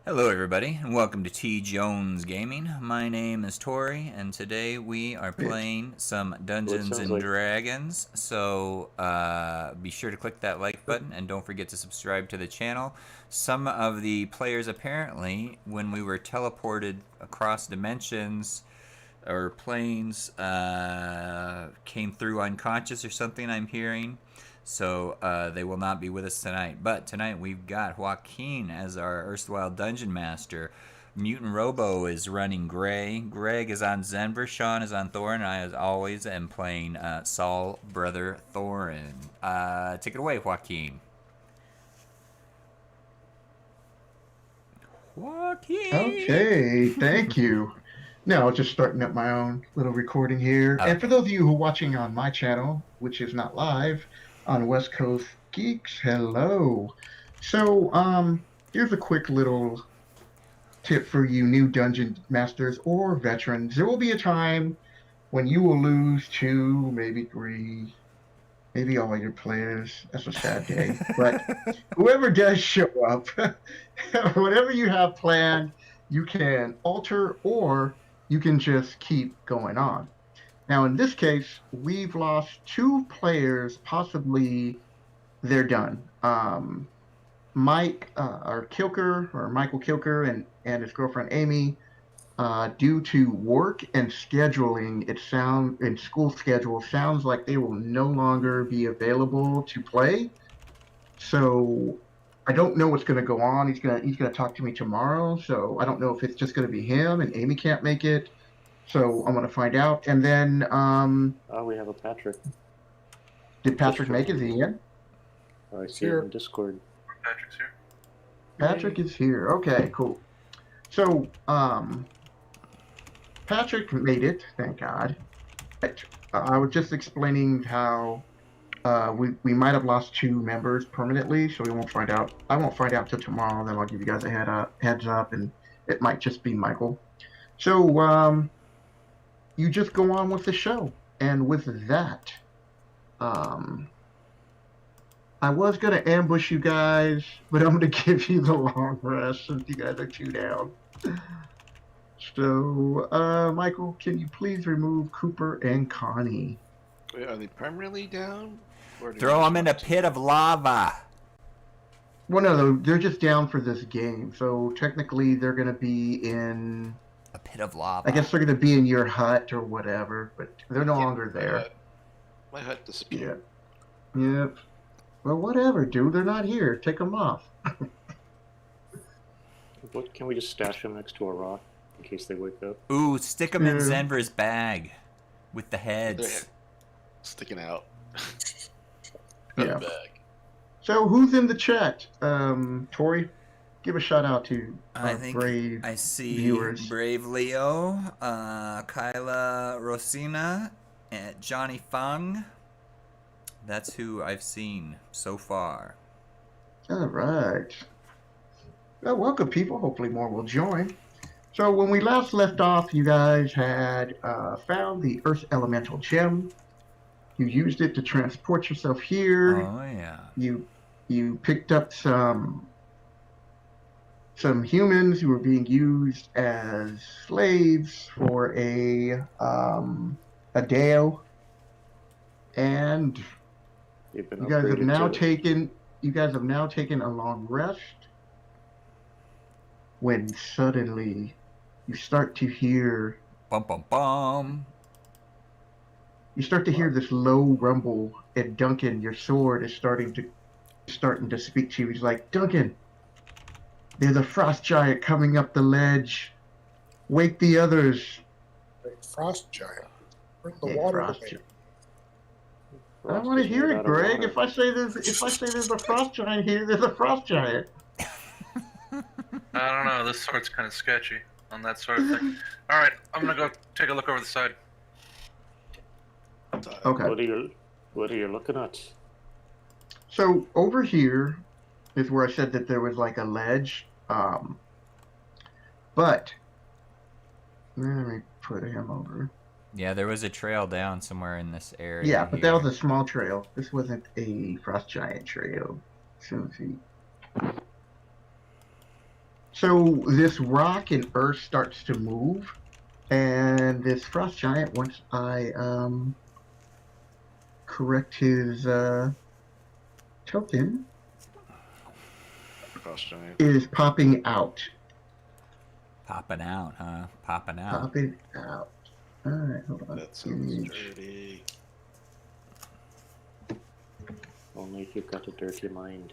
Hello everybody, and welcome to TJonesGaming. My name is Tori, and today we are playing some Dungeons and Dragons. So be sure to click that like button, and don't forget to subscribe to the channel. Some of the players apparently, when we were teleported across dimensions or planes, came through unconscious or something, I'm hearing. So they will not be with us tonight. But tonight we've got Joaquin as our erstwhile dungeon master. Mutant Robo is running Gray. Greg is on Zenver. Sean is on Thorin. And I, as always, am playing Saul, Brother Thorin. Take it away, Joaquin. Joaquin! Okay, thank you. Now, just starting up my own little recording here. Okay. And for those of you who are watching on my channel, which is not live, on West Coast Geeks, hello. So, here's a quick little tip for you new dungeon masters or veterans. There will be a time when you will lose two, maybe three, maybe all your players. That's a sad day. But whoever does show up, whatever you have planned, you can alter or you can just keep going on. Now, in this case, we've lost two players, possibly they're done. Michael Kilker and his girlfriend Amy, due to work and scheduling, and school schedule, sounds like they will no longer be available to play. So I don't know what's going to go on. He's gonna talk to me tomorrow. So I don't know if it's just going to be him and Amy can't make it. So I'm going to find out. And then we have a Patrick. did Patrick make it? Is he in? I see him in Discord. Patrick's here. Patrick is here. Okay, cool. So Patrick made it, thank God. I was just explaining how we might have lost two members permanently, so we won't find out. I won't find out till tomorrow. Then I'll give you guys a heads up, and it might just be Michael. So you just go on with the show, and with that, I was gonna ambush you guys, but I'm gonna give you the long rest since you guys are two down. So, Michael, can you please remove Cooper and Connie? Wait, are they permanently down? Throw them in a pit of lava. Well, no, they're just down for this game. So technically, they're going to be in a pit of lava. I guess they're going to be in your hut or whatever, but they're no longer there. My hut disappeared. Yeah. Yep. Well, whatever, dude. They're not here. Take them off. What? Can we just stash them next to a rock in case they wake up? Ooh, stick them in Zenver's bag with the heads sticking out. Yeah. Bag. So who's in the chat? Tori, give a shout out to brave I see viewers. Brave Leo, Kyla Rosina, and Johnny Fung. That's who I've seen so far. All right. Well, welcome, people. Hopefully more will join. So when we last left off, you guys had found the Earth Elemental Gem. You used it to transport yourself here. Oh, yeah. You picked up some humans who were being used as slaves for a deo, and you guys have now taken a long rest. When suddenly you start to hear bum bum bum. You start to hear this low rumble, and Duncan, your sword, is starting to speak to you. He's like, Duncan, there's a frost giant coming up the ledge. Wake the others. A frost giant? Bring the water to me. I don't want to hear it, Greg. If I say there's a frost giant here, there's a frost giant. I don't know. This sword's kind of sketchy on that sort of thing. All right, I'm gonna go take a look over the side. Okay. What are you looking at? So over here is where I said that there was like a ledge. But let me put him over. Yeah, there was a trail down somewhere in this area. Yeah, but that was a small trail. This wasn't a frost giant trail. So this rock and earth starts to move, and this frost giant, once I correct his token, Frost giant. is popping out. Popping out, huh? Popping out. Popping out. All right, hold on. That sounds Image. dirty. Only if you've got a dirty mind.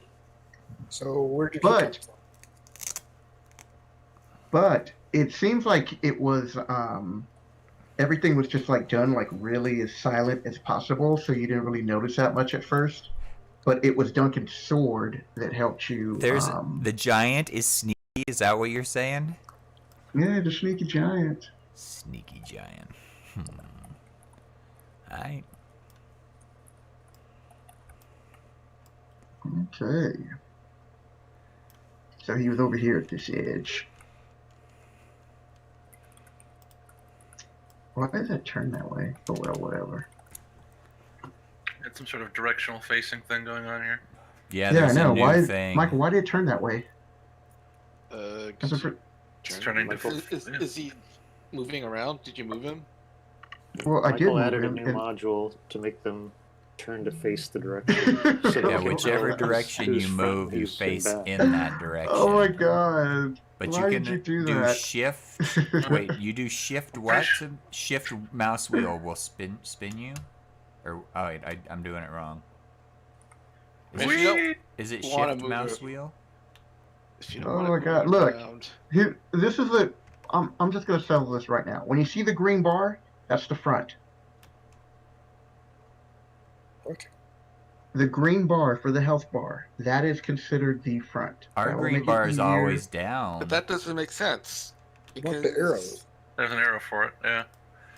So where'd you But- kick it from? But it seems like it was everything was just like done like really as silent as possible, so you didn't really notice that much at first. But it was Duncan's sword that helped you. There's the giant is sneaky. Is that what you're saying? Yeah, the sneaky giant. Sneaky giant. Alright. Okay. So he was over here at this edge. Why does it turn that way? Oh well, whatever. It's some sort of directional facing thing going on here. Yeah, Yeah, I there's know. a new Why, thing. Michael? Why did it turn that way? That's a fr- It's turning to. Michael- Is he moving around? Did you move him? Well, I did Michael move added a him, new and- module to make them turn to face the direction. So Yeah, they don't whichever know direction who's you front, move, you who's face back. in that direction. Oh my god! But Why you did can you do that? shift. Wait, you do shift what? Shift mouse wheel will spin you? Or oh wait, I'm doing it wrong. Is If it, you don't is it wanna shift move mouse it- wheel? If you don't Oh wanna my move God, it look. around- Here, this is the. I'm just gonna settle this right now. When you see the green bar, that's the front. Okay. The green bar for the health bar, that is considered the front. Our That will green make it bar is easier. always down. But that doesn't make sense. You want the arrow. There's an arrow for it. Yeah.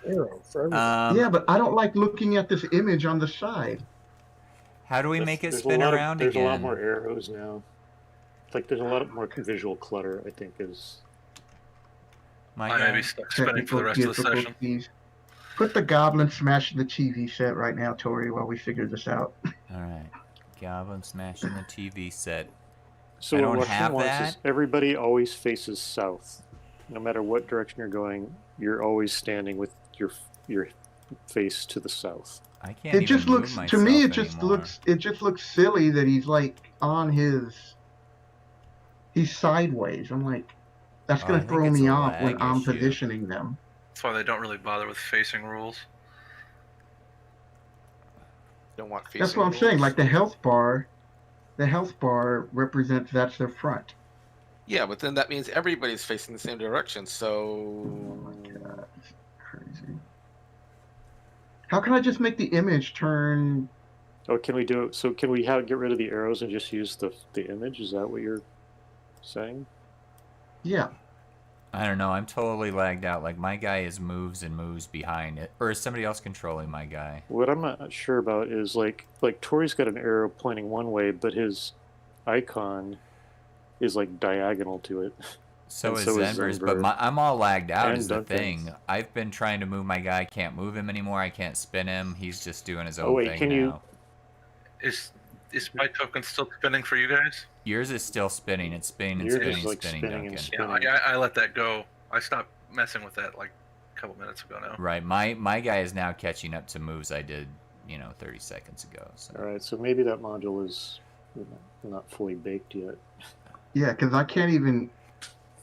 Arrow for everything. Yeah, but I don't like looking at this image on the side. How do we There's- make it there's spin a lot around There's again? a lot more arrows now. Like there's a lot more visual clutter. I think is. My I may guy? be stuck spinning for the rest of the session. difficulties. Put the goblin smashing the TV set right now, Tori, while we figure this out. Alright. Goblin smashing the TV set. So I what don't Joaquin have wants that. is everybody always faces south. No matter what direction you're going, you're always standing with your face to the south. I can't It even just move looks to myself me. It just anymore. looks silly that he's like on his. He's sideways. I'm like, that's Oh, I gonna think throw it's me a off when lag I'm issue. positioning them. That's why they don't really bother with facing rules. Don't want facing That's what I'm saying. rules. Like the health bar represents that's their front. Yeah, but then that means everybody's facing the same direction. So God, it's crazy. How can I just make the image turn? Oh, can we do it? So can we get rid of the arrows and just use the image? Is that what you're saying? Yeah. I don't know. I'm totally lagged out. Like my guy is moves and moves behind it, or is somebody else controlling my guy? What I'm not sure about is like Tori's got an arrow pointing one way, but his icon is like diagonal to it. So And is so is Zenver's, but Zenver. I'm all lagged out. And Is the Duncan's. thing. I've been trying to move my guy. I can't move him anymore. I can't spin him. He's just doing his own Oh, wait, thing can now. you- Is my token still spinning for you guys? Yours is still spinning. It's spinning and Yours spinning, is, like, spinning, spinning and Duncan. Yeah, I let that go. I stopped messing with that like a couple minutes ago now. Right. My guy is now catching up to moves I did, 30 seconds ago. So. All right, so maybe that module is not fully baked yet. Yeah, because I can't even.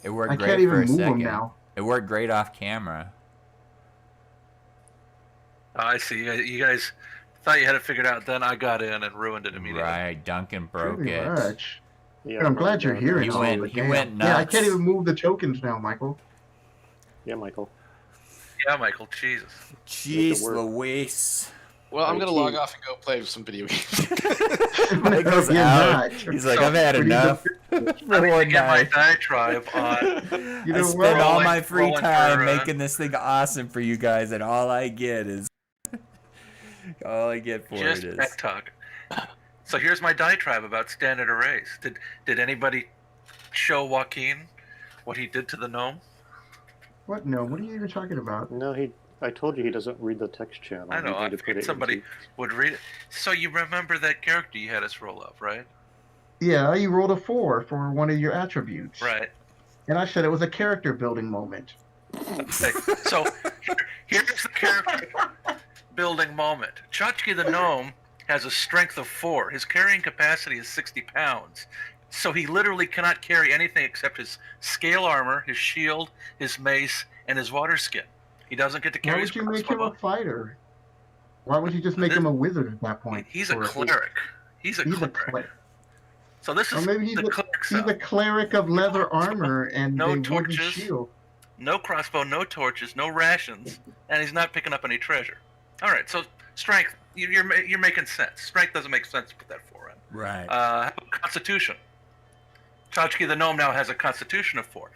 It worked I great can't even for a move them second. now. It worked great off camera. I see. You guys thought you had it figured out. Then I got in and ruined it immediately. Right. Duncan broke Pretty it. much. Yeah, But I'm glad you're here. He went Yeah, I nuts. can't even move the tokens now, Michael. Yeah, Michael. Yeah, Michael. Jesus. Jeez work. Louise. well, I'm gonna IT. log off and go play some video games. Michael's You're out. not. He's like, So, I've had what do you enough. I need to get my diatribe on. You I know spend what? all Rolling- my free rolling time for, making this thing awesome for you guys, and all I get is all I get for just it is. tech talk. So here's my diatribe about standard arrays. Did anybody show Joaquin what he did to the gnome? What? No. What are you even talking about? No, I told you he doesn't read the text channel. I know, You need I to put figured it somebody into- would read it. So you remember that character you had us roll up, right? Yeah, you rolled a 4 for one of your attributes. Right. And I said it was a character building moment. Okay, so here's the character building moment. Chachki the gnome has a strength of 4. His carrying capacity is 60 pounds. So he literally cannot carry anything except his scale armor, his shield, his mace, and his water skin. He doesn't get to carry Why his would you make him a crossbow. fighter? Why would you just make him a wizard at that point? He's a Or cleric. He's a He's a cleric. cleric. So this Or is maybe the cleric's he's out. a cleric of leather armor and No a wooden torches. shield. No crossbow, no torches, no rations, and he's not picking up any treasure. All right, so strength. You're making sense. Strength doesn't make sense to put that 4 in. Right. How about Constitution. Chachki the gnome now has a Constitution of 4.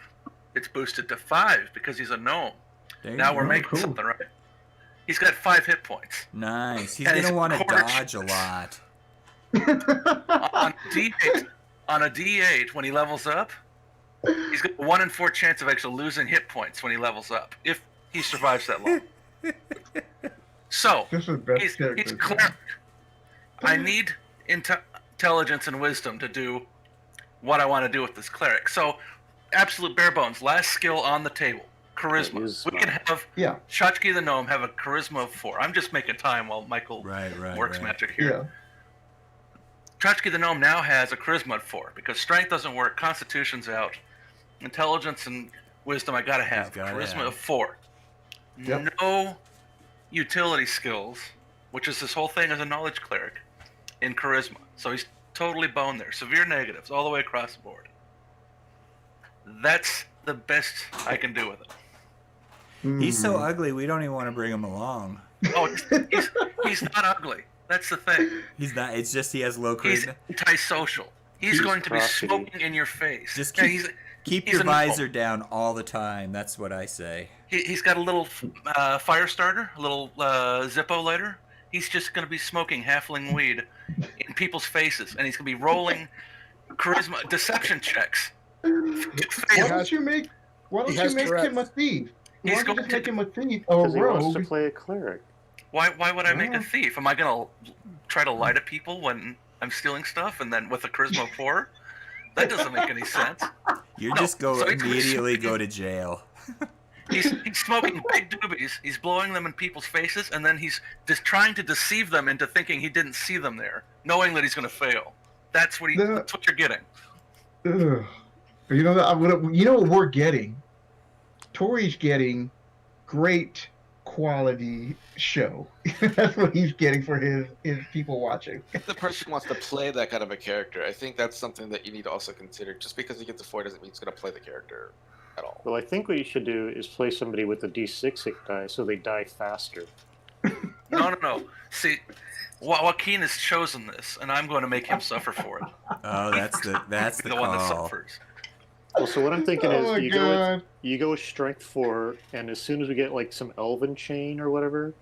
It's boosted to 5 because he's a gnome. There Now you we're go. making cool. something right. He's got 5 hit points. Nice. He's And gonna he's want to quarter dodge a chance. lot. On a D8, on a D8, when he levels up, he's got a 1 in 4 chance of actually losing hit points when he levels up, if he survives that long. So, This is best he's character. cleric. I need intelligence and wisdom to do what I want to do with this cleric. So, absolute bare bones, last skill on the table, charisma. We can have Yeah, Chachki the gnome have a charisma of 4. I'm just making time while Michael Right. works Right. magic here. yeah. Chachki the gnome now has a charisma of 4 because strength doesn't work, constitution's out, intelligence and wisdom I gotta have. He's gotta Charisma have. of 4. Yep. No utility skills, which is this whole thing as a knowledge cleric, in charisma. So he's totally boned there. Severe negatives all the way across the board. That's the best I can do with it. He's so Hmm. ugly, we don't even want to bring him along. Oh, he's not ugly. That's the thing. He's not. It's just he has low He's charisma. antisocial. He's going to be crotchety. smoking in your face. Just Yeah, keep he's your a gnome. visor down all the time. That's what I say. He's got a little fire starter, a little Zippo lighter. He's just going to be smoking halfling weed in people's faces, and he's going to be rolling charisma deception checks. Why has- don't you make? Why he don't has you make Tourette's. him a thief? Why He's don't you going just make to- him a thief or a Because he wants to rogue? play a cleric. Why would I make Yeah. a thief? Am I going to try to lie to people when I'm stealing stuff, and then with a charisma of 4? That doesn't make any sense. You No, just go so he's immediately smoking- go to jail. He's smoking big doobies. He's blowing them in people's faces, and then he's just trying to deceive them into thinking he didn't see them there, knowing that he's going to fail. That's what that's what you're getting. Ugh. You know you know what we're getting. Tori's getting great quality show. That's what he's getting for his people watching. If the person wants to play that kind of a character, I think that's something that you need to also consider. Just because he gets a 4 doesn't mean he's going to play the character at all. Well, I think what you should do is play somebody with a D6 hit die so they die faster. No. See, Joaquin has chosen this, and I'm going to make him suffer for it. Oh, that's the the one that call. suffers. Well, so what I'm thinking Oh my is god. you go with strength 4, and as soon as we get like some elven chain or whatever,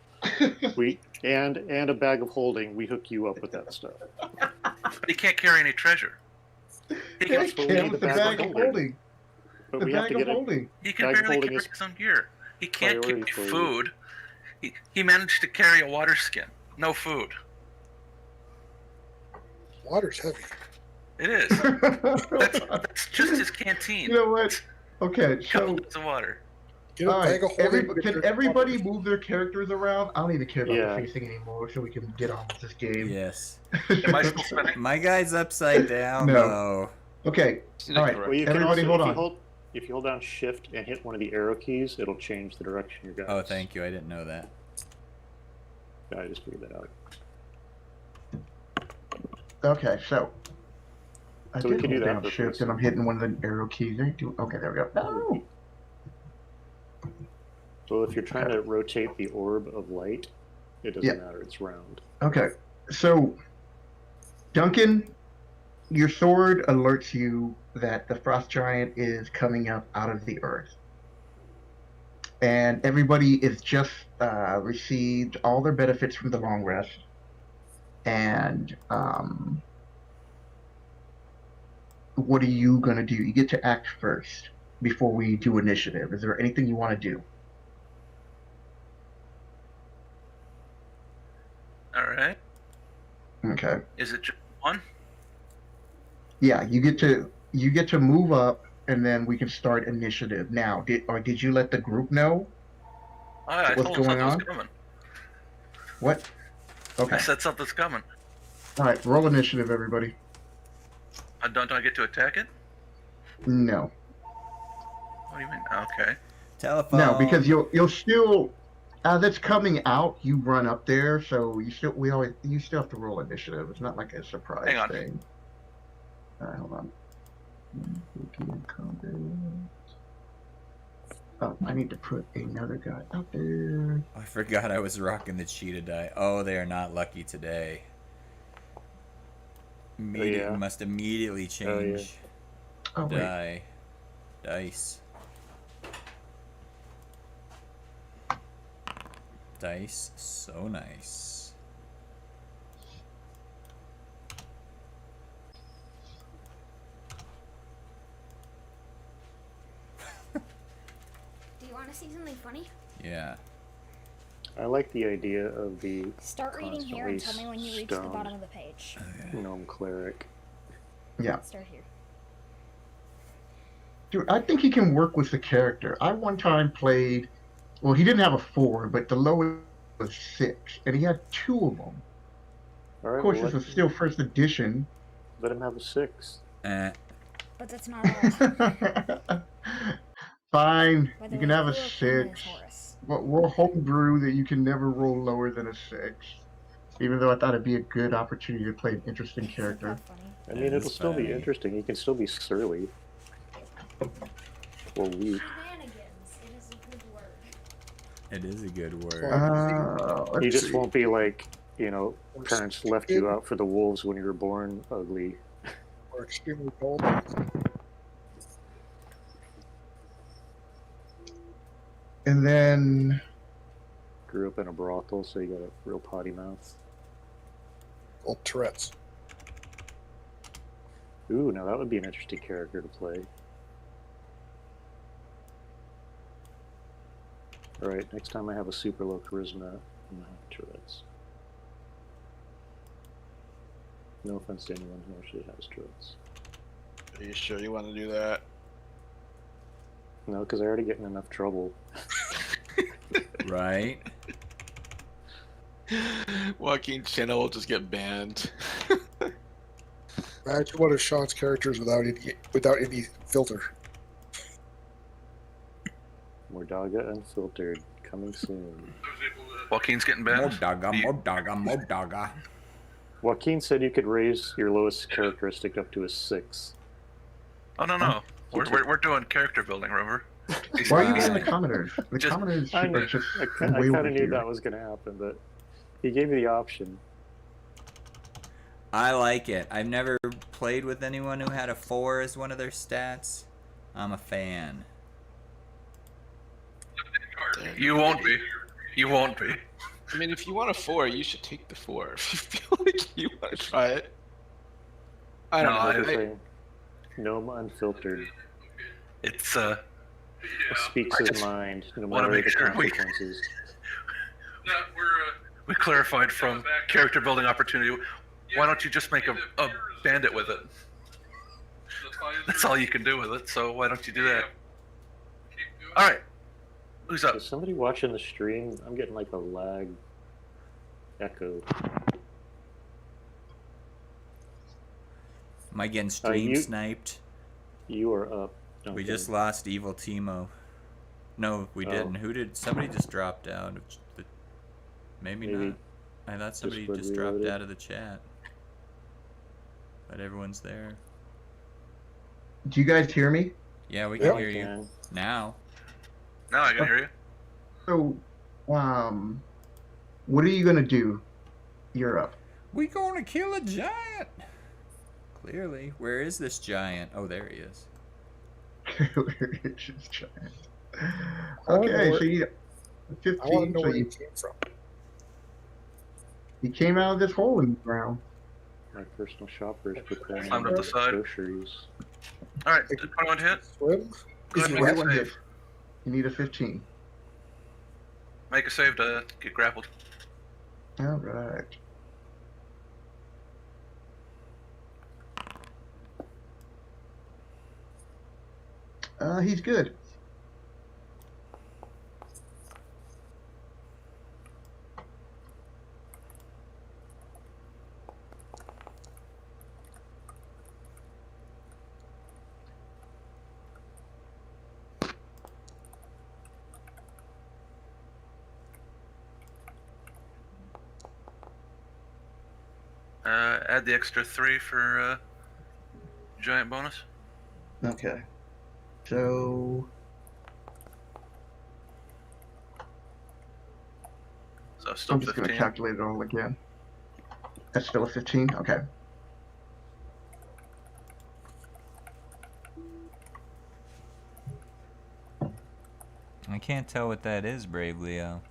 and a bag of holding, we hook you up with that stuff. But he can't carry any treasure. He can, That's what we It need was the the bag of holding. But The we have bag to of get it. holding. he can Bag of barely holding carry is his own gear. He can't carry priority for you. food. He managed to carry a water skin. No food. Water's heavy. It is. That's just his canteen. You know what? Okay, so Couple bits of water. Get a all bag right, of holding. can everybody move their characters around? I don't even care about Yeah. the facing anymore, so we can get on with this game. Yes. Am I still spending? My guy's upside down No. though. Okay, all right. Well, you can Everybody also, hold on. if you hold down Shift and hit one of the arrow keys, it'll change the direction you're going. Oh, thank you. I didn't know that. Yeah, I just figured that out. Okay, so I So we did can do hold that down for shift first. and I'm hitting one of the arrow keys. Okay, there we go. No. Well, if you're trying to rotate the orb of light, it doesn't Yeah. matter. It's round. Okay, so Duncan, your sword alerts you that the frost giant is coming up out of the earth, and everybody is just received all their benefits from the long rest, and what are you gonna do? You get to act first before we do initiative. Is there anything you want to do? All right. Okay. Is it just one? Yeah, you get to move up and then we can start initiative. Now, did you let the group know I what's told him going something was on? coming. What? Okay. I said something's coming. All right, roll initiative, everybody. Don't I get to attack it? No, What do you mean? Okay. Telephone. no, because you'll still that's coming out. You run up there, so you still have to roll initiative. It's not like a surprise Hang on. thing. All right, hold on. Oh, I need to put another guy out there. I forgot I was rocking the cheetah die. Oh, they are not lucky today. yeah. Must immediately change Oh wait. dice. Dice, so nice. Do you want to see something funny? Yeah. I like the idea of the Start reading here and tell me when you reach the bottom of the page. gnome cleric. Yeah. Start here. Dude, I think he can work with the character. I one time played, well, he didn't have a 4, but the lowest was 6, and he had 2 of them. All right, Of course, well, this was still first edition. let him have a 6. But that's not all. Fine, By the you way, can have a Joaquin 6. is Horus. But we'll homebrew that you can never roll lower than a 6. Even though I thought it'd be a good opportunity to play an interesting character. Isn't that funny? I mean, it'll still be interesting. He can still be surly. Or weak. Shenanigans. It is a good word. It is a good word. He Let's just see. won't be like, parents left you out for the wolves when you were born ugly. Or extremely bold. And then Grew up in a brothel, so you got a real potty mouth. Well, Tourette's. Ooh, now that would be an interesting character to play. Alright, next time I have a super low charisma, I'm gonna have Tourette's. No offense to anyone who actually has Tourette's. Are you sure you want to do that? No, because I already get in enough trouble. Right? Joaquin channel will just get banned. Imagine one of Sean's characters without any filter. Mordaga Unfiltered, coming soon. Joaquin's getting banned. Modaga. Joaquin said you could raise your lowest characteristic up to a 6. Oh no. We're doing character building, remember? why are you getting the commoners? The Just- commoners I are just kind way over of knew here. that was going to happen, but he gave me the option. I like it. I've never played with anyone who had a 4 as one of their stats. I'm a fan. You won't be. You won't be. I mean, if you want a 4, you should take the 4. If you feel like you want to try it. I don't No, know. Everything. Gnome Unfiltered. It's Speaks I his just mind, no wanna matter make the sure we- consequences. we clarified from character building opportunity. Why don't you just make a bandit with it? That's all you can do with it. So why don't you do that? All right. Who's up? Is somebody watching the stream? I'm getting like a lag echo. Am I getting stream you- sniped? You are up. We Duncan. just lost Evil Timo. No, we Oh. didn't. Who did? Somebody just dropped out. Maybe Maybe not. I thought somebody Discord just dropped reloaded. out of the chat. But everyone's there. Do you guys hear me? Yeah, we can Yep. hear you Can. now. Now I can hear you. So, what are you gonna do? You're up. We gonna kill a giant. Clearly, where is this giant? Oh, there he is. It's just giant. wanna know Okay, where- so you I want 15. to know So where he you, came from. he came out of this hole in the ground. My personal shopper is preparing Climbed up the side. groceries. All right. Anyone hit? Swim? Go Is ahead he and make a Everyone save. hit. You need a 15. Make a save to get grappled. All right. He's good. Add the extra 3 for giant bonus. Okay. So Still I'm just 15. going to calculate it all again. That's still a 15? Okay. I can't tell what that is, Brave Leo.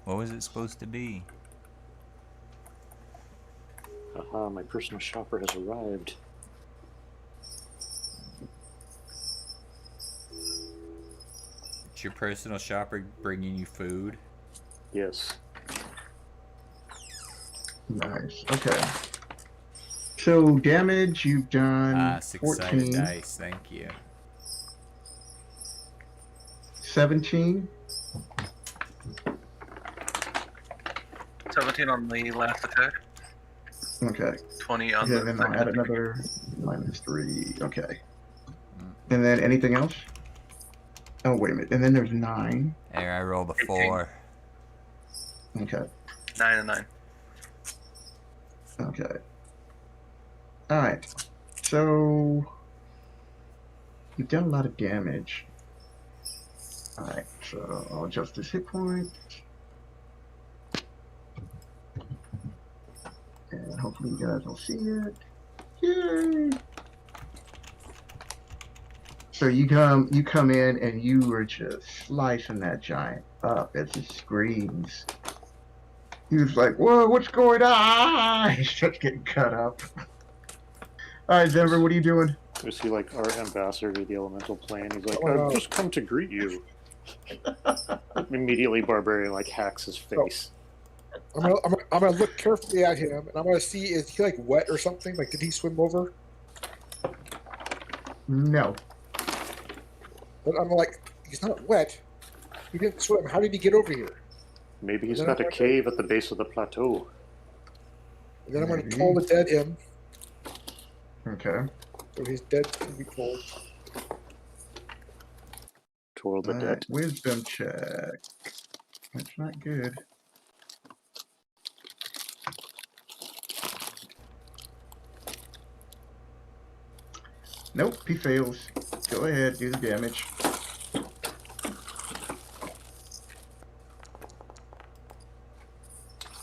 What was it supposed to be? Aha, my personal shopper has arrived. It's your personal shopper bringing you food? Yes. Nice. Okay. So damage, you've done 6-sided 14. dice, thank you. 17. 17 on the last attack. Okay. 20 on Okay, the then second I'll add attack. another -3. Okay. And then anything else? Oh, wait a minute. And then there's 9. There, I rolled a 18. 4. Okay. 9 and 9. Okay. Alright. So you've done a lot of damage. Alright, so I'll adjust this hit point. And hopefully you guys will see it. Yay! So you come in and you were just slicing that giant up as he screams. He was like, "Whoa, what's going on?" He starts getting cut up. All right, Denver, what are you doing? Is he like our ambassador to the elemental plane? He's like, Oh, no. I've just come to greet you. Immediately, Barbarian like hacks his face. I'm gonna look carefully at him, and I'm gonna see, is he like wet or something? Like, did he swim over? No. But I'm like, he's not wet. He didn't swim. How did he get over here? Maybe he's Then got I'm a cave at the base of the plateau. And then I'm gonna Maybe. toll the dead him, Okay. so he's dead to be told. Twirl the All dead. right, wisdom check. That's not good. Nope, he fails. Go ahead, do the damage.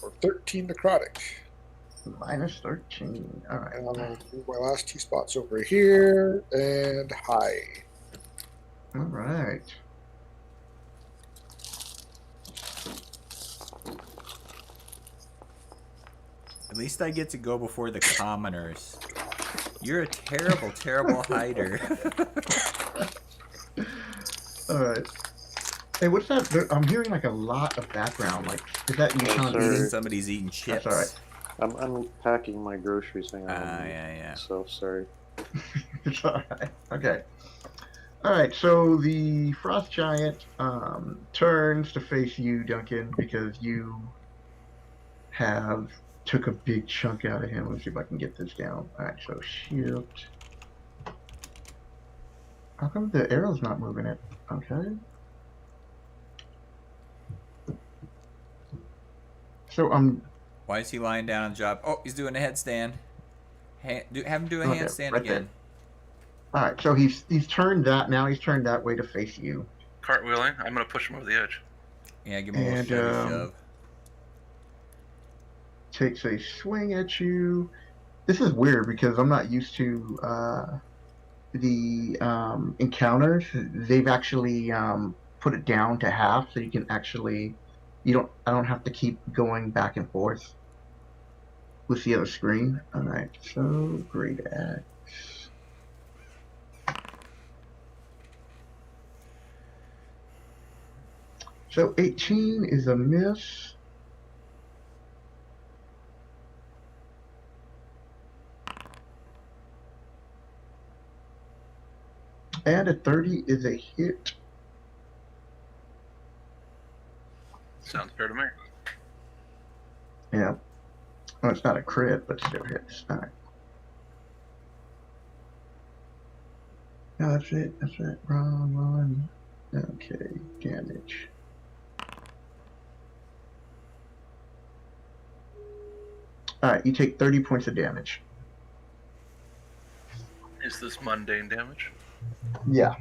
Or 13 necrotic. -13. All right. And I'm gonna move my last 2 spots over here and hide. All right. At least I get to go before the commoners. You're a terrible, terrible hider. All right. Hey, what's that? I'm hearing like a lot of background. Like, is that you Oh, Sean sorry. eating? Somebody's eating chips. That's all right. I'm unpacking my groceries. Hang on. Yeah. So sorry. It's all right. Okay. All right. So the frost giant turns to face you, Duncan, because you have took a big chunk out of him. Let's see if I can get this down. All right. So shift. How come the arrow's not moving it? Okay. So Why is he lying down on the job? Oh, he's doing a headstand. Have him do a Okay, handstand right again. all right. So he's turned that now. He's turned that way to face you. Cartwheeling. I'm going to push him over the edge. Yeah, give him a And, little shove. Takes a swing at you. This is weird because I'm not used to the encounters. They've actually put it down to half, so you can actually I don't have to keep going back and forth with the other screen. All right, so great axe. So 18 is a miss. And a 30 is a hit. Sounds fair to me. Yeah. Well, it's not a crit, but still hits. All right. No, that's it. That's it. Wrong one. Okay. Damage. All right. You take 30 points of damage. Is this mundane damage? Yeah.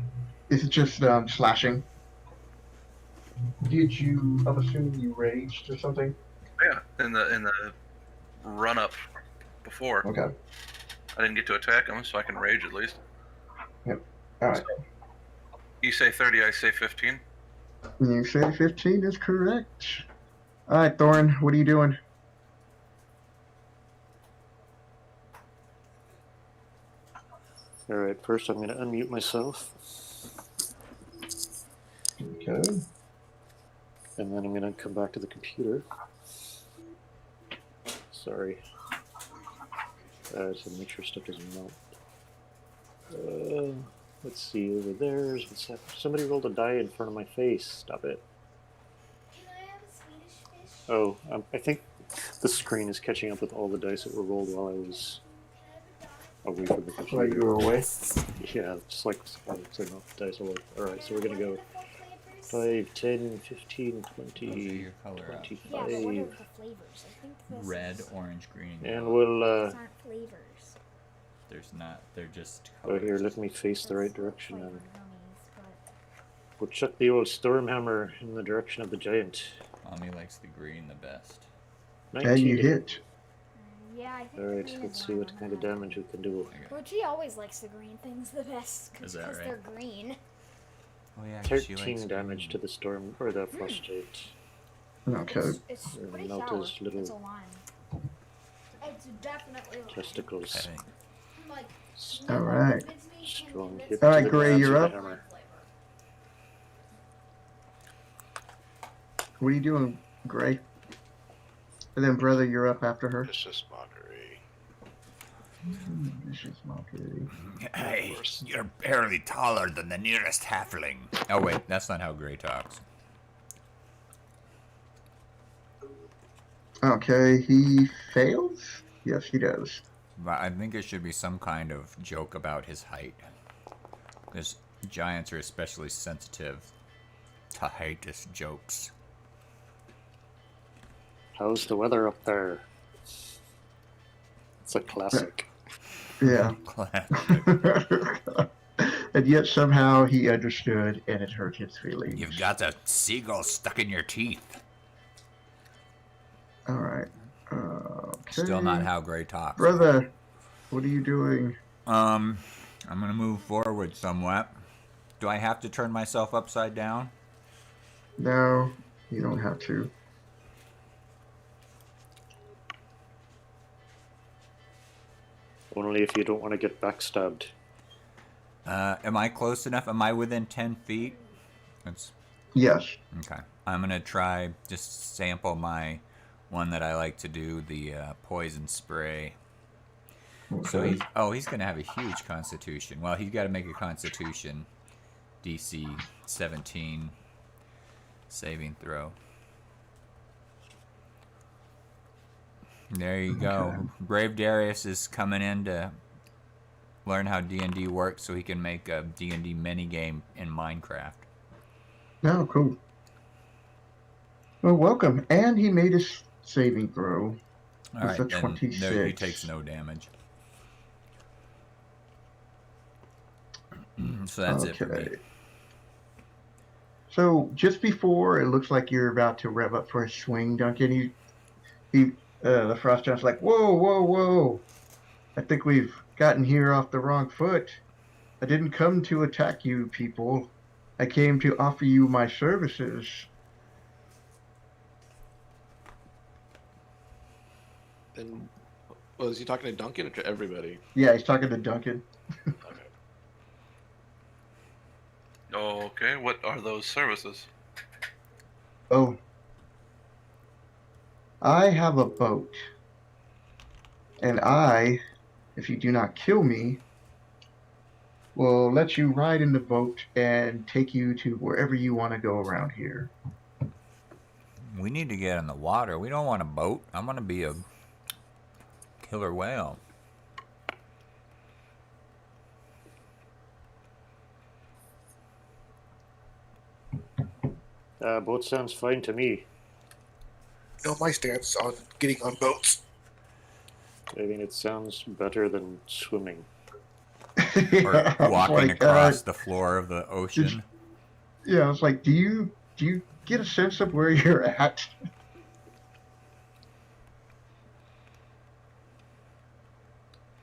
It's just slashing. Did you? I'm assuming you raged or something. Yeah, in the run up before. Okay. I didn't get to attack him, so I can rage at least. Yep. All right. So, you say 30, I say 15. You say 15 is correct. All right, Thorin, what are you doing? All right, first I'm going to unmute myself. Okay. And then I'm going to come back to the computer. Sorry. So make sure stuff doesn't melt. Let's see, over there. Somebody rolled a die in front of my face. Stop it. Can I have a Swedish fish? Oh, I think the screen is catching up with all the dice that were rolled while I was away from the computer. While you were away. Yeah, just like setting off the dice. Alright, so we're going to go 5, 10, 15, 20, Your color up. 25. Yeah, but what are the flavors? I think this Red, is, orange, green. And yellow. we'll, these aren't flavors. There's not. They're just. oh, here, colors. let me face the right direction Flavor and gummies, but we'll chuck the old Stormhammer in the direction of the giant. Mommy likes the green the best. 19. And you hit. yeah, I think Alright, green let's is see one what on kind of that. damage we can do. Well, she always likes the green things the best Is because that right? they're green. Oh yeah. 'cause she 13 likes damage green. to the storm, or the frost giant. Okay. It's Or pretty melt shallow. his little It's a lime. It's definitely a lime. testicles. I think. Like, All right. Strong hit All to right, the Gray, abs you're with up. the hammer. What are you doing, Gray? And then, brother, you're up after her. Vicious mockery. Vicious mockery. Hey, you're barely taller than the nearest halfling. Oh wait, that's not how Gray talks. Okay, he fails? Yes, he does. But I think it should be some kind of joke about his height. Because giants are especially sensitive to height jokes. How's the weather up there? It's a classic. Yeah. And yet somehow he understood and it hurt his feelings. You've got a seagull stuck in your teeth. All right. Okay. Still not how Gray talks. Brother, what are you doing? I'm gonna move forward somewhat. Do I have to turn myself upside down? No, you don't have to. Only if you don't want to get backstabbed. Am I close enough? Am I within 10 feet? That's Yes. okay. I'm gonna try just sample my one that I like to do, the poison spray. So Okay. he's gonna have a huge constitution. Well, he's got to make a constitution DC 17 saving throw. There you go. Okay. Brave Darius is coming in to learn how D&D works so he can make a D&D minigame in Minecraft. Oh, cool. Well, welcome. And he made his saving throw. All right, a then 26. no, he takes no damage. So that's it for me. So just before it looks like you're about to rev up for a swing, Duncan, the frost giant's like, whoa, whoa, whoa! I think we've gotten here off the wrong foot. I didn't come to attack you people. I came to offer you my services. Then, well, is he talking to Duncan or to everybody? Yeah, he's talking to Duncan. Okay. Okay, what are those services? Oh. I have a boat. And I, if you do not kill me, will let you ride in the boat and take you to wherever you want to go around here. We need to get in the water. We don't want a boat. I want to be a killer whale. Boat sounds fine to me. You know my stance on getting on boats. I mean, it sounds better than swimming. Or Yeah, I was walking like, across the floor of the ocean. yeah, I was like, do you get a sense of where you're at?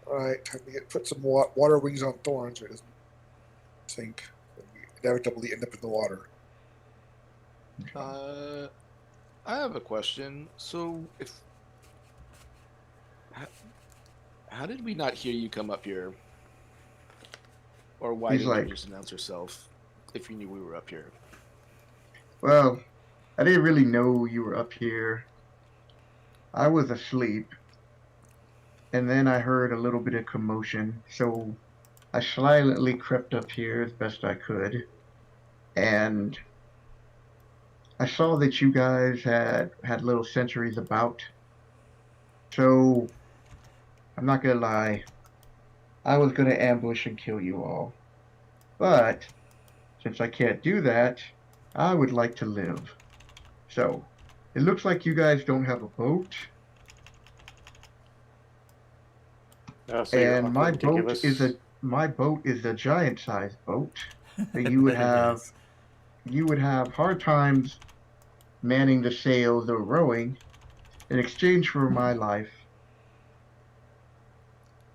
All right, time to put some water wings on Thorns, or it doesn't sink. We inevitably end up in the water. I have a question. So, how did we not hear you come up here? Or why He's didn't like- you just announce yourself if you knew we were up here? Well, I didn't really know you were up here. I was asleep. And then I heard a little bit of commotion, so I silently crept up here as best I could. And I saw that you guys had little sentries about. So, I'm not gonna lie. I was gonna ambush and kill you all. But, since I can't do that, I would like to live. So, it looks like you guys don't have a boat. So you're And my offering to give boat us... my boat is a giant-sized boat. So you would have hard times manning the sails or rowing. In exchange for my life,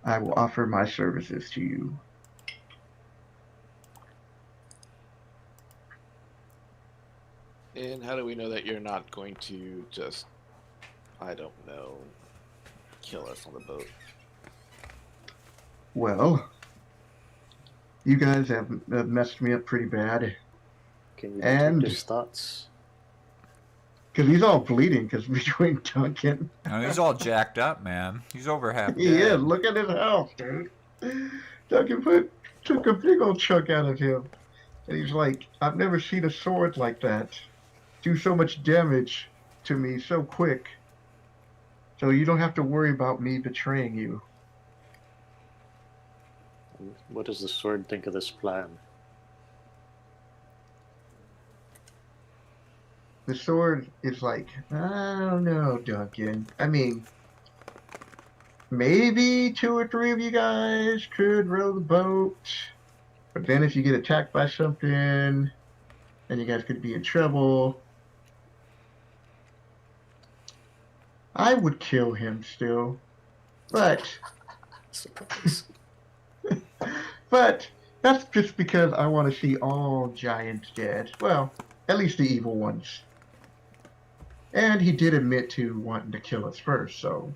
I will offer my services to you. And how do we know that you're not going to just, I don't know, kill us on the boat? Well, you guys have messed me up pretty bad. Can you and- detect his thoughts? Because he's all bleeding because between Duncan. Oh, he's all jacked up, man. He's over half He dead. is. Look at his health, dude. Duncan took a big old chunk out of him. And he's like, I've never seen a sword like that do so much damage to me so quick. So you don't have to worry about me betraying you. What does the sword think of this plan? The sword is like, I don't know, Duncan. I mean, maybe 2 or 3 of you guys could row the boat. But then if you get attacked by something, then you guys could be in trouble. I would kill him still. But Surprise. but that's just because I want to see all giants dead. Well, at least the evil ones. And he did admit to wanting to kill us first, so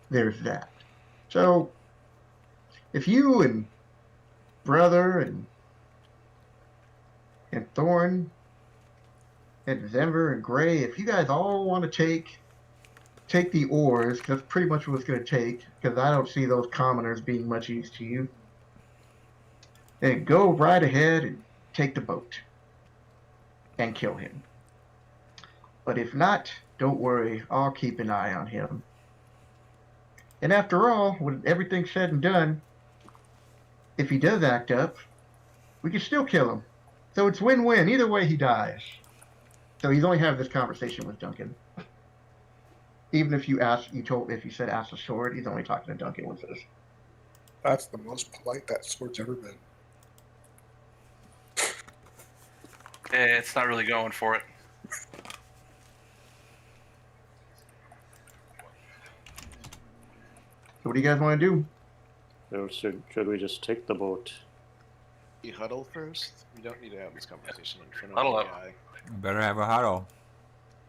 there's that. So, if you and Brother and Thorn and Denver and Gray, if you guys all want to take the oars, that's pretty much what it's going to take, because I don't see those commoners being much use to you, then go right ahead and take the boat and kill him. But if not, don't worry, I'll keep an eye on him. And after all, when everything's said and done, if he does act up, we can still kill him. So it's win-win. Either way, he dies. So he's only having this conversation with Duncan. Even if you said ask the sword, he's only talking to Duncan with this. That's the most polite that sword's ever been. It's not really going for it. So what do you guys want to do? So should we just take the boat? You huddle first? We don't need to have this conversation in front of Huddle the up. guy. We better have a huddle.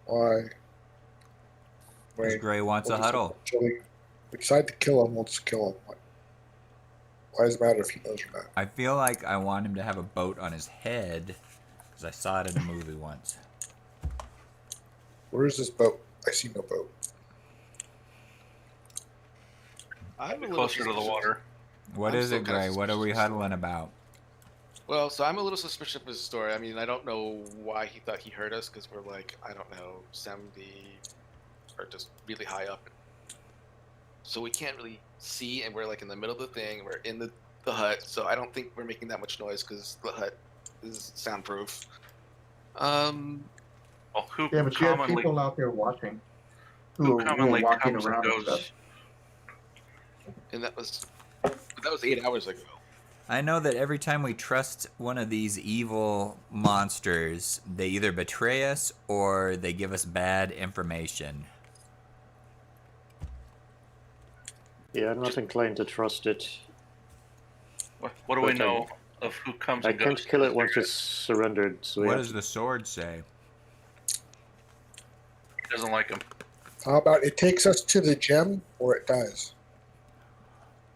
Why? Because Wait, Gray wants a huddle. until we decide to kill him, we'll just kill him. Why does it matter if he knows or not? I feel like I want him to have a boat on his head, because I saw it in a movie once. Where is this boat? I see no boat. I'm a little Closer to the suspicious. water. What I'm is still it, kinda Gray? What are we suspicious. huddling about? Well, so I'm a little suspicious of his story. I mean, I don't know why he thought he heard us because we're like, I don't know, 70 or just really high up. So we can't really see, and we're like in the middle of the thing. We're in the hut, so I don't think we're making that much noise because the hut is soundproof. Well, who Yeah, but you have commonly people out there watching who who are commonly walking comes and around and stuff. goes? And that was 8 hours ago. I know that every time we trust one of these evil monsters, they either betray us or they give us bad information. Yeah, I'm not inclined to trust it. What do we But, know of who comes I and can't goes? kill it once it's surrendered. So What yeah. does the sword say? He doesn't like him. How about it takes us to the gem, or it dies?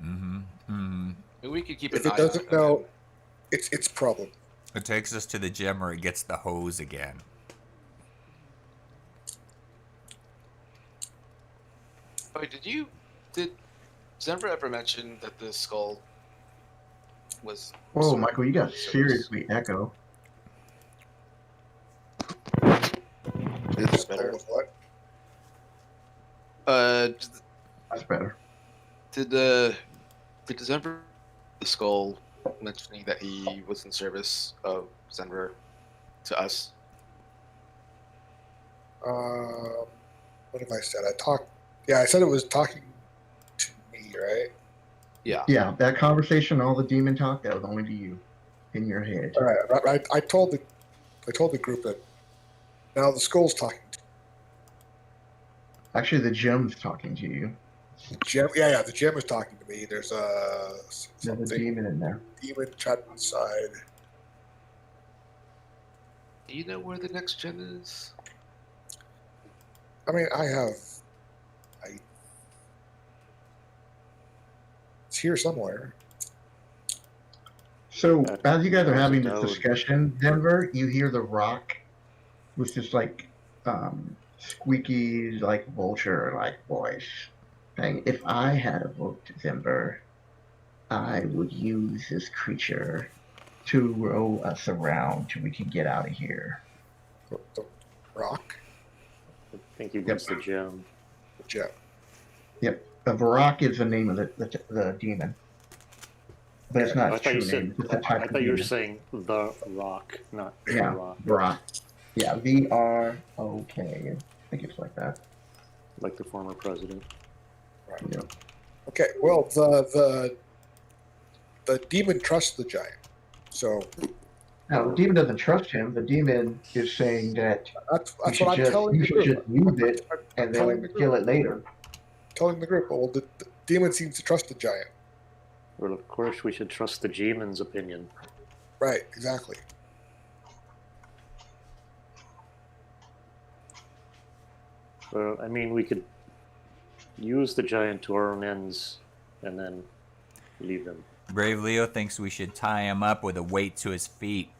Mm-hmm. Mm-hmm. And we could keep If an it eye doesn't on know, it's its problem. It takes us to the gem or it gets the hose again. Oh, did Zenver ever mention that the skull was? Whoa, sort of Michael, you got service? seriously echo. Is this better? With what? That's better. Did Zenver the skull mentioning that he was in service of Zenver to us? What have I said? I said it was talking to me, right? Yeah. Yeah, that conversation, all the demon talk, that was only to you in your head. All right. I told the group that now the skull's talking to Actually, the gem's talking to you. the gem. Yeah, the gem is talking to me. There's There's a something demon in there. demon trapped inside. Do you know where the next gen is? I mean, it's here somewhere. So, That as you guys are was having a this node. discussion, Denver, you hear the rock with this like squeaky, like vulture like voice saying, "If I had evoked Denver, I would use this creature to row us around till we can get out of here." The rock, I think you guessed the gem. the gem. Yep, Varrock is the name of the demon, but it's not I its thought you true said. name. It's a type I of thought you were demon. saying the rock, not Yeah, the rock, Varrock. Yeah, VROK. I think it's like that. like the former president. Yeah. Okay, well, the demon trusts the giant, so Now, the demon doesn't trust him. The demon is saying that that's you should what I'm telling the just group. use it I'm and telling then the kill group. it later. Telling the group. Well, the demon seems to trust the giant. Well, of course, we should trust the G-man's opinion. Right, exactly. Well, I mean, we could use the giant to our own ends and then leave them. Brave Leo thinks we should tie him up with a weight to his feet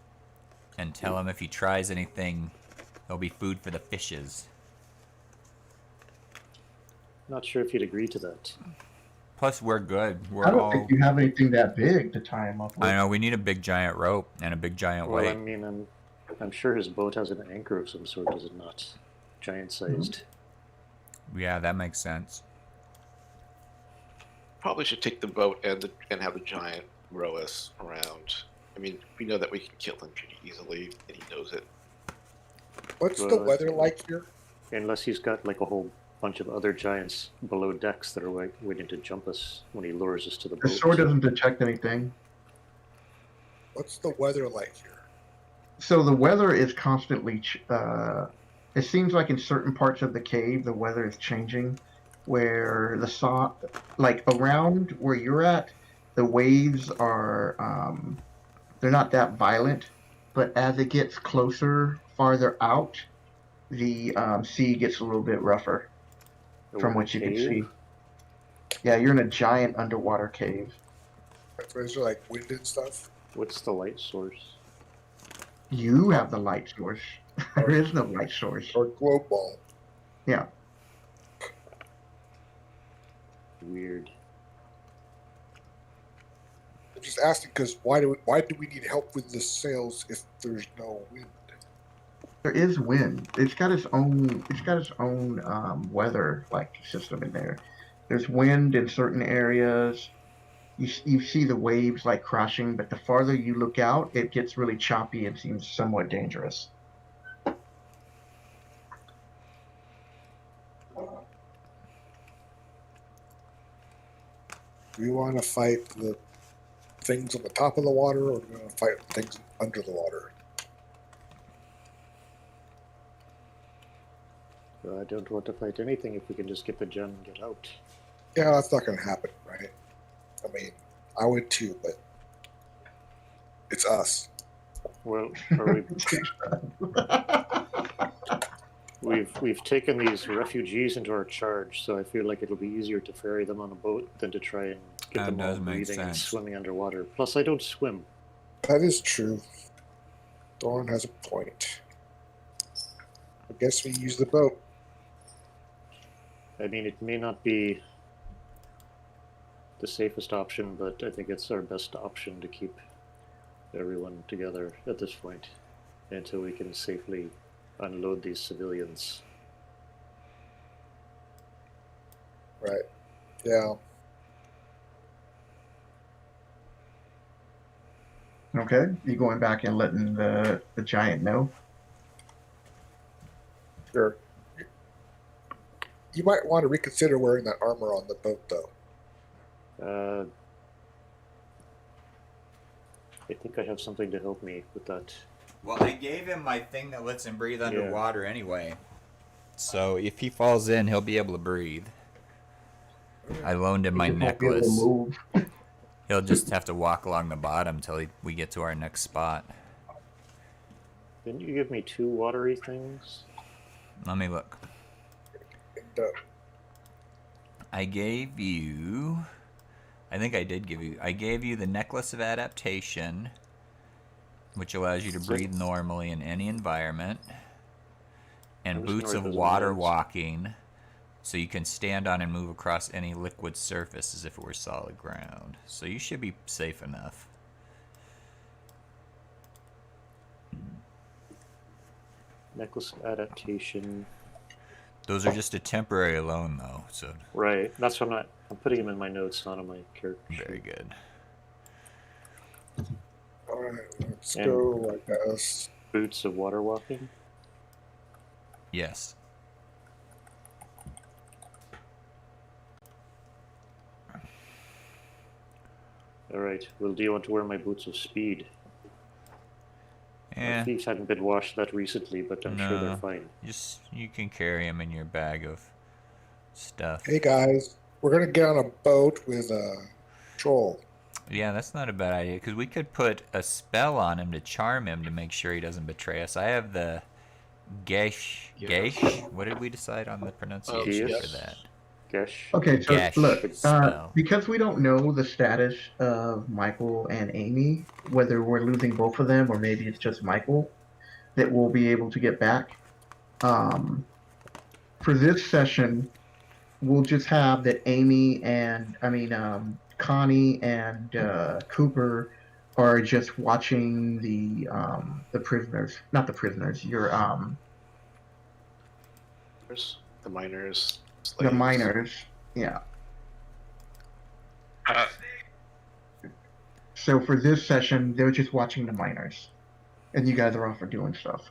and tell him if he tries anything, there'll be food for the fishes. Not sure if you'd agree to that. Plus, we're good. We're I don't all. think you have anything that big to tie him up with. I know we need a big giant rope and a big giant Well, I weight. mean, I'm sure his boat has an anchor of some sort, does it not? Giant-sized. Yeah, that makes sense. Probably should take the boat and have the giant row us around. I mean, we know that we can kill him pretty easily, and he knows it. What's the Well, weather like here? Unless he's got like a whole bunch of other giants below decks that are waiting to jump us when he lures us to the The boat. sword doesn't detect anything. What's the weather like here? So the weather is constantly. It seems like in certain parts of the cave, the weather is changing. Where like around where you're at, the waves are. They're not that violent, but as it gets closer, farther out, the sea gets a little bit rougher. From what you can see. Yeah, you're in a giant underwater cave. Is there like wind and stuff? What's the light source? You have the light source. There is no light source. Or globe ball? Yeah. Weird. just asking because why do we need help with the sails if there's no wind? There is wind. It's got its own. It's got its own weather like system in there. There's wind in certain areas. You see the waves like crashing, but the farther you look out, it gets really choppy and seems somewhat dangerous. Do we want to fight the things on the top of the water, or do we want to fight things under the water? I don't want to fight anything if we can just get the gem and get out. Yeah, that's not going to happen, right? I mean, I would too, but it's us. Well, are we've taken these refugees into our charge, so I feel like it'll be easier to ferry them on a boat than to try and get them all breathing and swimming underwater. Plus, I don't swim. That is true. Thorn has a point. I guess we use the boat. I mean, it may not be the safest option, but I think it's our best option to keep everyone together at this point until we can safely unload these civilians. Right. Yeah. Okay, you going back and letting the giant know? Sure. You might want to reconsider wearing that armor on the boat, though. I think I have something to help me with that. Well, I gave him my thing that lets him breathe underwater anyway. So if he falls in, he'll be able to breathe. I loaned him my necklace. He'll just have to walk along the bottom till we get to our next spot. Didn't you give me 2 watery things? Let me look. And, I gave you... I think I did give you... I gave you the Necklace of Adaptation, which allows you to breathe normally in any environment, and Boots of Water Walking, so you can stand on and move across any liquid surface as if it were solid ground. So you should be safe enough. Necklace of Adaptation. Those are just a temporary loan, though. So Right. That's what I'm putting them in my notes, not on my character very sheet. good. all right, let's And- go, I guess. Boots of Water Walking. Yes. Alright. Well, do you want to wear my Boots of Speed? My Yeah. feet hadn't been washed that recently, but I'm sure they're No. fine. You can carry them in your bag of stuff. Hey, guys, we're going to get on a boat with a troll. Yeah, that's not a bad idea, because we could put a spell on him to charm him to make sure he doesn't betray us. I have the Gesh. What did we decide on the pronunciation Gesh. for that? Gesh. Okay, so Gash look, spell. because we don't know the status of Michael and Amy, whether we're losing both of them or maybe it's just Michael that we'll be able to get back. For this session, we'll just have that Connie and Cooper are just watching the prisoners, not the prisoners. The miners. The slaves. miners. Yeah. So for this session, they're just watching the miners, and you guys are off for doing stuff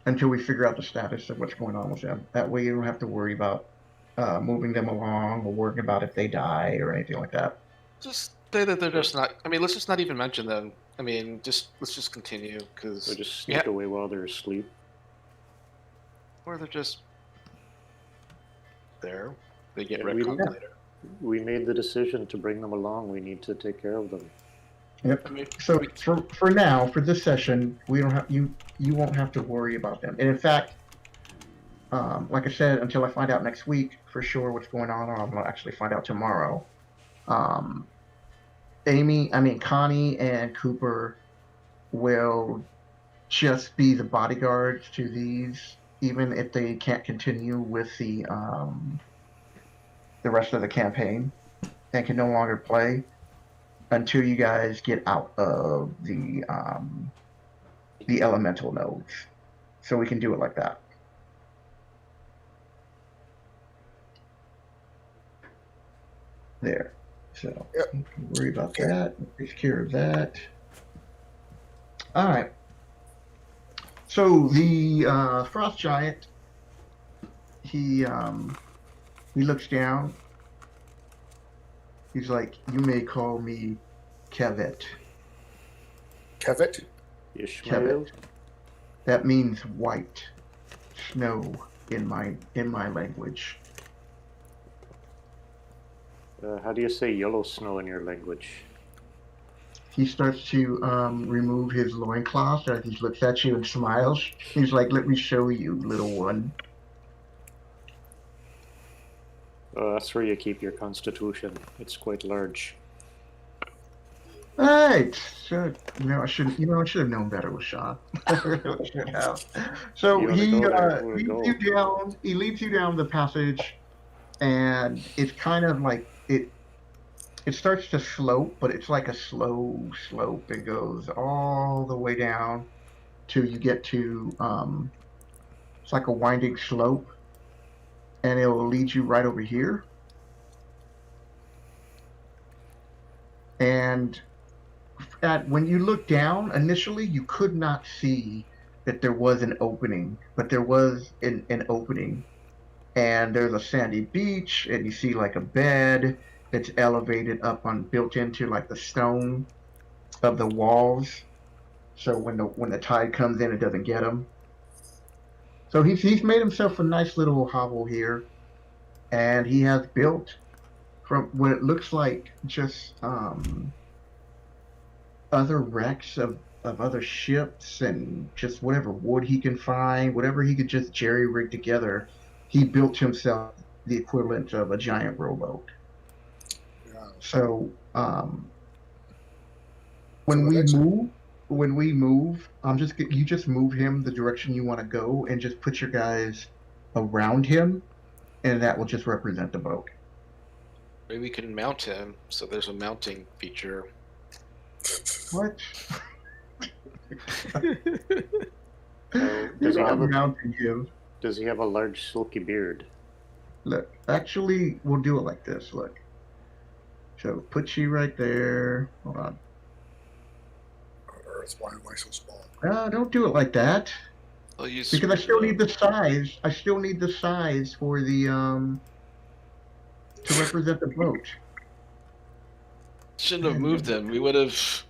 until we figure out the status of what's going on with them. That way, you don't have to worry about moving them along or worrying about if they die or anything like that. Just say that they're just not. I mean, let's just not even mention them. I mean, let's just continue because Or just sneak away while they're asleep. or they're just there. They get Yeah, retconned later. We made the decision to bring them along. We need to take care of them. Yep. I mean, So for now, for this session, we don't have you won't have to worry about them. And in fact, like I said, until I find out next week for sure what's going on, or I'm gonna actually find out tomorrow. Connie and Cooper will just be the bodyguards to these, even if they can't continue with the rest of the campaign and can no longer play. until you guys get out of the elemental nodes. So we can do it like that. There. So Yep. don't worry about Okay. that. Takes care of that. All right. So the frost giant, he looks down. He's like, "You may call me Kevet." Kevet? Ishmael? That means white snow in my language. How do you say yellow snow in your language? He starts to remove his loincloth as he looks at you and smiles. He's like, "Let me show you, little one." That's where you keep your constitution. It's quite large. All right. So, I should have known better with Sean. I really should have. So You wanna he go there? We'll leads go. you down. He leads you down the passage, and it's kind of like it. It starts to slope, but it's like a slow slope. It goes all the way down till you get to it's like a winding slope, and it will lead you right over here. And when you look down, initially you could not see that there was an opening, but there was an opening. And there's a sandy beach, and you see like a bed that's elevated up on built into like the stone of the walls. So when the tide comes in, it doesn't get him. So he's made himself a nice little hovel here, and he has built from what it looks like just other wrecks of other ships and just whatever wood he can find, whatever he could just jerry rig together. He built himself the equivalent of a giant rowboat. Yeah. So So when the next- we move, you just move him the direction you want to go, and just put your guys around him, and that will just represent the boat. Maybe we can mount him, so there's a mounting feature. What? Does he have a- mounting him? Does he have a large silky beard? Look, actually, we'll do it like this. Look. So put you right there. Hold on. On Earth, why am I so small? Don't do it like that. I'll use Because I still need the size. I still need the size for the to represent the boat. Shouldn't have moved him. We would have.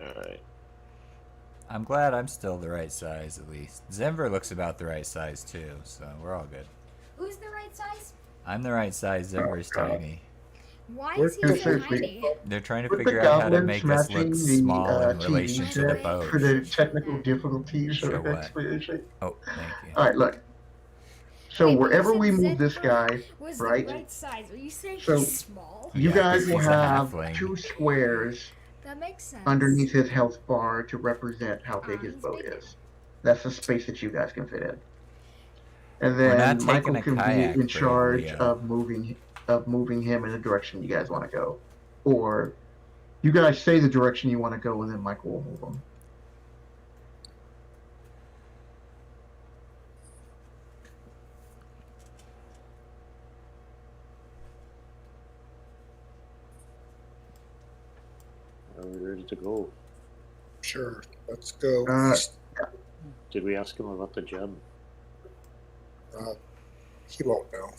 Alright. I'm glad I'm still the right size, at least. Zenver looks about the right size, too, so we're all good. Who's the right size? I'm the right size, Zenver's God. tiny. Why We're is he so seriously- tiny? They're trying to With the figure out how to goblins make us matching look the, small in TV relation to the set boat. for the technical difficulties Show of what? expedition. Oh, thank you. All right, look. So Wait, but wherever you we said move this Zenford guy, was right? the right size. Are you saying So- he's small? You Yeah, guys 'cause will he's a have halfling. 2 squares That makes sense. underneath his health bar to represent how big his He's boat bigger. is. That's the space that you guys can fit in. And We're then not Michael taking a can be kayak in break, charge Leo. of moving him in the direction you guys want to go. Or you guys say the direction you want to go, and then Michael will move him. Are we ready to go? Sure, let's go east. Did we ask him about the gem? He won't know.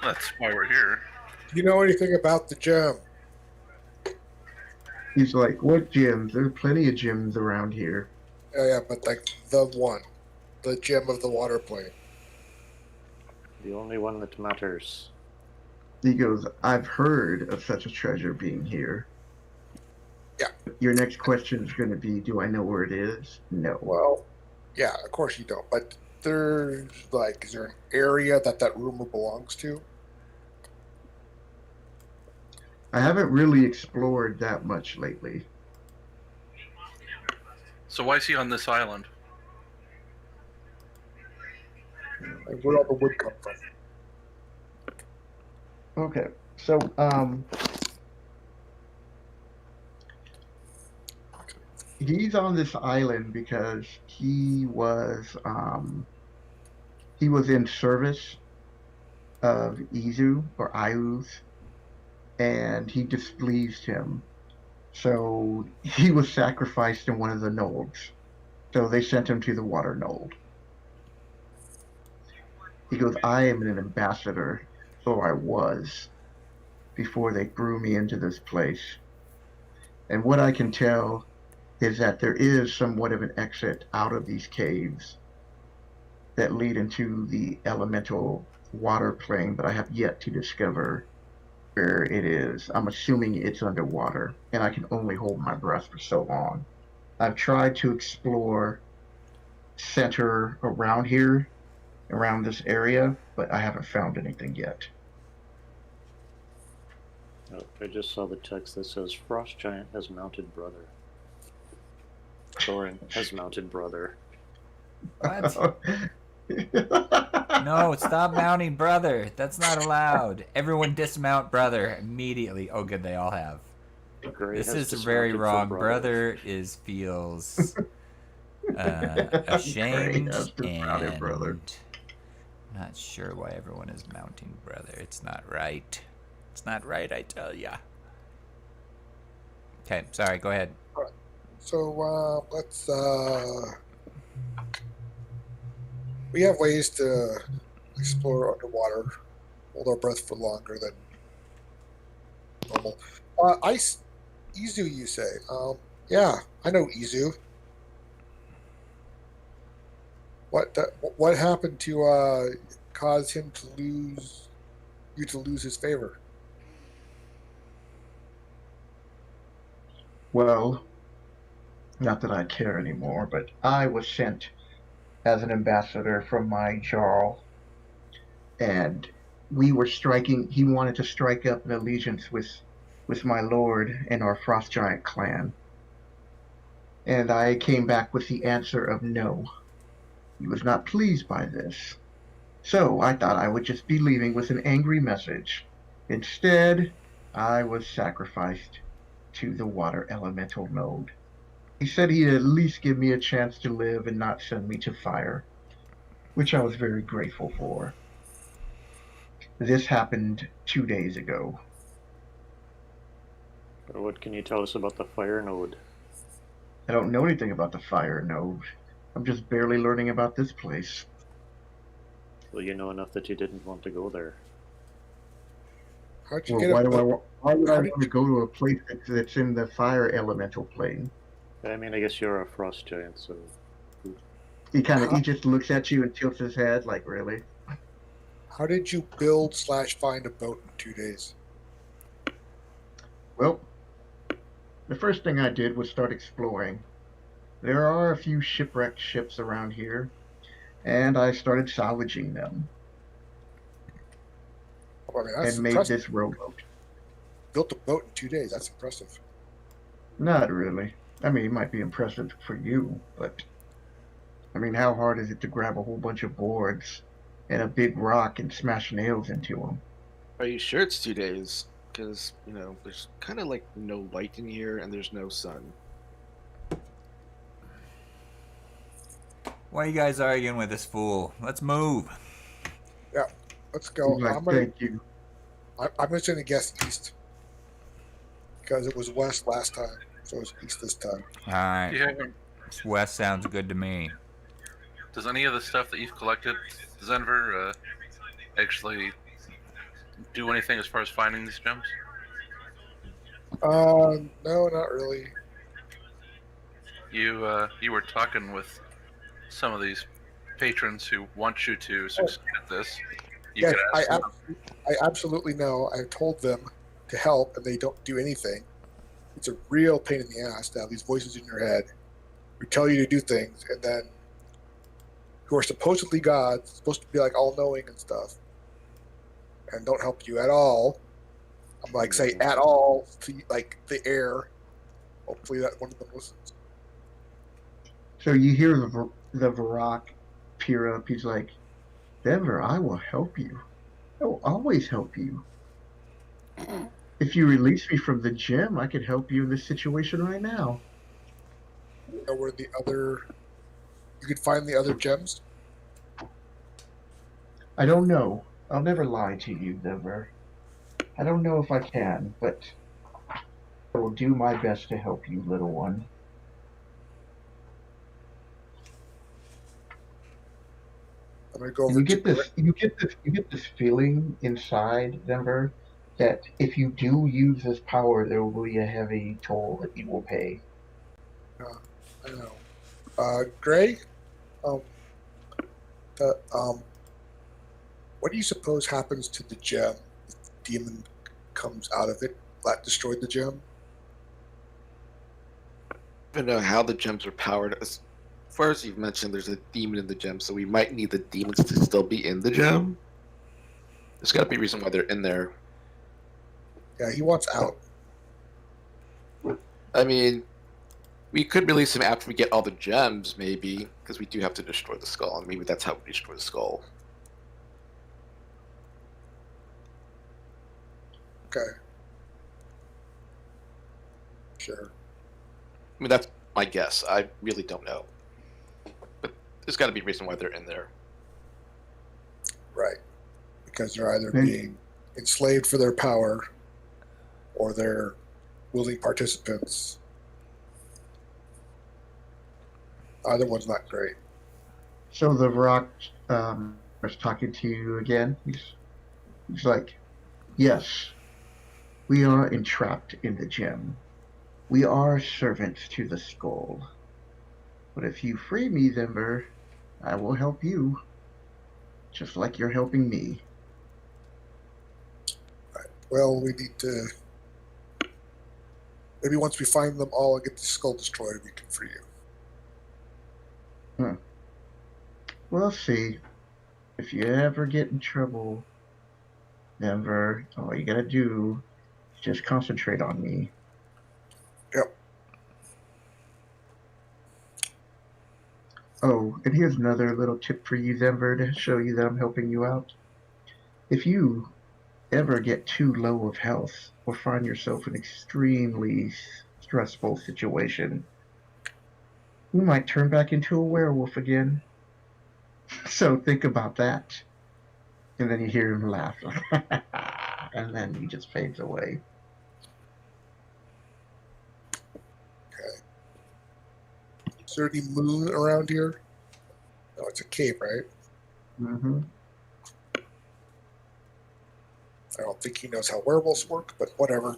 That's why we're here. Do you know anything about the gem? He's like, "What gyms? There's plenty of gyms around here." Yeah, but like the one, the gem of the water plane. The only one that matters. He goes, "I've heard of such a treasure being here." Yeah. Your next question is going to be, "Do I know where it is?" No. Well, yeah, of course you don't. But there's like, is there an area that rumor belongs to? I haven't really explored that much lately. So why is he on this island? Like, where all the wood come from? Okay, so He's on this island because he was in service of Izu or Iuz, and he displeased him. So he was sacrificed in one of the nodes. So they sent him to the water node. He goes, I am an ambassador, so I was, before they threw me into this place. And what I can tell is that there is somewhat of an exit out of these caves that lead into the elemental water plane, but I have yet to discover where it is. I'm assuming it's underwater, and I can only hold my breath for so long. I've tried to explore center around here, around this area, but I haven't found anything yet. Oh, I just saw the text that says Frost Giant has mounted brother. Thorin has mounted brother. What? No, stop mounting brother. That's not allowed. Everyone dismount brother immediately. Oh, good, they all have. Gray This has is very dismounted for wrong. brother. Feels ashamed That's dismounted, and brother. not sure why everyone is mounting brother. It's not right. It's not right, I tell ya. Okay, sorry, go ahead. So let's. We have ways to explore underwater, hold our breath for longer than normal. Izu, you say? Yeah, I know Izu. What happened to cause him to lose his favor? Well, not that I care anymore, but I was sent as an ambassador from my Jarl, and we were striking. He wanted to strike up an allegiance with my lord and our Frost Giant clan, and I came back with the answer of no. He was not pleased by this, so I thought I would just be leaving with an angry message. Instead, I was sacrificed to the water elemental node. He said he'd at least give me a chance to live and not send me to fire, which I was very grateful for. This happened 2 days ago. What can you tell us about the fire node? I don't know anything about the fire node. I'm just barely learning about this place. Well, you know enough that you didn't want to go there. How'd you Well, get why would I how did want to go to a place that's in the fire elemental plane? I mean, I guess you're a frost giant, so. He just looks at you and tilts his head like, really? How did you build/find a boat in 2 days? Well, the first thing I did was start exploring. There are a few shipwrecked ships around here, and I started salvaging them I mean, that's and made impressive. this rowboat. Built a boat in 2 days. That's impressive. Not really. I mean, it might be impressive for you, but I mean, how hard is it to grab a whole bunch of boards and a big rock and smash nails into them? Are you sure it's 2 days? Because, you know, there's kind of like no light in here and there's no sun. Why are you guys arguing with this fool? Let's move. Yeah, let's go. Like, thank you. I'm just going to guess east because it was west last time, so it's east this time. All right. Yeah. West sounds good to me. Does any of the stuff that you've collected, does Denver actually do anything as far as finding these gems? No, not really. You were talking with some of these patrons who want you to succeed at this. You Yes, could ask them. I absolutely know. I told them to help, and they don't do anything. It's a real pain in the ass to have these voices in your head who tell you to do things, and then who are supposedly gods, supposed to be like all-knowing and stuff, and don't help you at all. I'm like, say at all to like the air. Hopefully that one of them listens. So you hear the Varrock peer up. He's like, Denver, I will help you. I will always help you. If you release me from the gym, I could help you in this situation right now. know where the other. You could find the other gems. I don't know. I'll never lie to you, Denver. I don't know if I can, but I will do my best to help you, little one. I'm gonna go And over you to get this, you get this feeling inside, Denver, that if you do use this power, there will be a heavy toll that you will pay. I don't know. Gray, um, the what do you suppose happens to the gem if the demon comes out of it? That destroyed the gem. I don't know how the gems are powered. As far as you've mentioned, there's a demon in the gem, so we might need the demons to still be in the gem. There's got to be a reason why they're in there. Yeah, he wants out. I mean, we could release him after we get all the gems, maybe, because we do have to destroy the skull, and maybe that's how we destroy the skull. Okay. Sure. I mean, that's my guess. I really don't know. But there's got to be a reason why they're in there. Right. Because they're either Maybe. being enslaved for their power or they're willing participants. Either one's not great. So the rock is talking to you again. He's like, yes, we are entrapped in the gem. We are servants to the skull. But if you free me, Denver, I will help you. Just like you're helping me. Well, we need to. Maybe once we find them all and get the skull destroyed, we can free you. We'll see. If you ever get in trouble, Denver, all you gotta do is just concentrate on me. Yep. Oh, and here's another little tip for you, Denver, to show you that I'm helping you out. If you ever get too low of health or find yourself in an extremely stressful situation, you might turn back into a werewolf again. So think about that. And then you hear him laugh. And then he just fades away. Is there any moon around here? No, it's a cave, right? Mm-hmm. I don't think he knows how werewolves work, but whatever.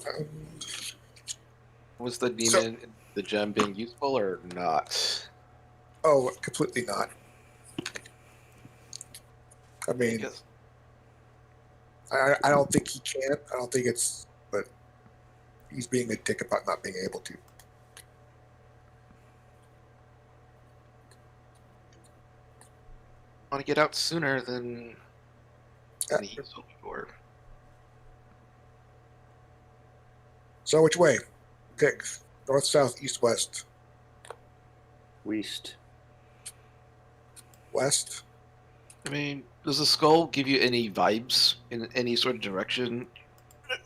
Was the demon in the gem being useful or not? Oh, completely not. I mean, I don't think he can. I don't think it's, but he's being a dick about not being able to. Want to get out sooner than he's hoping for. So which way? Pick. North, south, east, west. West. West? I mean, does the skull give you any vibes in any sort of direction?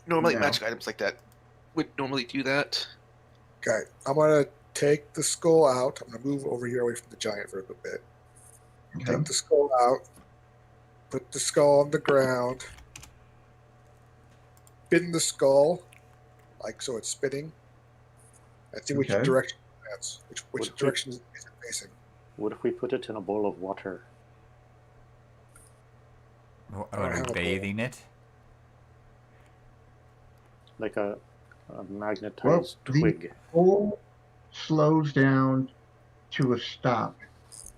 Normally, No. magic items like that would normally do that. Okay. I'm going to take the skull out. I'm going to move over here away from the giant for a little bit. Okay. Take the skull out. Put the skull on the ground. Spin the skull. Like so it's spinning. I see which Okay. direction that's. Which What- direction is it facing? What if we put it in a bowl of water? Are have we a bathing it? Like a Well, magnetized the twig. skull slows down to a stop,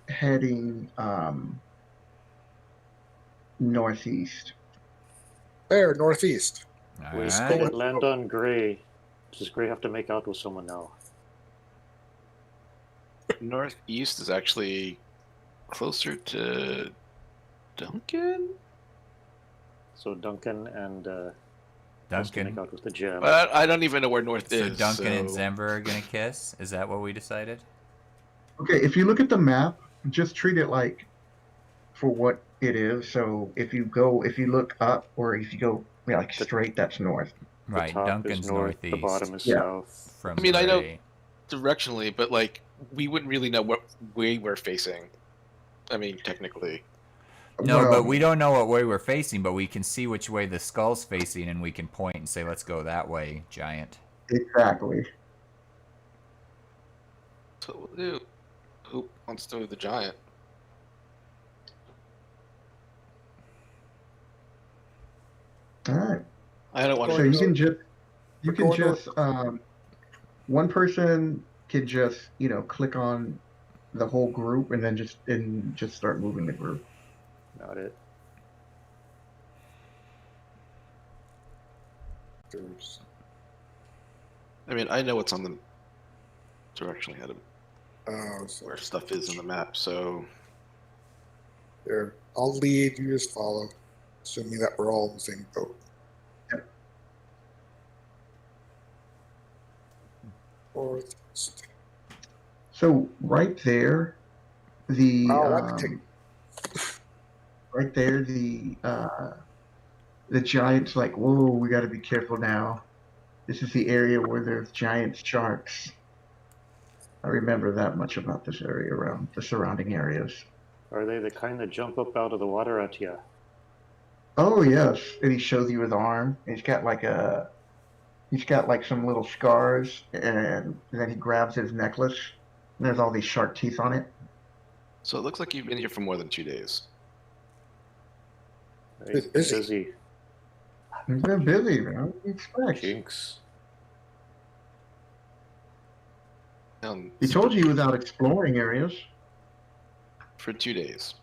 heading northeast. There, northeast. All We right. could land on Gray. Does Gray have to make out with someone now? Northeast is actually closer to Duncan? So Duncan and has to make Duncan. out with the gem. But I don't even know where North So is. Duncan and so- Zember are gonna kiss. Is that what we decided? Okay, if you look at the map, just treat it like for what it is. So if you look up, or if you go like straight, that's north. The Right. top Duncan's is north, northeast. the bottom is Yeah. south. From I mean, I know- Gray. directionally, but like we wouldn't really know what way we're facing. I mean, technically. No, Well, but we don't know what way we're facing, but we can see which way the skull's facing, and we can point and say, let's go that way, giant. exactly. So we'll do. Who wants to do the giant? All right. I don't want So to. you can just We're going north. one person can just click on the whole group and then just start moving the group. Got it. I mean, I know what's on the direction ahead of So where stuff is in the map, so there. I'll lead. You just follow, assuming that we're all in the same boat. North. So right there, the Oh, that's right there, the giant's like, whoa, we got to be careful now. This is the area where there's giant sharks. I remember that much about this area around the surrounding areas. Are they the kind that jump up out of the water at you? Oh yes, and he shows you his arm. And he's got like some little scars, and then he grabs his necklace. And there's all these shark teeth on it. it looks like you've been here for more than 2 days. He's busy. busy. He's been busy, man. What do you expect? Jinx. He told you he was out exploring areas. For 2 days.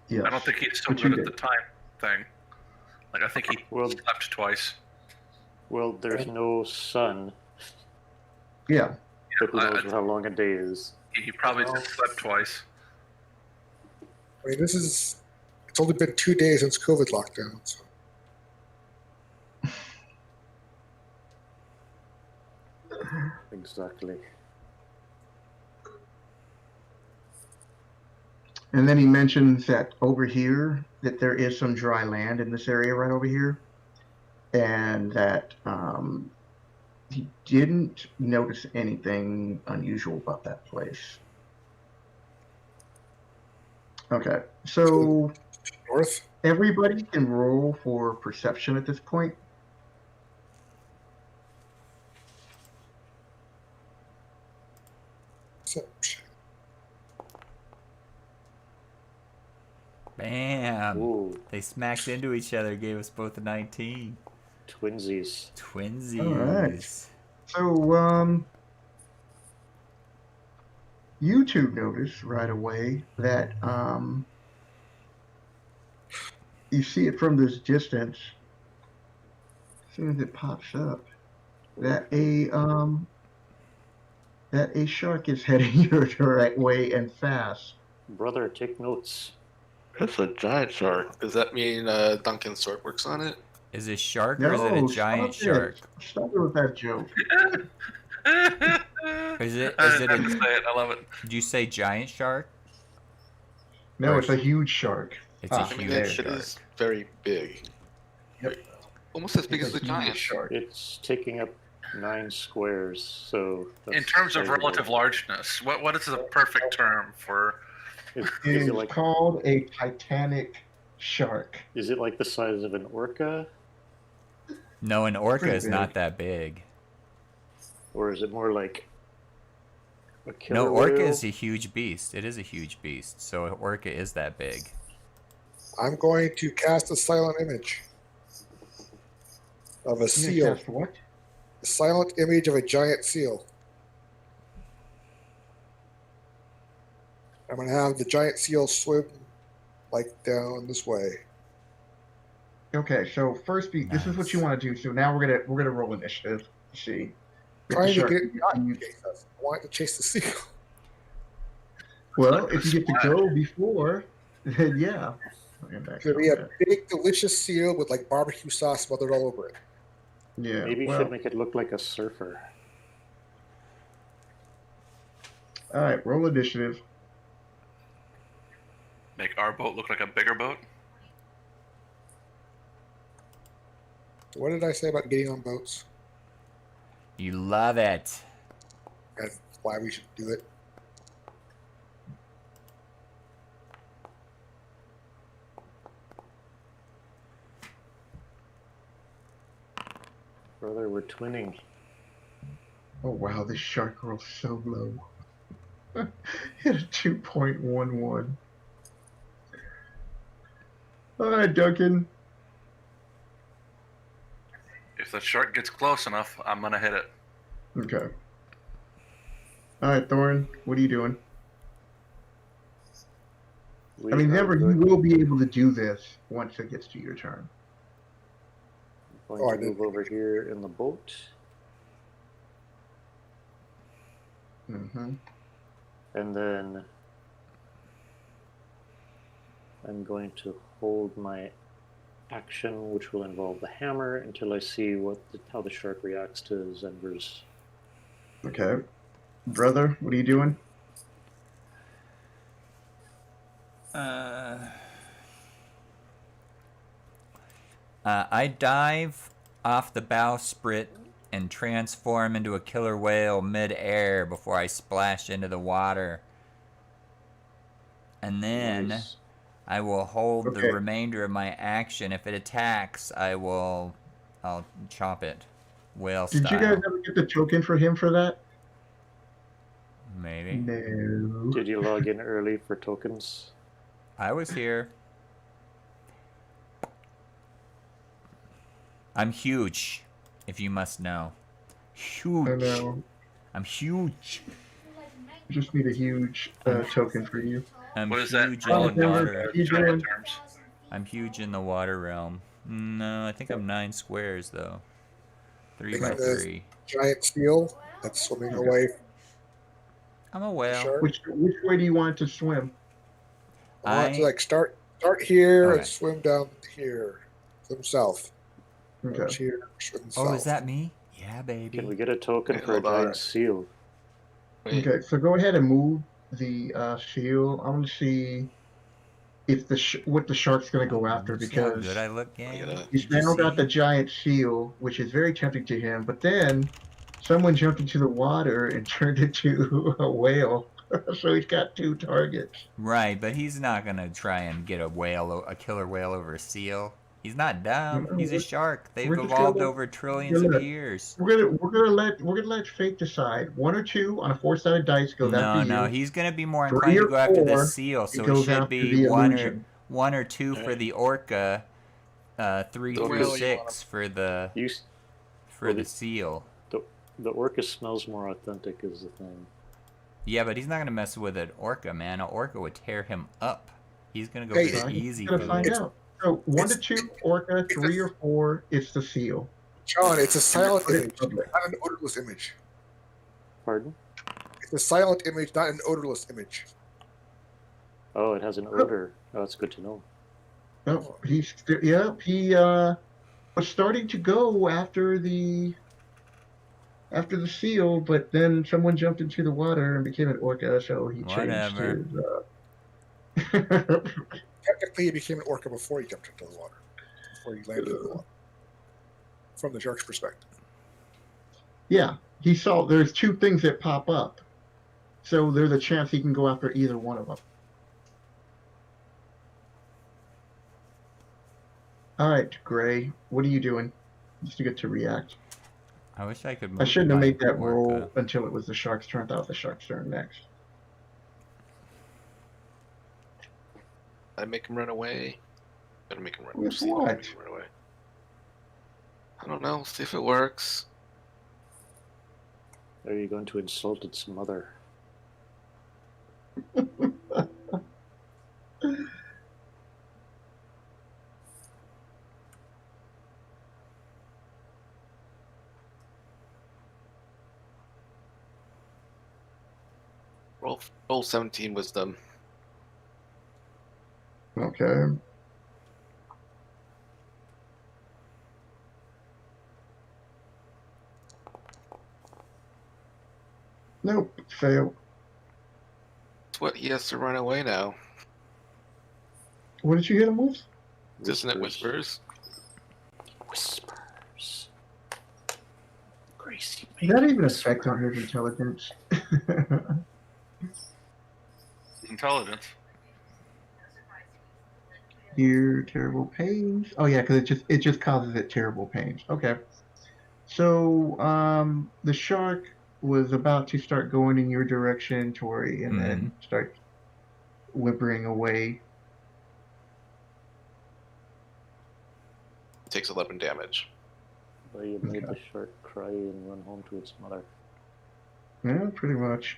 Yes. I don't think he's so For 2 good at days. the time thing. Like, I think he Well- slept twice. Well, there's no sun, Yeah. but who I- knows how long a day is. He probably Well- just slept twice. I mean, it's only been 2 days since COVID lockdown. So. Exactly. And then he mentions that over here, that there is some dry land in this area right over here. And that he didn't notice anything unusual about that place. Okay, so North. everybody can roll for perception at this point. Perception. Bam! Ooh, They smacked into each other, gave us both a 19. twinsies. Twinsies. All right. So, you two notice right away that you see it from this distance. As soon as it pops up, that a shark is heading your direct way and fast. Brother, take notes. That's a giant shark. Does that mean Duncan's sword works on it? Is it shark or is it a No, giant stop it. shark? Stop it with that joke. Is it I is just it had to a, say it. I love it. did you say giant shark? No, it's a huge shark. It's a Ah, I mean, huge it shark. is very big. Yep. Almost as big It's as a the huge giant. shark. It's taking up 9 squares, so that's In terms of sizable. relative largeness, what is the perfect term for? Is, It is is it like called a Titanic shark. is it like the size of an orca, No, an orca Pretty is not big. that big. or is it more like a killer No, orca whale? is a huge beast. It is a huge beast. So an orca is that big. I'm going to cast a silent image of a You seal. cast what? A silent image of a giant seal. I'm going to have the giant seal swim like down this way. Okay, so first, this is what you Nice. want to do. So now we're gonna roll initiative to see. if the Trying to shark get it not to continues- chase us. I want it to chase the seal. Well, if you get to go before, then yeah. Okay, back It's going to on be a that. big, delicious seal with like barbecue sauce smothered all over it. Yeah. Maybe you well, should make it look like a surfer. all right. Roll initiative. Make our boat look like a bigger boat? What did I say about getting on boats? You love it. And why we should do it. Brother, we're twinning. Oh wow, this shark roll's so low. Hit a 2.11. All right, Duncan. If the shark gets close enough, I'm gonna hit it. Okay. All right, Thorin, what are you doing? I mean, remember, you will be able to do this once it gets to your turn. I'm going to move over here in the boat. Mm-hmm. And then I'm going to hold my action, which will involve the hammer, until I see how the shark reacts to Zenver's. Okay. Brother, what are you doing? I dive off the bowsprit and transform into a killer whale mid-air before I splash into the water. And then Nice. I will hold the Okay. remainder of my action. If it attacks, I'll chop it, whale Did style. you guys ever get the token for him for that? Maybe. No. Did you log in early for tokens? I was here. I'm huge, if you must know. Huge. I know. I'm huge. I just need a huge token for you. I'm What is that? huge All in the in water. China terms. I'm huge in the water realm. No, I think I'm 9 squares though. 3 by Think of the 3. giant seal that's swimming Okay. away I'm a from the whale. shark. Which way do you want it to swim? I want it to like start here Okay. and swim down here, swim south. Okay. Here, swim Oh, south. is that me? Yeah, baby. Can we get a token Wait, for a hold on. giant seal? Wait, Okay, so go ahead and move the seal. I want to see if what the shark's going to go after, See how because good I look, look gang? at that. he's Did you now got see? the giant seal, which is very tempting to him. But then someone jumped into the water and turned into a whale, so he's got 2 targets. Right, but he's not gonna try and get a killer whale over a seal. He's not dumb. No, He's a shark. They've we're just evolved gonna- over trillions of gonna- years. We're gonna let fate decide. 1 or 2 on a 4-sided dice goes after you. No, he's gonna be more 3 inclined to or go after the 4, seal, so it goes should after be the 1 illusion. or 2 for Alright. the orca, 3 The through whale you 6 for the Well, seal. The orca smells more authentic is the thing. Yeah, but he's not gonna mess with an orca, man. An orca would tear him up. He's gonna go Hey, for the He's easy gonna food. find out. So 1 to it's- 2 orca, 3 or 4 it's the seal. John, it's a silent Put it in image, public. not an odorless image. Pardon? It's a silent image, not an odorless image. Oh, it has an odor. Oh, that's good to know. No, he was starting to go after the seal, but then someone jumped into the water and became an orca, so he changed Whatever. his. Technically, he became an orca before he jumped into the water, before he landed in the water. From the shark's perspective. Yeah, he saw there's 2 things that pop up, so there's a chance he can go after either one of them. All right, Gray, what are you doing? Just to get to react. I wish I could move I shouldn't have my made that orca. roll until it was the shark's turn. I thought the shark's turn next. I make him run away. Better make him run. With see if I what? make him run away. I don't know. See if it works. Are you going to insult its mother? Roll 17 wisdom. Okay. Nope, fail. It's what he has to run away now. What did you hit him with? Isn't it whispers? Whispers. Greasy Does that even affect on his intelligence? Intelligence. Hear terrible pains. Oh yeah, because it just causes it terrible pains. Okay. So the shark was about to start going in your direction, Tori, and then start whimpering away. Takes 11 damage. Well, you made the shark cry and run home to its mother. Yeah, pretty much.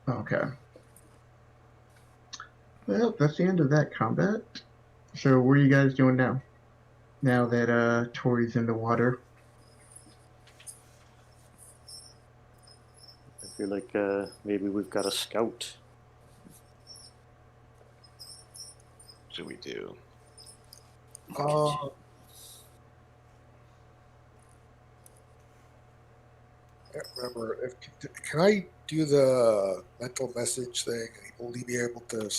Okay. Well, that's the end of that combat. So what are you guys doing now? Now that Tori's in the water. I feel like maybe we've got a scout. What should we do? I can't remember. Can I do the mental message thing and only be able to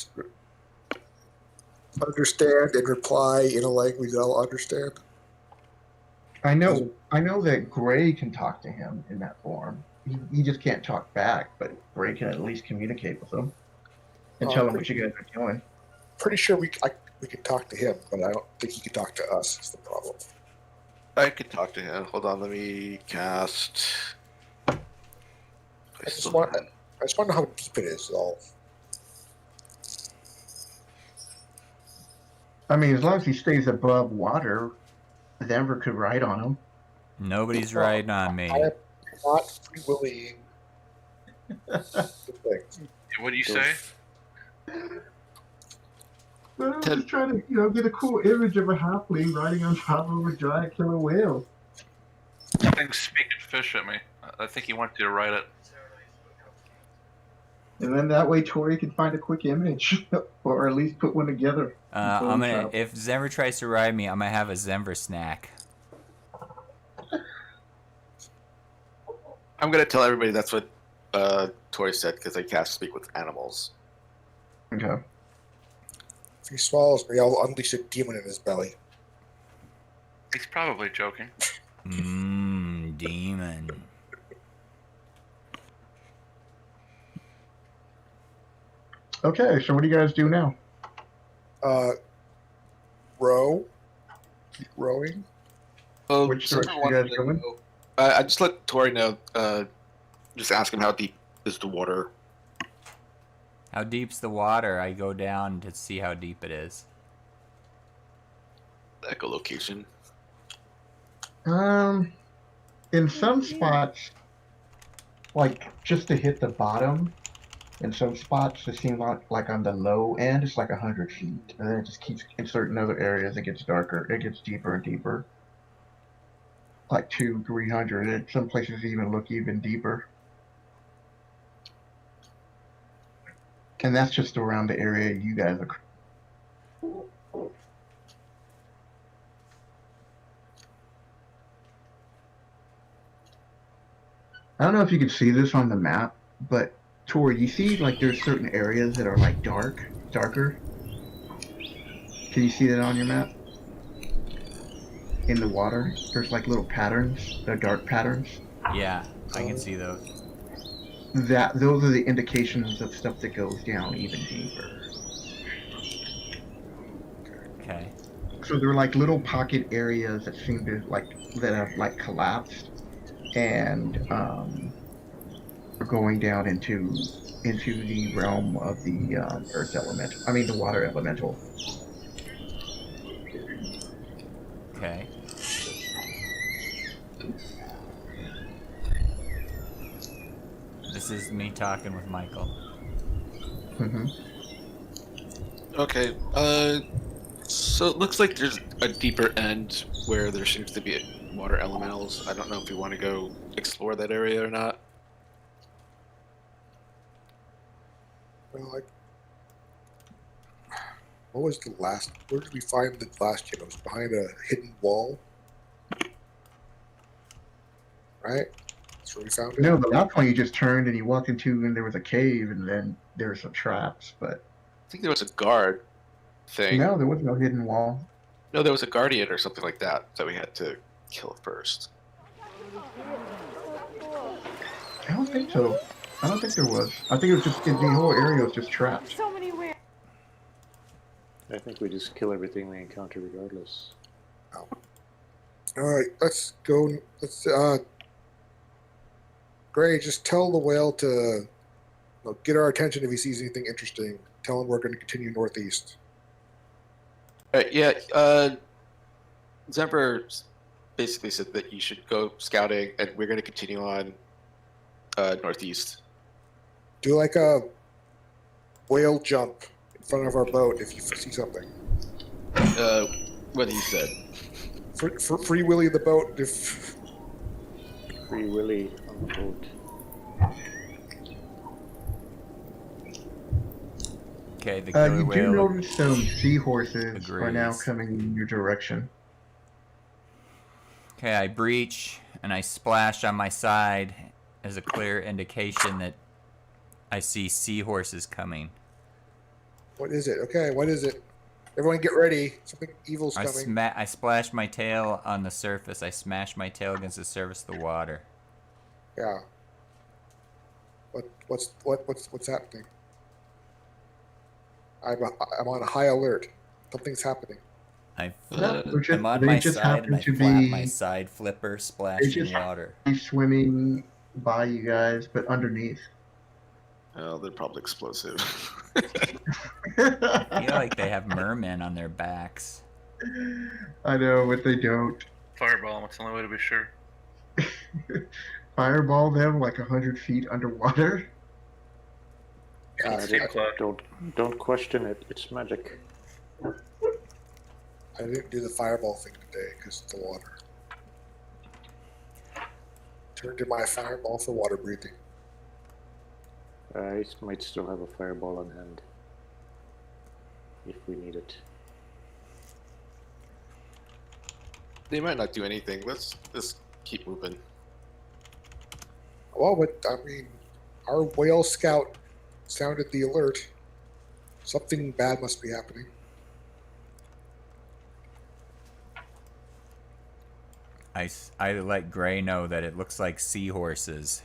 understand and reply in a language that I'll understand? I know that Gray can talk to him in that form. He just can't talk back, but Gray can at least communicate with him and tell him what you guys are doing. Pretty sure we can talk to him, but I don't think he can talk to us. Is the problem? I could talk to him. Hold on, let me cast. I just want to know how deep it is. All. I mean, as long as he stays above water, Denver could ride on him. Nobody's riding on me. I am not free willing. What do you say? Well, I'm just trying to, get a cool image of a halfling riding on top of a giant killer whale. Something's speaking fish at me. I think he wants you to write it. And then that way Tori can find a quick image, or at least put one together. If Zenver tries to ride me, I'm gonna have a Zenver snack. I'm gonna tell everybody that's what Tori said because I cast speak with animals. Okay. If he swallows me, I'll unleash a demon in his belly. He's probably joking. Demon. Okay, so what do you guys do now? Row. Keep rowing. Well, Which direction you guys going? I just let Tori know. Just ask him how deep is the water. How deep's the water? I go down to see how deep it is. Echolocation. In some spots, like just to hit the bottom, in some spots it seems like on the low end it's like 100 feet, and then it just keeps in certain other areas it gets darker, it gets deeper and deeper, like 200-300, and some places even look even deeper. And that's just around the area you guys are. I don't know if you can see this on the map, but Tori, you see like there's certain areas that are like darker? Can you see that on your map? In the water, there's like little patterns, they're dark patterns. Yeah, I can see those. Those are the indications of stuff that goes down even deeper. Okay. So they're like little pocket areas that seem to that have like collapsed and are going down into the realm of the earth element. I mean the water elemental. Okay. This is me talking with Michael. Mm-hmm. Okay. So it looks like there's a deeper end where there seems to be water elementals. I don't know if you want to go explore that area or not. Well, what was the last? Where did we find the last kid? It was behind a hidden wall, right? That's where we found it. No, the last one you just turned and you walked into, and there was a cave, and then there were some traps. But I think there was a guard thing. no, there was no hidden wall. No, there was a guardian or something like that we had to kill first. I don't think so. I don't think there was. I think it was just the whole area was just trapped. So many ways. I think we just kill everything we encounter regardless. All right, let's go. Let's Gray, just tell the whale to get our attention if he sees anything interesting. Tell him we're going to continue northeast. All right, yeah. Zemper basically said that you should go scouting, and we're going to continue on northeast. Do like a whale jump in front of our boat if you see something. What he said. For Free Willy the boat if... Free Willy on the boat. Okay, the killer You do whale. notice some seahorses are now agrees. coming in your direction. Okay, I breach and I splash on my side as a clear indication that I see seahorses coming. What is it? Okay, what is it? Everyone get ready. Something evil's coming. I splash my tail on the surface. I smash my tail against the surface of the water. Yeah. What's happening? I'm on a high alert. Something's happening. I'm They on my just side and I happen to flap be- my side flipper, splashing just- water. He's swimming by you guys, but underneath. Oh, they're probably explosive. I feel like they have mermen on their backs. I know, but they don't. Fireball. That's the only way to be sure. Fireball them like 100 feet underwater. Steam cloud. Don't question it. It's magic. I didn't do the fireball thing today because of the water. Turned to my fireball for water breathing. I might still have a fireball on hand. If we need it. They might not do anything. Let's just keep moving. Well, but I mean, our whale scout sounded the alert. Something bad must be happening. I let Gray know that it looks like seahorses.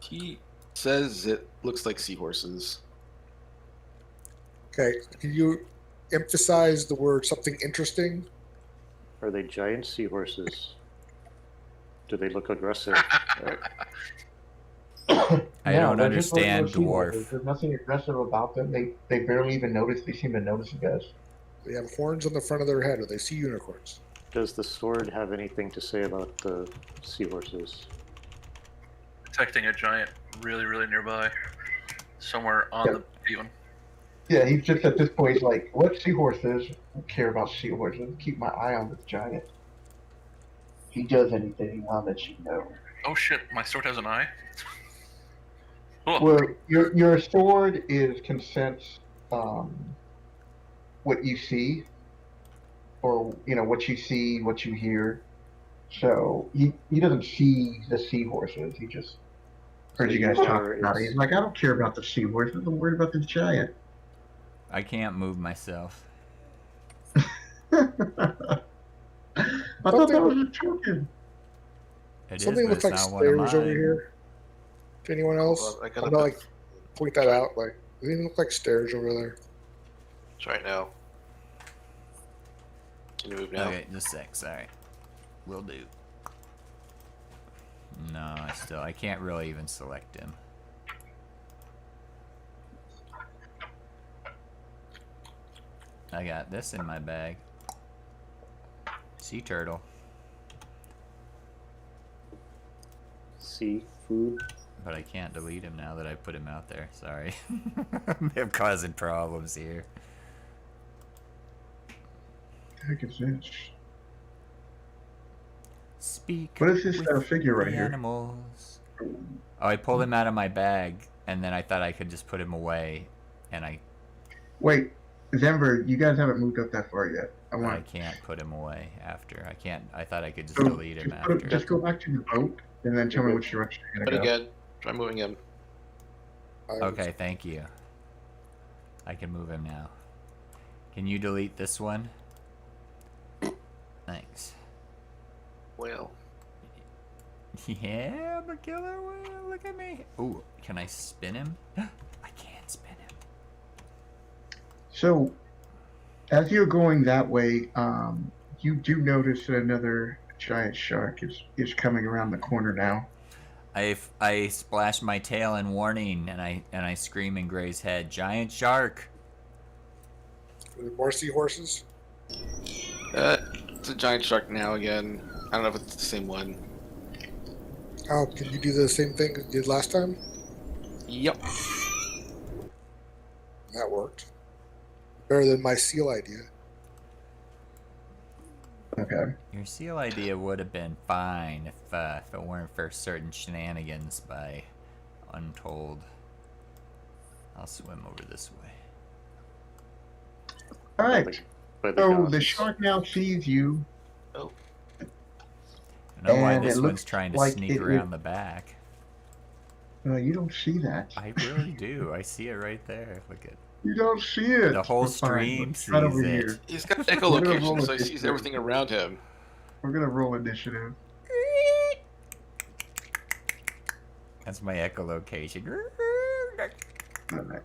He says it looks like seahorses. Okay, can you emphasize the word something interesting? Are they giant seahorses? Do they look aggressive? I don't understand dwarf. There's nothing aggressive about them. They barely even notice. They seem to notice you guys. They have horns on the front of their head, or they see unicorns. Does the sword have anything to say about the seahorses? Detecting a giant really, really nearby. Somewhere on the even. Yeah, he's just at this point like, what seahorses? I don't care about seahorses. Keep my eye on this giant. If he does anything, I'll let you know. Oh shit, my sword has an eye? Cool. Well, your sword can sense what you see, or what you see, what you hear. So he doesn't see the seahorses. He just heard you guys talking about it. He's like, I don't care about the seahorses. I'm worried about this giant. I can't move myself. I thought that was a token. It Something is, but looks it's like not one of stairs over mine. here. To anyone else? Well, I I'm gotta gonna like point that out. Like, does it look like stairs over there? Try now. Can you move now? Okay, just a sec. Sorry. Will do. No, I can't really even select him. I got this in my bag. Sea turtle. Seafood. But I can't delete him now that I put him out there. Sorry. I'm causing problems here. Heck is this? Speak. What is this with figure right the here? animals. Oh, I pulled him out of my bag, and then I thought I could just put him away, and I Wait, Zember, you guys haven't moved up that far yet. I can't put him away after. I thought I could just So, delete him just after. go back to the boat and then tell me good. which direction you're But gonna go. again, try moving him. Okay, thank you. I can move him now. Can you delete this one? Thanks. Well, Yeah, I'm a killer whale. Look at me. Ooh, can I spin him? I can't spin him. So, as you're going that way, you do notice that another giant shark is coming around the corner now. I splash my tail in warning, and I scream in Gray's head, "Giant shark!" Are there more seahorses? it's a giant shark now again. I don't know if it's the same one. Oh, can you do the same thing you did last time? Yep. That worked. Better than my seal idea. Okay. Your seal idea would have been fine if it weren't for certain shenanigans by Untold. I'll swim over this way. All right. By the So the gods. shark now sees you. Oh, I know why And this it one's looks trying to like sneak it around would- the back. You don't see that. I really do. I see it right there. Look at You don't see it. the whole Well, fine. stream Let's try it over sees it. here. he's got We're gonna roll echolocation, so he it sees this everything around him. We're gonna roll initiative. That's my echolocation. All right.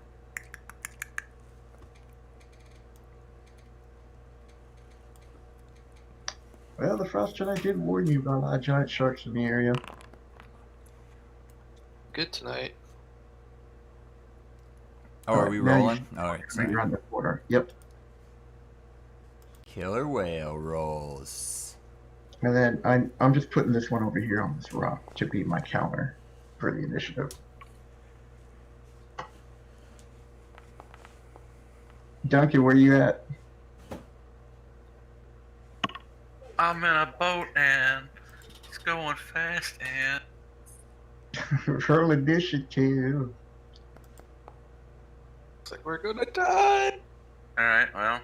Well, the Frost Jedi did warn you about a lot of giant sharks in the area. Good tonight. Oh, are Alright, we now you rolling? All right, Right sorry. around the corner. Yep. Killer whale rolls. And then I'm just putting this one over here on this rock to be my counter for the initiative. Duncan, where you at? I'm in a boat and it's going fast and Roll initiative. It's like we're gonna die. all right. Well,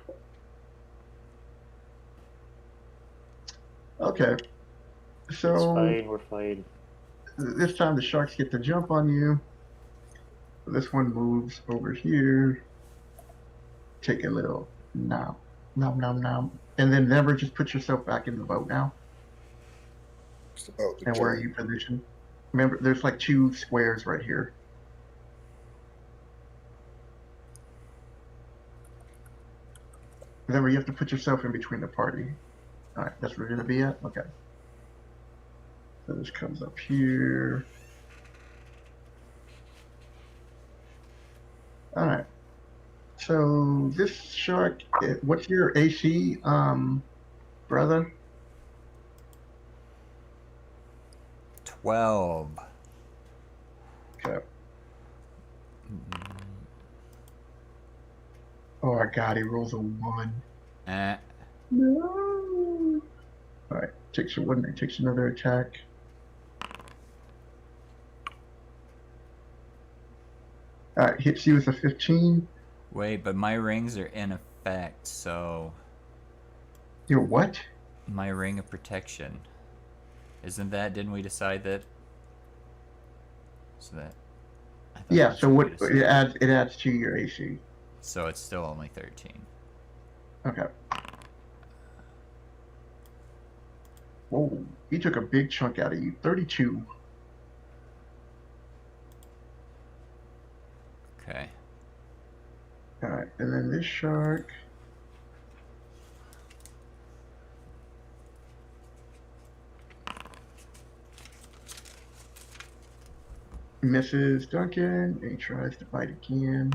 Okay. It's So fine, we're fine. this time the sharks get to jump on you. This one moves over here. Take a little nom nom. And then never just put yourself back in the boat now. Just about the And where are giant- you positioned? Remember, there's like 2 squares right here. Remember, you have to put yourself in between the party. Alright, that's where you're going to be at? Okay. So this comes up here. Alright. So this shark, what's your AC, brother? 12. Okay. Oh my god, he rolls a 1. Eh. No. Alright, takes a 1, takes another attack. Alright, hits you with a 15. Wait, but my rings are in effect, so Your what? my ring of protection. Isn't that? Didn't we decide that? So that. I thought Yeah, that's so we what decided. it adds to your AC. So it's still only 13. Okay. Whoa, he took a big chunk out of you. 32. Okay. Alright, and then this shark. Misses Duncan, and he tries to bite again.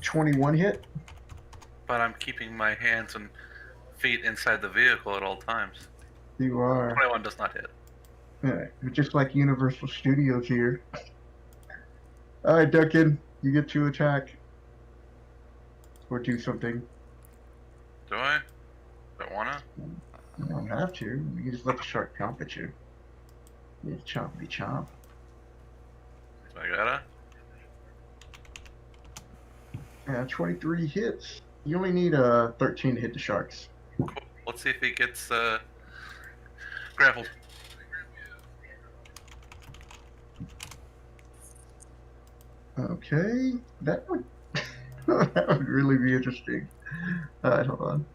21 hit. but I'm keeping my hands and feet inside the vehicle at all times. You are. 21 does not hit. Alright, just like Universal Studios here. Alright, Duncan, you get to attack. Or do something. Do I? Do I wanna? You don't have to. You just let the shark chomp at you. You chompy chomp. Do I gotta? Yeah, 23 hits. You only need a 13 to hit the sharks. Let's see if he gets grappled. Okay, that would that would really be interesting. All right, hold on.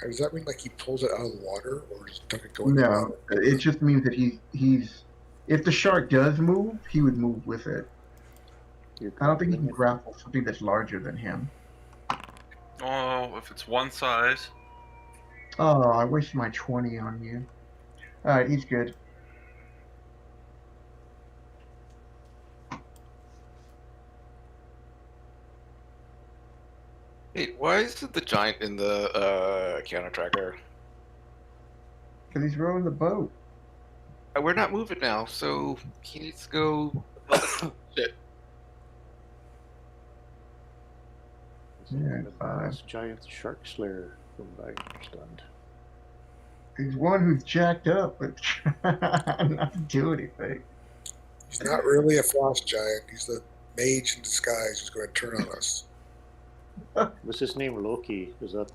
Does that mean like he pulls it out of the water, or just doesn't go in the No, water? it just means that he's if the shark does move, he would move with it. I don't think he can grapple something that's larger than him. Oh, if it's one size. Oh, I wasted my 20 on you. All right, he's good. Wait, why isn't the giant in the counter tracker? Because he's rowing the boat. We're not moving now, so he needs to go. Shit. Yeah, fine. This giant shark slayer, from what I understand. He's one who's jacked up, but not do anything. He's not really a frost giant. He's the mage in disguise who's going to turn on us. Was his name Loki? Is that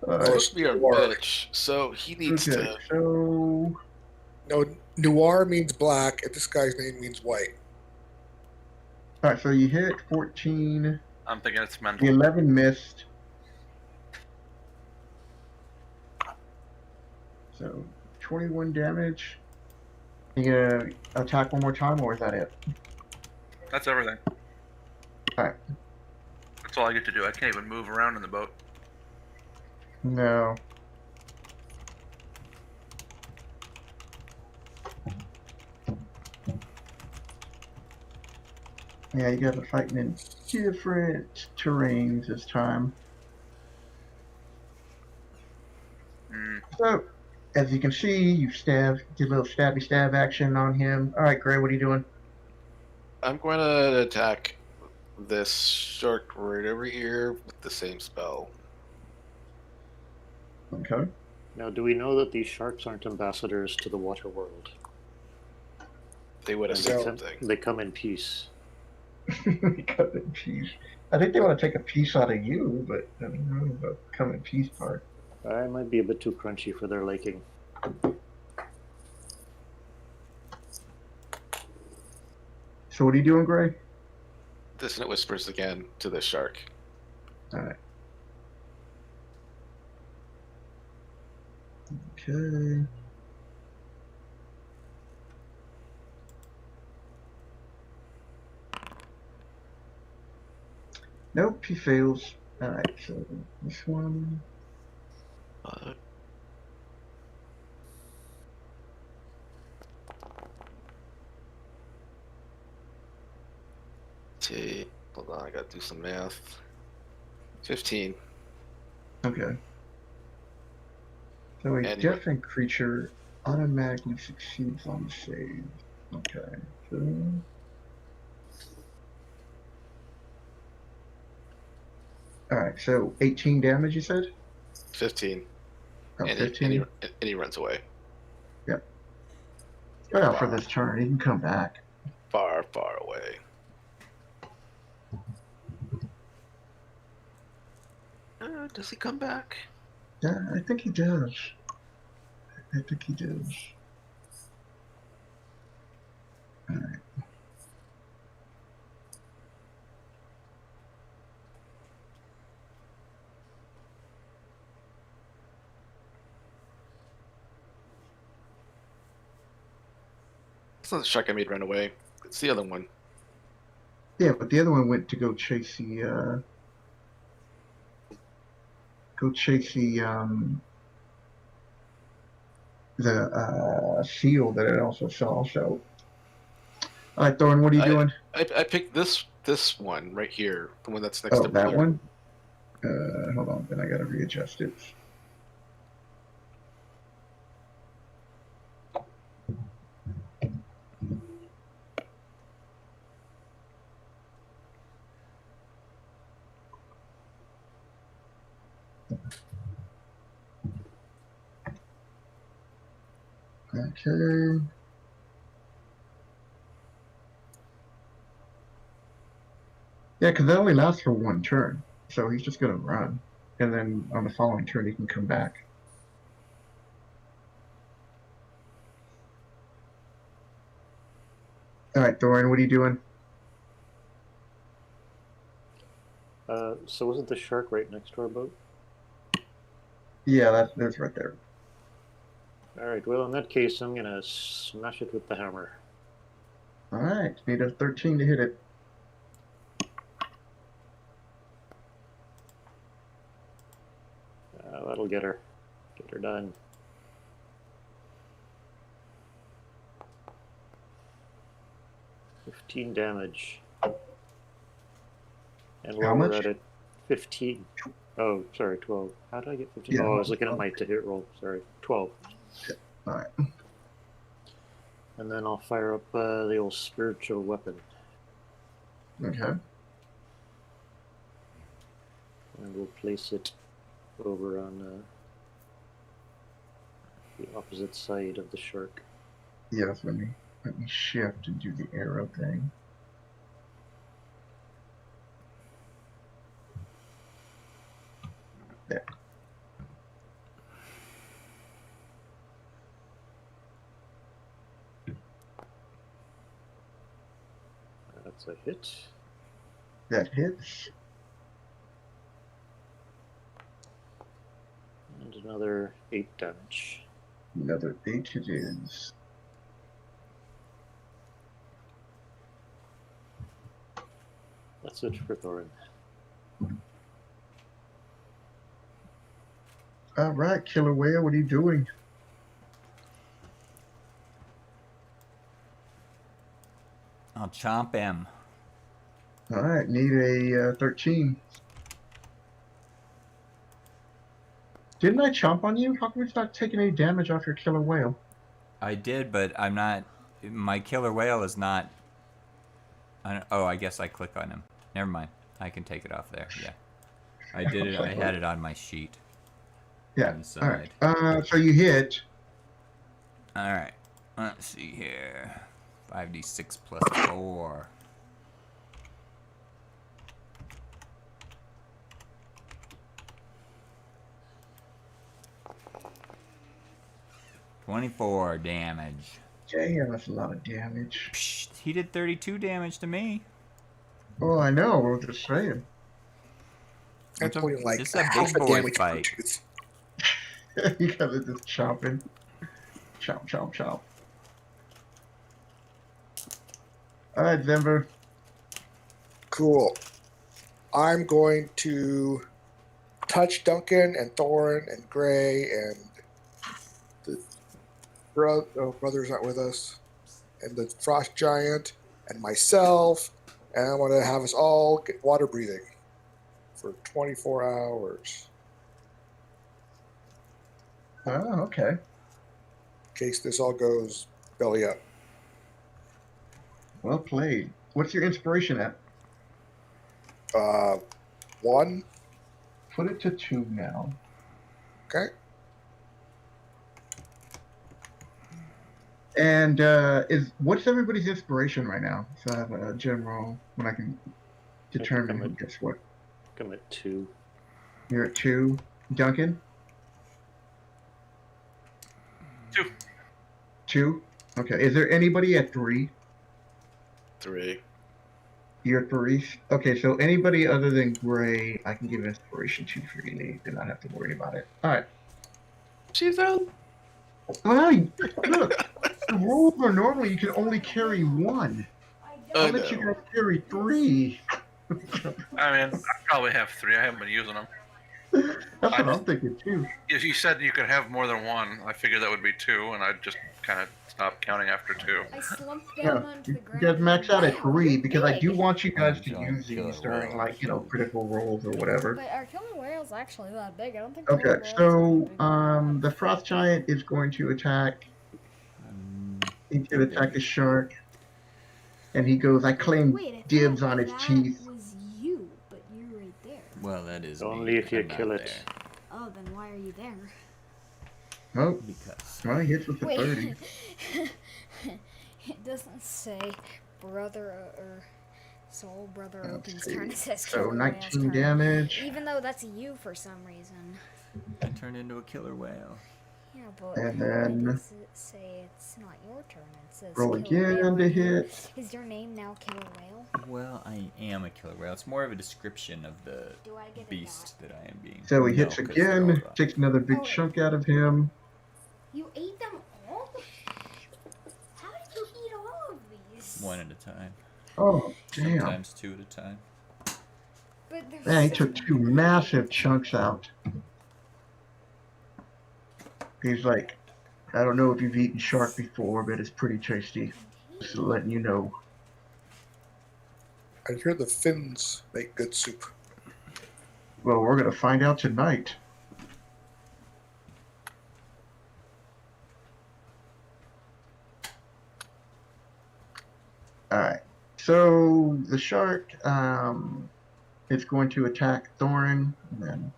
Supposed to be our Noir. bitch, so he needs Okay, to. so No, noir means black, and this guy's name means white. all right, so you hit 14. I'm thinking it's The mental. 11 missed. So 21 damage. You gonna attack one more time, or is that it? That's everything. Alright. That's all I get to do. I can't even move around in the boat. No. Yeah, you guys are fighting in different terrains this time. Mm. So, as you can see, you did a little stabby stab action on him. Alright, Gray, what are you doing? I'm going to attack this shark right over here with the same spell. Okay. now? Do we know that these sharks aren't ambassadors to the water world? They would have And said So- something. They come in peace. Cut in peace. I think they want to take a piece out of you, but I don't know about the come in peace part. I might be a bit too crunchy for their liking. So what are you doing, Gray? Dissonant whispers again to the shark. Alright. Okay. Nope, he fails. Alright, so this one. See, hold on, I gotta do some math. 15. Okay. So a And- different creature automatically succeeds on the save. Okay. So alright, so 18 damage you said? 15. Oh, and, 15? and he runs away. Oh, for this turn, he can come back. Far, far away. Does he come back? Yeah, I think he does. I think he does. Alright. It's not the shark I made run away. It's the other one. Yeah, but the other one went to go chase the seal that it also saw. So, all right, Thorn, what are you doing? I picked this one right here, the one that's next Oh, to that Blair. one. Hold on, then I gotta readjust it. Okay. Yeah, because that only lasts for one turn, so he's just gonna run. and then on the following turn he can come back. All right, Thorin, what are you doing? So wasn't the shark right next to our boat? Yeah, that's right there. Alright, well, in that case, I'm gonna smash it with the hammer. All right, need a 13 to hit it. That'll get her. Get her done. $15 damage. And How while we're much? at it, 15. Oh, sorry, 12. How did I get 15? Yeah, Oh, I was looking at my to hit roll. Sorry, 12. All right. And then I'll fire up the old spiritual weapon. Okay. And we'll place it over on the opposite side of the shark. Yes, let me shift and do the arrow thing. There. That's a hit. That hits. And another 8 damage. Another 8 it is. That's it for Thorin. All right, Killer Whale, what are you doing? I'll chomp him. All right, need a 13. Didn't I chomp on you? How come it's not taking any damage off your Killer Whale? I did, but I'm not. My killer whale is not. Oh, I guess I click on him. Never mind. I can take it off there. Yeah, I did it. I had it on my sheet. Yeah. All Inside. right. So you hit. All right. Let's see here. 5d6 plus 4. $24 damage. Damn, that's a lot of damage. Psh, he did 32 damage to me. Oh, I know. I was just saying. That's only like This is a half big the boy damage per fight. tooth. You guys are just chomping. Chomp, chomp, chomp. All right, Denver. Cool. I'm going to touch Duncan and Thorin and Gray and the brother's not with us, and the frost giant and myself, and I want to have us all get water breathing for 24 hours Oh, okay. in case this all goes belly up. Well played. What's your inspiration at? 1. Put it to 2 now. Okay. And what's everybody's inspiration right now? So I have a general when I can determine who gets what. I'm at 2. You're at 2. Duncan? 2. 2? Okay. Is there anybody at 3? 3. You're at 3? Okay, so anybody other than Gray, I can give inspiration to freely. Then I have to worry about it. All right. She's out. Well, look, the rules are normally you can only carry 1. I'll let you guys carry 3. I mean, I probably have 3. I haven't been using them. That's what I'm thinking too. If you said you could have more than 1, I figured that would be 2, and I'd just kind of stop counting after 2. I slumped Yeah, down onto you the ground. guys max out at Wow, 3 you're because I do big. want you guys to Enjoy use killer these during whales. like critical rolls or whatever. But our killer whale's actually that big. I don't think. Okay, killer whales so are big. the frost giant is going to attack. He's going to attack the shark, and he goes, "I claim Wait, I dibs thought on its that teeth." was you, but you're right there. Well, that is Only me. if you I'm not kill it. there. Oh, then why are you there? Oh, Because well, he hits with the Wait. 30. It doesn't say brother or So old brother Let's Opin's see. turn. It says So killer whale's 19 turn. damage. Even though that's you for some reason. I turned into a killer whale. Yeah, but And why then does it say it's not your turn? It says roll killer again whale. to Are you- hit. Is your name now Killer Whale? Well, I am a killer whale. It's more of a description of the Do I get a beast that I am being. So he No, hits 'cause they're all again, wrong. takes another big Oh. chunk out of him. You ate them all? How did you eat all of these? One at a time. Oh, damn. Sometimes two at a time. But there's Man, he so took 2 many. massive chunks out. He's like, I don't know if you've eaten shark before, but it's pretty tasty. Just letting you know. I hear the Finns make good soup. Well, we're going to find out tonight. Alright. So, the shark is going to attack Thorin, and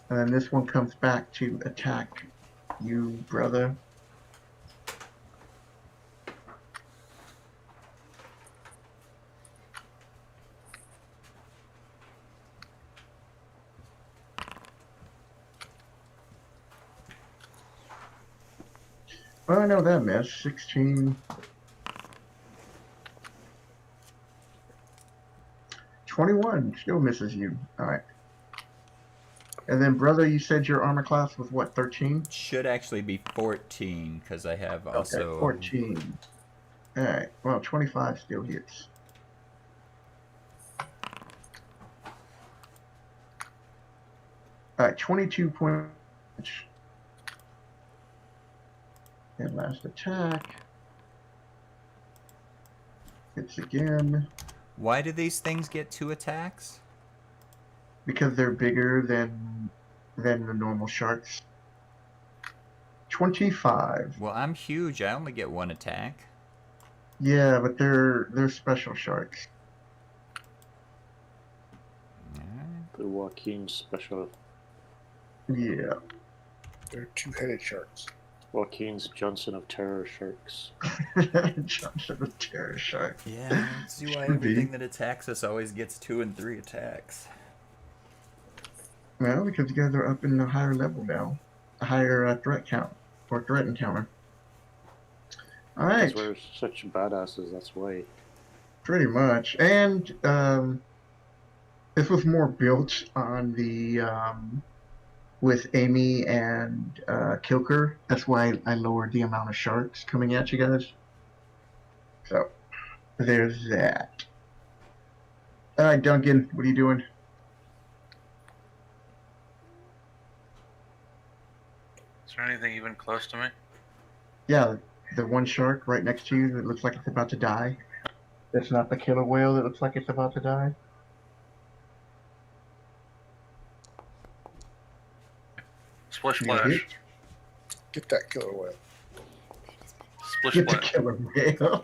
then this one comes back to attack you, brother. Well, I know that missed. 16. 21 still misses you. Alright. And then, brother, you said your armor class was what, 13? Should actually be 14 because I have also. Okay, 14. Alright, well, 25 still hits. Alright, 22 points. And last attack. Hits again. Why do these things get 2 attacks? Because they're bigger than the normal sharks. 25. Well, I'm huge. I only get 1 attack. Yeah, but they're special sharks. The Joaquin special. Yeah. They're two-headed sharks. Joaquin's Johnson of Terror sharks. Johnson the terror shark. Yeah, I don't see why Should be. everything that attacks us always gets 2 and 3 attacks. Well, because you guys are up in a higher level now. A higher threat count. Or threat encounter. Alright. Because we're such badasses, that's why. Pretty much. And this was more built on the with Amy and Kilker. That's why I lowered the amount of sharks coming at you guys. So there's that. Alright, Duncan, what are you doing? Is there anything even close to me? Yeah, the one shark right next to you that looks like it's about to die. That's not the killer whale that looks like it's about to die. Splish You splash. hit? Get that killer whale. Splish Get the splash. killer whale.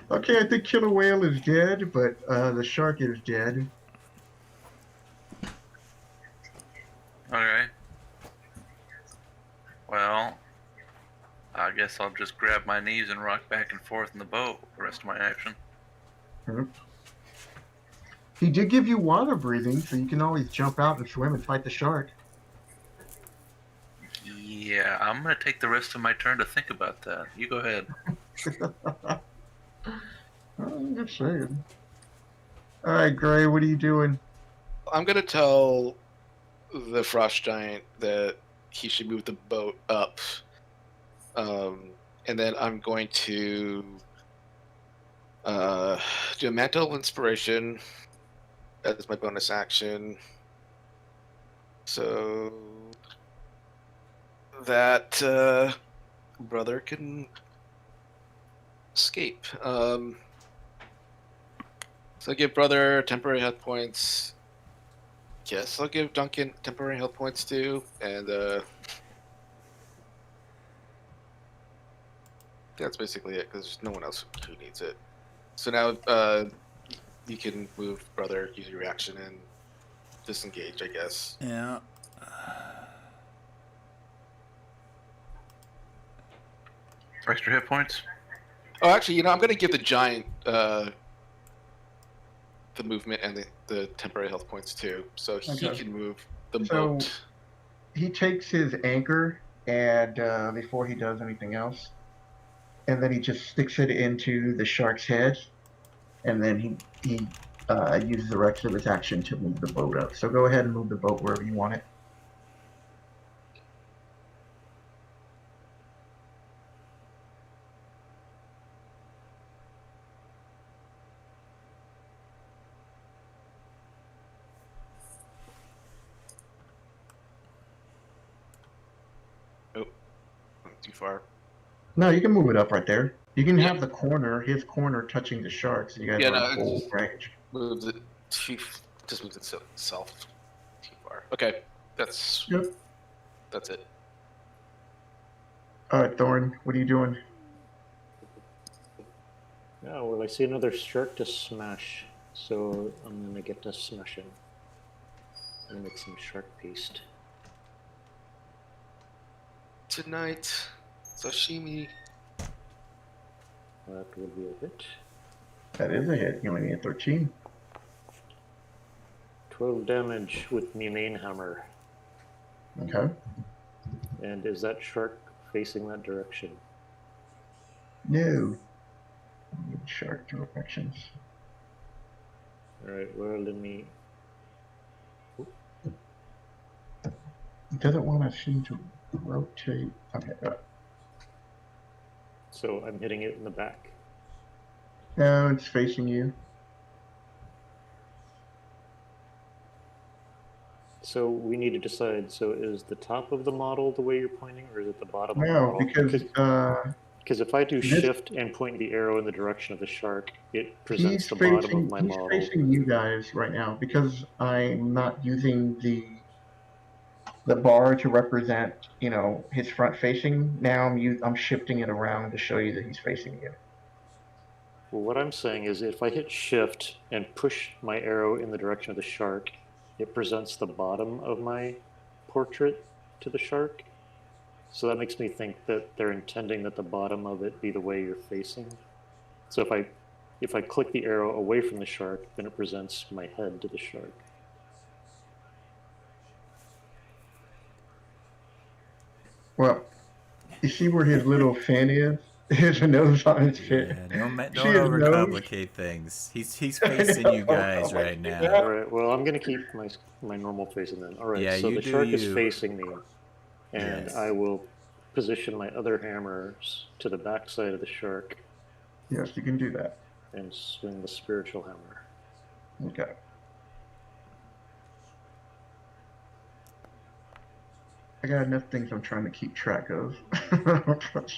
Okay, I think killer whale is dead, but the shark is dead. Okay. Well, I guess I'll just grab my knees and rock back and forth in the boat the rest of my action. He did give you water breathing, so you can always jump out and swim and fight the shark. Yeah, I'm gonna take the rest of my turn to think about that. You go ahead. I'm just saying. Alright, Gray, what are you doing? I'm gonna tell the frost giant that he should move the boat up, and then I'm going to do a mantle of inspiration as my bonus action, so that brother can escape. So I give brother temporary health points. Yes, I'll give Duncan temporary health points too, and that's basically it because there's no one else who needs it. So now you can move brother, use your reaction, and disengage, I guess. Extra hit points. Oh, actually, I'm going to give the giant the movement and the temporary health points too, so he Okay. can move the So- boat. He takes his anchor and before he does anything else, and then he just sticks it into the shark's head, and then he uses the rest of his action to move the boat up. So go ahead and move the boat wherever you want it. Too far. No, you can move it up right there. You can Yeah. have the corner, his corner, touching the shark, so you guys Yeah, are no, on full it's- range. Moves it. Just moves itself too far. Okay, that's Yep. that's it. All right, Thorn, what are you doing? Oh, well, I see another shark to smash, so I'm gonna get to smashing. I'm gonna make some shark paste. Tonight, sashimi. That would be a hit. That is a hit. You only need 13. 12 damage with my main hammer. Okay. And is that shark facing that direction? No. Shark directions. Alright, well, let me. It doesn't want to seem to rotate. Okay. So I'm hitting it in the back. No, it's facing you. So we need to decide, so is the top of the model the way you're pointing, or is it the bottom of the No, model? because Because if I do this- shift and point the arrow in the direction of the shark, it he's presents the bottom of facing my he's model. facing you guys right now because I'm not using the bar to represent, his front facing. Now I'm shifting it around to show you that he's facing you. Well, what I'm saying is if I hit shift and push my arrow in the direction of the shark, it presents the bottom of my portrait to the shark. So that makes me think that they're intending that the bottom of it be the way you're facing. So if I click the arrow away from the shark, then it presents my head to the shark. Well, you see where his little fin is? There's a nose on his fin. Yeah, don't See don't his nose? overcomplicate things. He's facing you guys right now. All right. Well, I'm gonna keep my normal facing then. All right. Yeah, so you the do shark is you. facing me, and Yes. I will position my other hammers to the back side of the shark Yes, you can do that. and swing the spiritual hammer. Okay. I got enough things I'm trying to keep track of.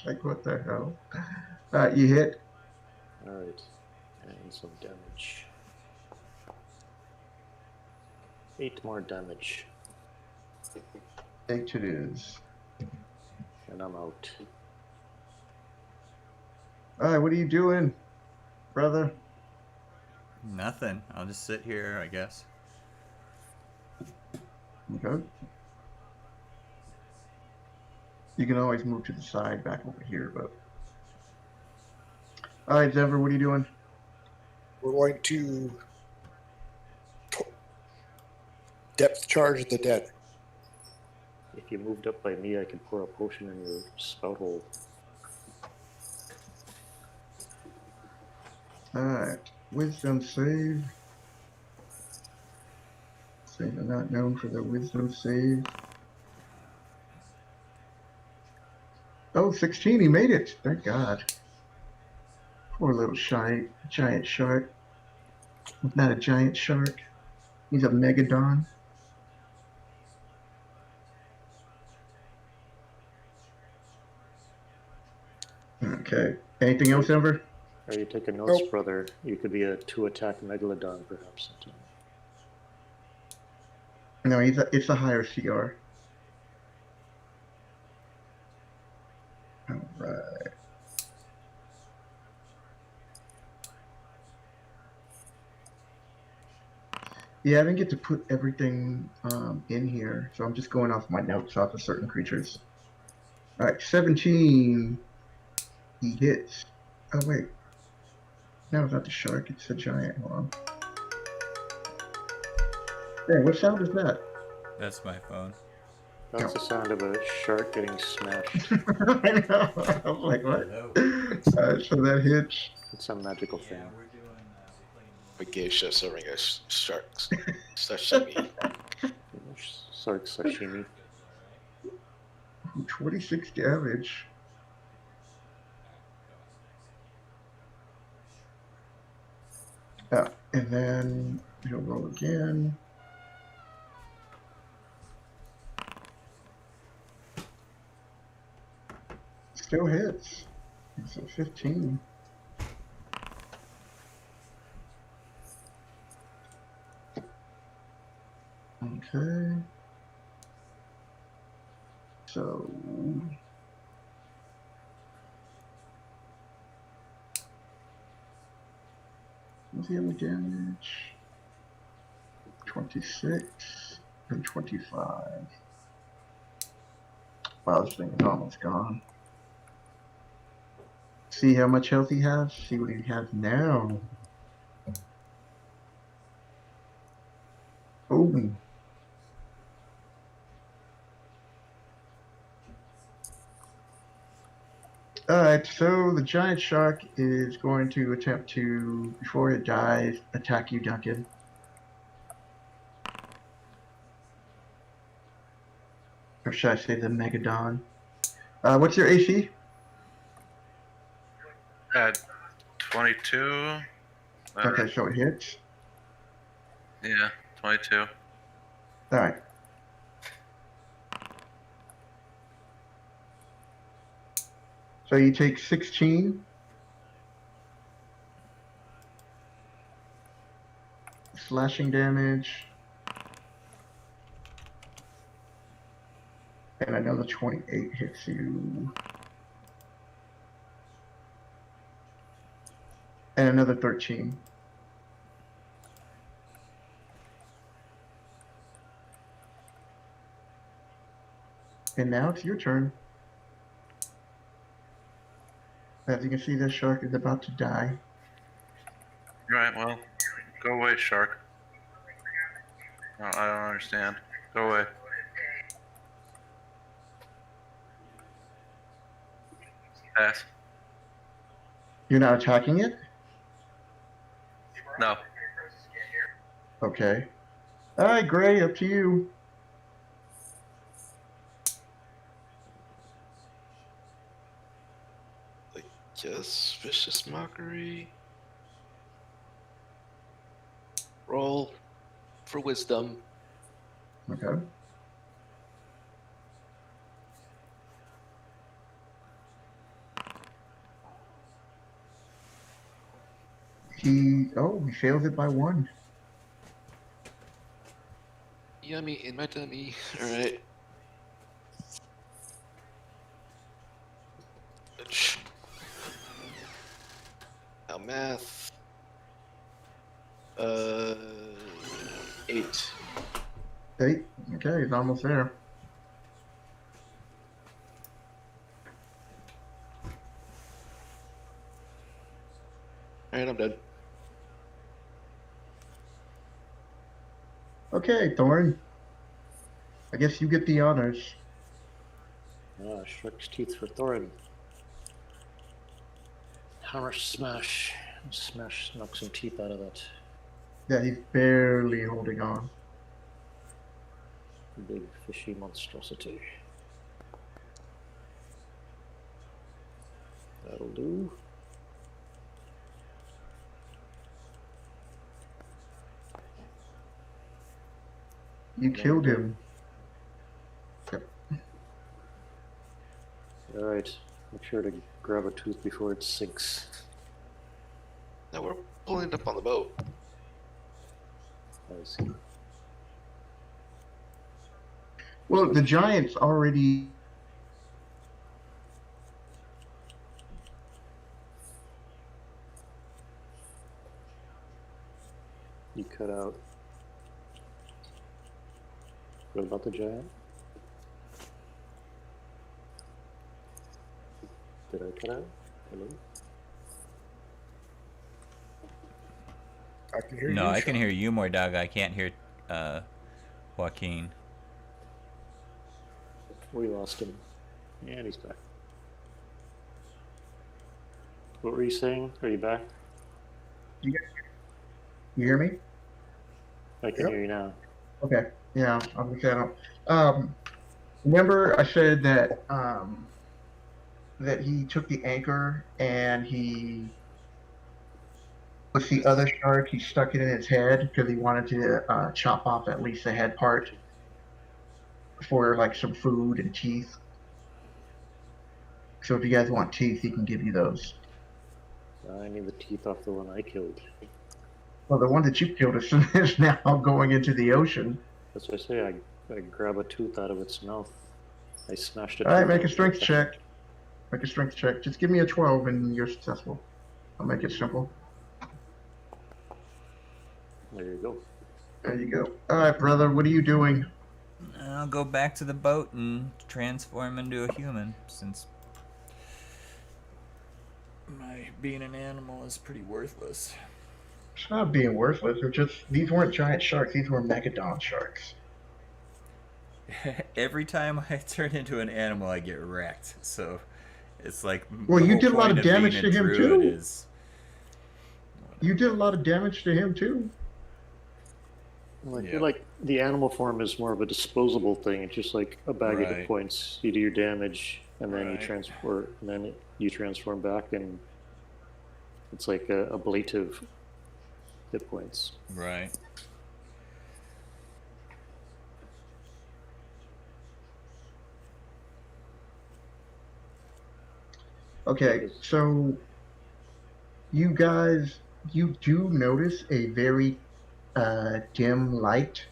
Like, what the hell? You hit. All right, and some damage. 8 more damage, 8 it is. and I'm out. All right, what are you doing, brother? Nothing. I'll just sit here, I guess. Okay. You can always move to the side back over here, but. All right, Denver, what are you doing? We're going to depth charge the dead. If you moved up by me, I could pour a potion in your spout hole. All right, wisdom save. Say they're not known for their wisdom save. Oh, 16, he made it. Thank God. Poor little giant shark. He's not a giant shark. He's a megadon. Okay. Anything else, Denver? Or you take a notes, Nope. brother. You could be a 2-attack megalodon, perhaps. Sometime. No, it's a higher CR. All right. Yeah, I didn't get to put everything in here, so I'm just going off my notes off of certain creatures. All right, 17. He hits. Oh, wait. No, it's not the shark. It's the giant. Hold on. Hey, what sound is that? That's my phone. That's the sound of a shark getting smashed. I know. I was like, what? Hello. So that hits. It's some magical thing. we're doing. A geisha serving us sharks sashimi. Shark sashimi. 26 damage. And then he'll roll again. Still hits. It's a 15. Okay. So what's the other damage? 26 and 25. Wow, this thing is almost gone. See how much health he has? See what he has now. Oh. Alright, so the giant shark is going to attempt to, before it dies, attack you, Duncan. Or should I say the Megadon? What's your AC? 22. Okay, so it hits. Yeah, 22. Alright. So you take 16. Slashing damage. And another 28 hits you. And another 13. And now it's your turn. As you can see, this shark is about to die. Right, well, go away, shark. No, I don't understand. Go away. Pass. You're not attacking it? No. Okay. Alright, Gray, up to you. I guess vicious mockery. Roll for wisdom. Okay. He fails it by 1. Yummy in my tummy. All right. Now math. 8. 8. Okay, he's almost there. All right, I'm done. Okay, Thorn. I guess you get the honors. Shark's teeth for Thorin. Hammer smash. Smash, knock some teeth out of that Yeah, he's barely holding on. big fishy monstrosity. That'll do. You killed him. Alright, make sure to grab a tooth before it sinks. Now we're pulling it up on the boat. I see. Well, the giant's already... You cut out. What about the giant? Did I cut out? Hello? I can hear No, you. I can Sean. hear you more, Doug. I can't hear Joaquin. We lost him. And he's back. What were you saying? Are you back? You hear me? I can Yep. hear you now. Okay. Yeah, I'm the channel. Remember I said that he took the anchor and he with the other shark he stuck it in his head because he wanted to chop off at least the head part for like some food and teeth. So if you guys want teeth, he can give you those. I need the teeth off the one I killed. Well, the one that you killed is now going into the ocean. That's what I say. I grab a tooth out of its mouth. I smashed a All right, tooth make out a of strength its check. Make a strength check. Just give me a 12 and you're successful. I'll make it simple. There you go. There you go. All right, brother, what are you doing? I'll go back to the boat and transform into a human, since my being an animal is pretty worthless. It's not being worthless. These weren't giant sharks. These were megadon sharks. Every time I turn into an animal, I get wrecked. So it's like Well, the you whole did a lot point of of being damage a to him druid too. is. You did a lot of damage to him too. Well, I Yeah. feel like the animal form is more of a disposable thing. It's just like a bag of Right. hit points. You do your damage, and then Right. you transform back, and it's like a ablative hit points. Right. Okay, so you guys, you do notice a very dim light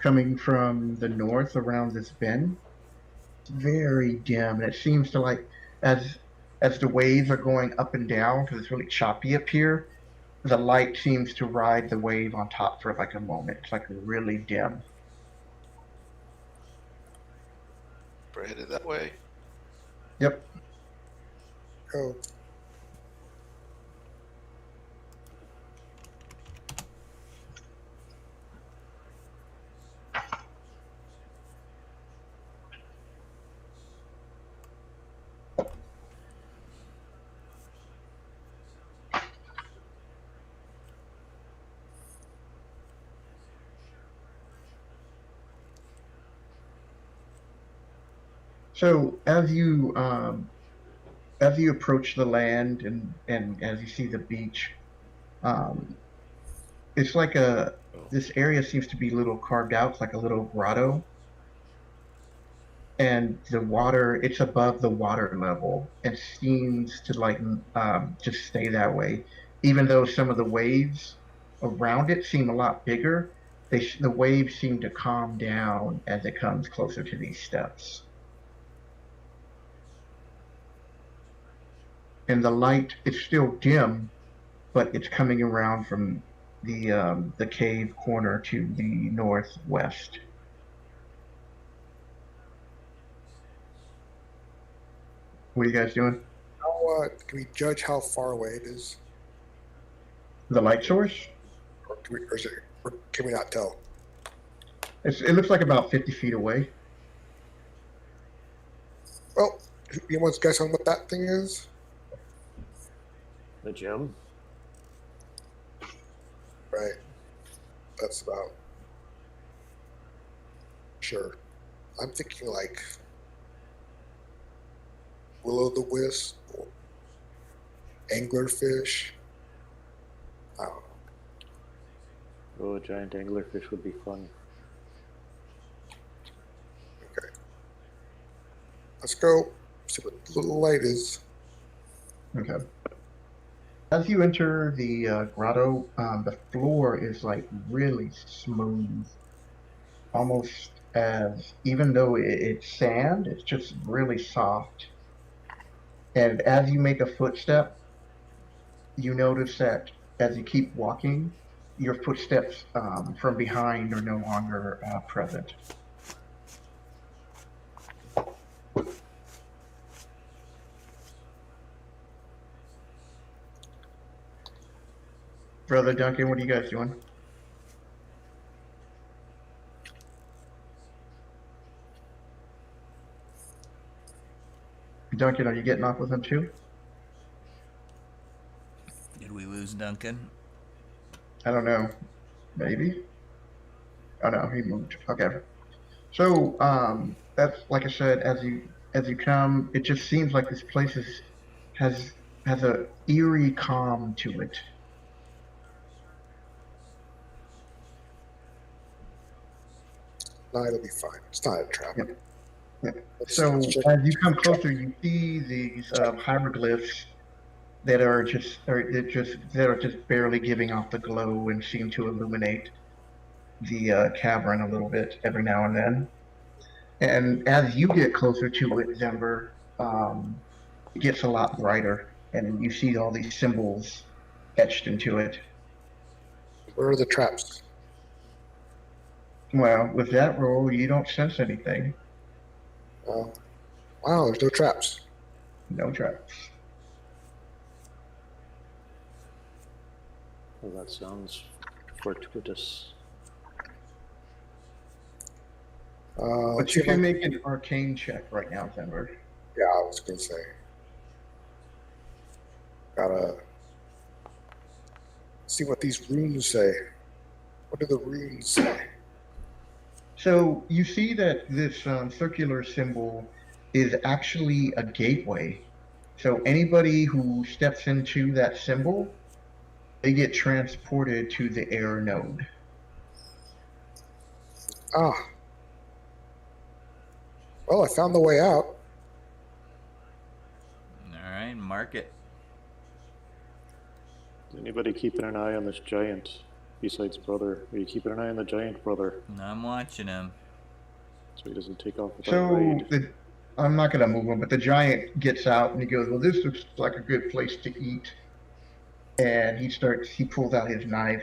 coming from the north around this bend. It's very dim, and it seems to like as as the waves are going up and down because it's really choppy up here. The light seems to ride the wave on top for like a moment. It's like really dim. We're headed that way. Yep. Oh, So as you approach the land and as you see the beach, um, it's like this area seems to be little carved out, it's like a little grotto, and the water it's above the water level and seems to like just stay that way, even though some of the waves around it seem a lot bigger. The waves seem to calm down as it comes closer to these steps. And the light it's still dim, but it's coming around from the cave corner to the northwest. What are you guys doing? how can we judge how far away it is, The light source? or can we not tell? It looks like about 50 feet away. Well, anyone's guess on what that thing is? The gem? Right. That's about. Sure. I'm thinking like will-o'-the-wisp, or anglerfish. I don't know. Oh, a giant anglerfish would be fun. Okay. Let's go. See what the little light is. Okay. As you enter the grotto, the floor is like really smooth, almost as even though it's sand, it's just really soft. And as you make a footstep, you notice that as you keep walking, your footsteps from behind are no longer present. Brother Duncan, what are you guys doing? Duncan, are you getting off with him too? Did we lose Duncan? I don't know. Maybe. Oh no, he moved. Okay. So, that's like I said, as you come, it just seems like this place has has a eerie calm to it. No, it'll be fine. It's not a trap. Yep. Yep. Let's So check- as you come closer, you see these hieroglyphs that are just barely giving off the glow and seem to illuminate the cavern a little bit every now and then. And as you get closer to it, Zember, it gets a lot brighter, and you see all these symbols etched into it. Where are the traps? Well, with that roll, you don't sense anything. Wow, there's no traps. No traps. Well, that sounds fortuitous. But Let's you see if I can make an arcane check right now, Zember. Yeah, I was gonna say. Gotta see what these runes say. What do the runes say? So you see that this circular symbol is actually a gateway. So anybody who steps into that symbol, they get transported to the air node. Ah. Well, I found the way out. All right, mark it. Is anybody keeping an eye on this giant besides brother? Are you keeping an eye on the giant brother I'm watching him. so he doesn't take off with our So raid? I'm not going to move him, but the giant gets out and he goes, well, this looks like a good place to eat. And he pulls out his knife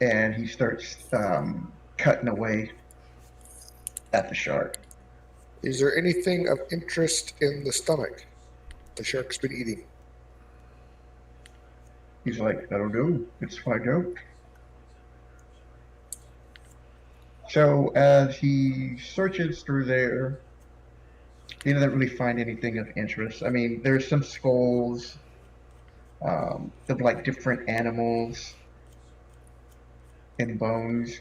and he starts cutting away at the shark. Is there anything of interest in the stomach the shark's been eating? He's like, I don't know. Let's find out. So as he searches through there, he doesn't really find anything of interest. I mean, there's some skulls of like different animals and bones,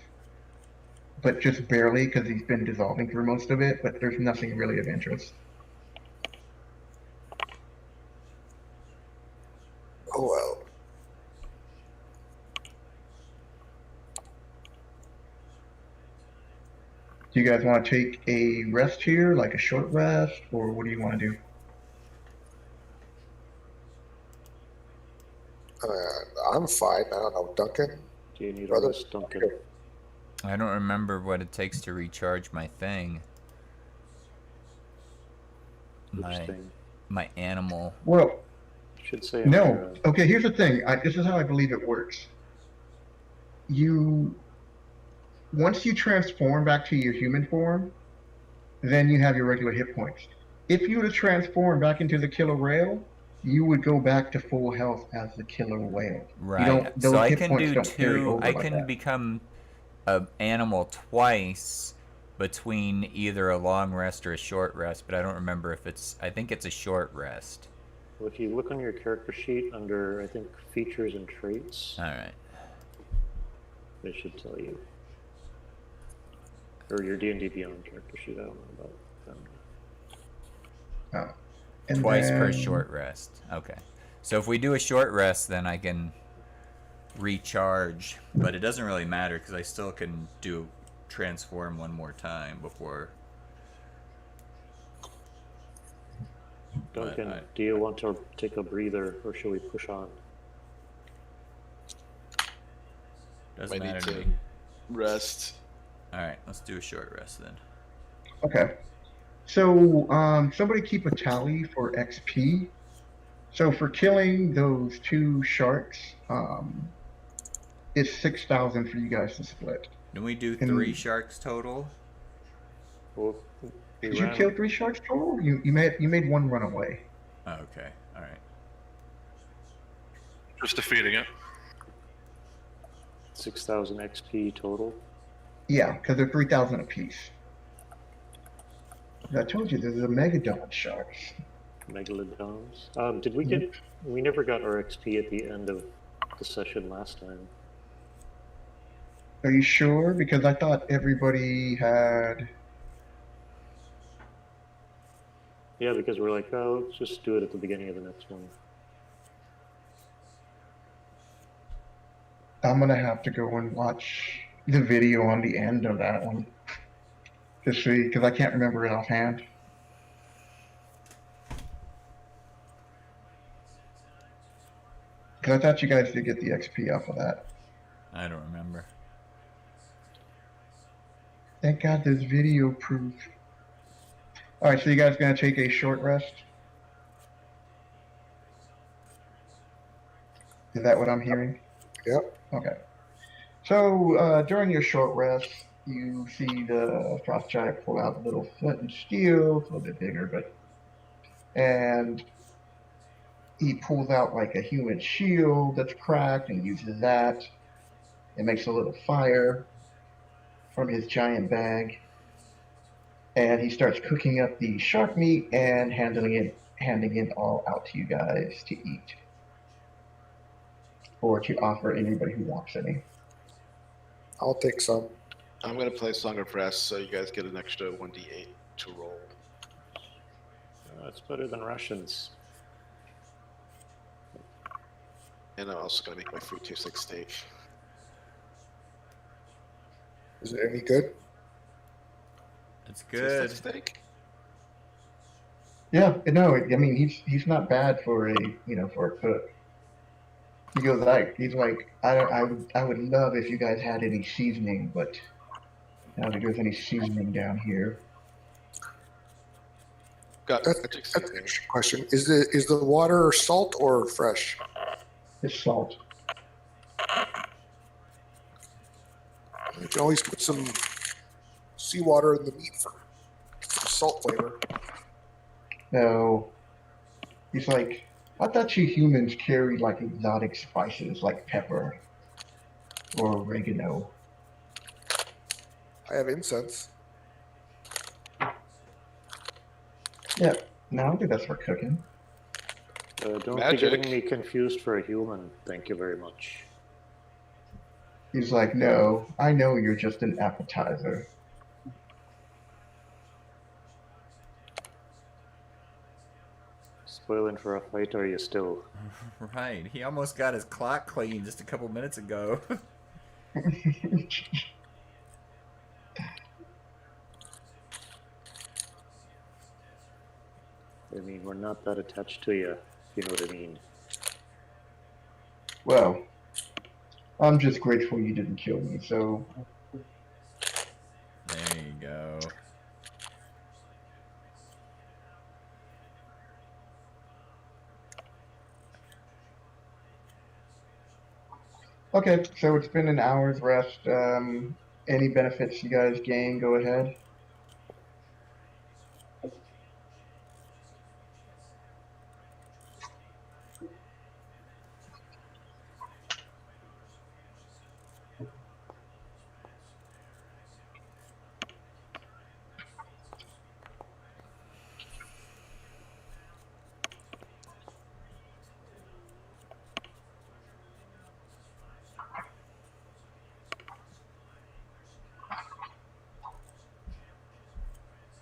but just barely because he's been dissolving through most of it, but there's nothing really of interest. Oh well. Do you guys want to take a rest here, like a short rest, or what do you want to do? I'm fine. I don't know, Duncan. Do you need Brother- all this, Duncan? I don't remember what it takes to recharge my thing. My Interesting. my animal. Well, You should say no. Okay, here's the thing. This is how I believe it works. Once you transform back to your human form, then you have your regular hit points. If you were to transform back into the killer whale, you would go back to full health as the killer whale. Right. Those So I hit can points do don't carry two. over I like can that. become an animal twice between either a long rest or a short rest, but I don't remember if it's. I think it's a short rest. Well, if you look on your character sheet under, I think, features and traits, All right. it should tell you. Or your D&D Beyond character sheet, I don't know about that. And Twice per then- short rest. Okay. So if we do a short rest, then I can recharge, but it doesn't really matter because I still can do transform one more time before. Duncan, I- do you want to take a breather, or should we push on? Doesn't Might need matter to to me. rest. All right, let's do a short rest then. Okay. So, somebody keep a tally for XP. So for killing those two sharks, it's 6,000 for you guys to split. Can we do And- 3 sharks total? Well, we Did you ran- kill 3 sharks total? You made one run away. Oh, okay. All right. Just defeating it. 6,000 XP total. Yeah, because they're 3,000 apiece. I told you there's a Megadon sharks. Megalodons. Did we get? We never got our XP at the end of the session last time. Are you sure? Because I thought everybody had. Yeah, because we're like, oh, let's just do it at the beginning of the next one. I'm gonna have to go and watch the video on the end of that one to see, because I can't remember it offhand. Because I thought you guys did get the XP off of that. I don't remember. Thank God there's video proof. All right, so you guys gonna take a short rest? Is that what I'm hearing? Yep. Okay. So during your short rest, you see the frost giant pull out a little flint and steel, it's a little bit bigger, but and he pulls out like a human shield that's cracked and uses that. It makes a little fire from his giant bag, and he starts cooking up the shark meat and handing it all out to you guys to eat, or to offer anybody who wants any. I'll take some. I'm gonna play Song of Rest, so you guys get an extra 1d8 to roll. That's better than Russians. And I'm also gonna make my food taste like steak. Is it any good? It's Tastes good. like steak? Yeah, no, I mean he's not bad for a for a cook. He goes like he's like I would love if you guys had any seasoning, but I don't think there's any seasoning down here. Got That's magic an seasoning. interesting question. Is the water salt or fresh? It's salt. You can always put some seawater in the meat for some salt flavor. No, he's like I thought you humans carried like exotic spices like pepper or oregano. I have incense. Yeah, no, I don't think that's for cooking. Don't Magic. be getting me confused for a human. Thank you very much. He's like, no, I know you're just an appetizer. Spoiling for a fight, are you still? Right. He almost got his clock clean just a couple minutes ago. I mean, we're not that attached to you, if you know what I mean. Well, I'm just grateful you didn't kill me, so There you go. okay, so it's been an hour's rest. Any benefits you guys gain, go ahead.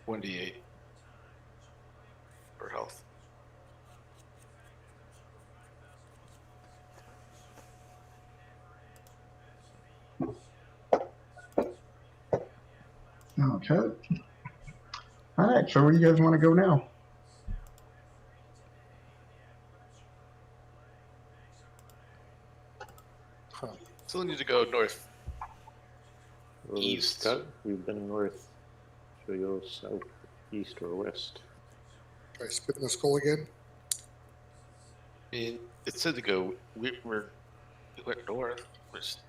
One d8 for health. Okay. All right, so where do you guys want to go now? Still need to go north. Well, East. We've been north. Should we go south, east, or west? Try spitting the skull again. I mean, it said to go. We went north. We're just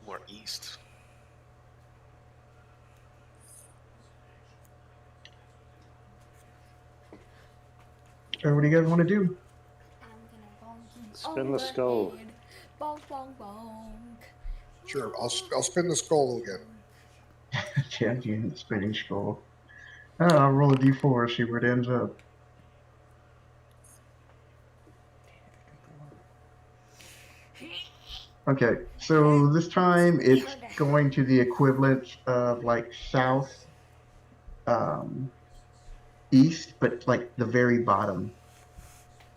more east. So what do you guys want to do? I'm gonna bonk you Spin on the skull. head. Bonk, bonk, bonk. Sure, I'll spin the skull again. Champion spinning skull. I'll roll a d4, see where it ends up. Okay, so this time it's going to the equivalent of like south, east, but like the very bottom.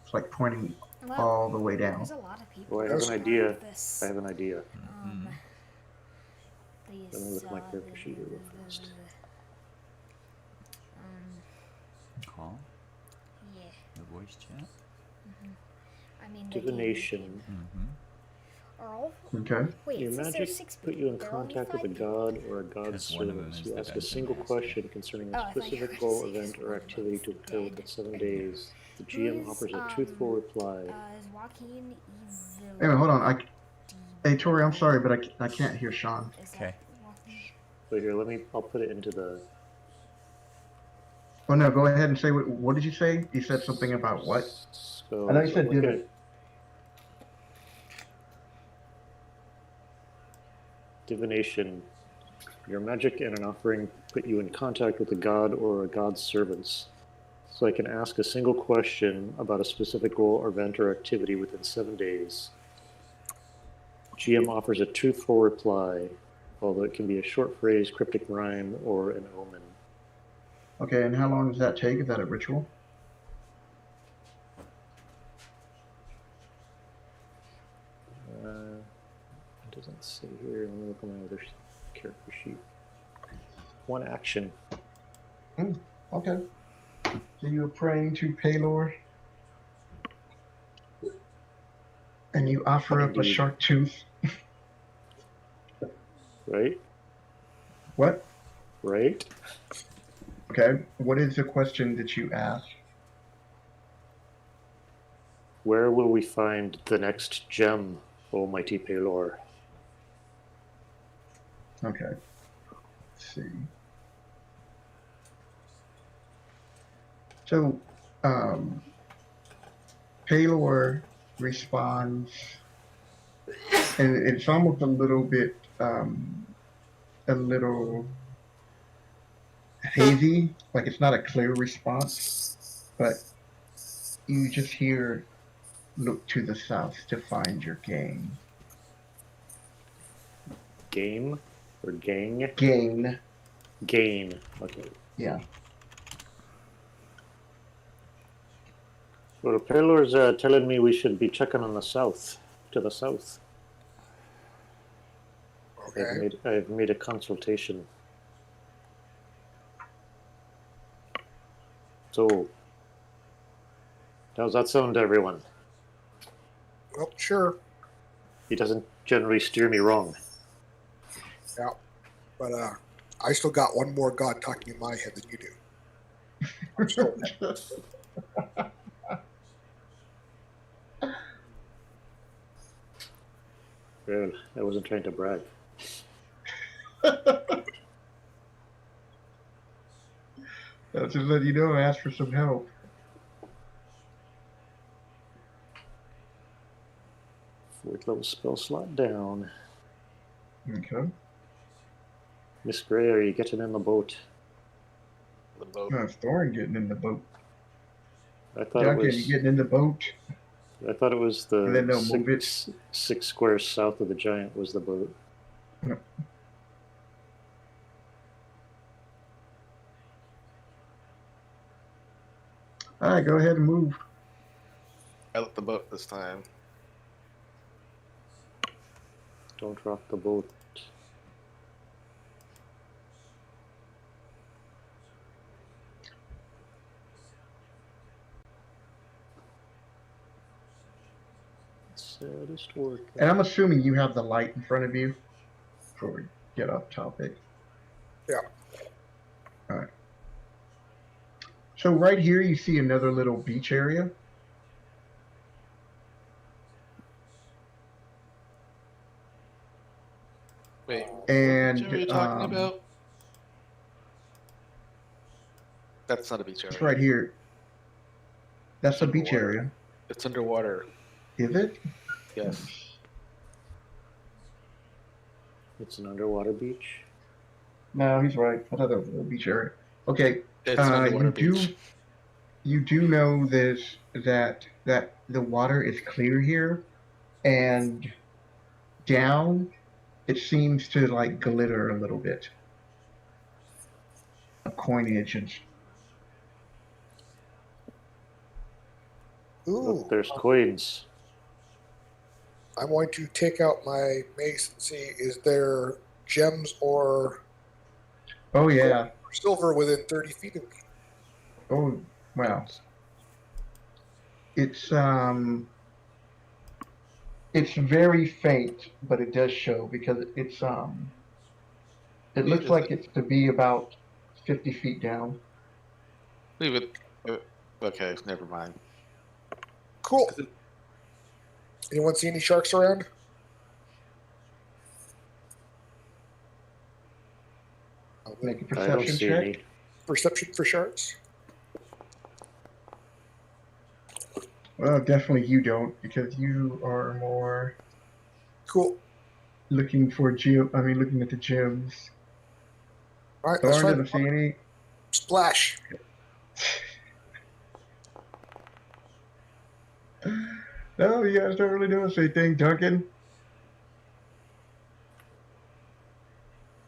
It's like pointing Well, all the way down. there's a lot of people. Oh, I have an that idea. like this. I have an idea. These, Let me look at my character sheet here real fast. Call Yeah. the voice chat. I mean, they do- Divination. Are all? Okay. Wait, Your it says magic there's 6 put people. you in There are only contact with a 5 people. god or a god's Because one of them servant. is You the ask a dungeon single master. question concerning Oh, a I thought you specific were goal, gonna say event, one or of them activity is to fulfill dead. within 7 days. The GM Who's, offers a truthful reply. Is Joaquin evil? Anyway, hold on. Hey, Tori, I'm sorry, but I can't hear Sean. Is that Okay. Joaquin? But here, I'll put it into the. Oh no, go ahead and say what did you say? You said something about what? So, I know you said look at divin. it. Divination. Your magic and an offering put you in contact with a god or a god's servants. So I can ask a single question about a specific goal, event, or activity within 7 days. GM offers a truthful reply, although it can be a short phrase, cryptic rhyme, or an omen. Okay, and how long does that take? Is that a ritual? It doesn't say here. Let me look at my other character sheet. 1 action. Okay. So you're praying to Palor, and you offer up a Indeed. shark tooth. Right? What? Right? Okay. What is the question that you ask? Where will we find the next gem, O mighty Palor? Okay. Let's see. So, Palor responds, and it's almost a little bit, a little hazy, like it's not a clear response, but you just hear, look to the south to find your game. Game? Or gang? Gain. Gain. Okay. Yeah. Well, Palor's telling me we should be checking on the south. To the south. Okay. I've made a consultation. So, how's that sound to everyone? Well, sure. He doesn't generally steer me wrong. Yeah. But I still got one more god talking in my head than you do. I'm still Well, I wasn't trying to brag. Just let you know, ask for some help. Fourth level spell slot down. Okay. Miss Gray, are you getting in the boat? The boat. It's Thorin getting in the boat. I thought Joaquin, it was. you getting in the boat? I thought it was the And then they'll move it. 6 squares south of the giant was the boat. Yep. All right, go ahead and move. I lit the boat this time. Don't rock the boat. Saddest work. And I'm assuming you have the light in front of you before we get off topic. Yeah. All right. So right here, you see another little beach area. Wait, And what are you talking about? That's not a beach area. it's right here. That's a beach Underwater. area. It's underwater. Is it? Yes. It's an underwater beach. No, he's right. I thought that was a little beach area. Okay. It's an underwater beach. You do know this that the water is clear here, and down it seems to like glitter a little bit. A coinage and Ooh, Look, there's coins. I'm going to take out my mace and see, is there gems or oh yeah. silver within 30 feet of me? Oh wow. It's very faint, but it does show because it looks like it's to be about 50 feet down. Leave it. Okay, never mind. Cool. Anyone see any sharks around? Make a I don't perception see check. any. Perception for sharks? Well, definitely you don't, because you are more Cool. looking at the gems. All right, let's Thorn try doesn't see any. splash. No, you guys don't really notice anything, Duncan.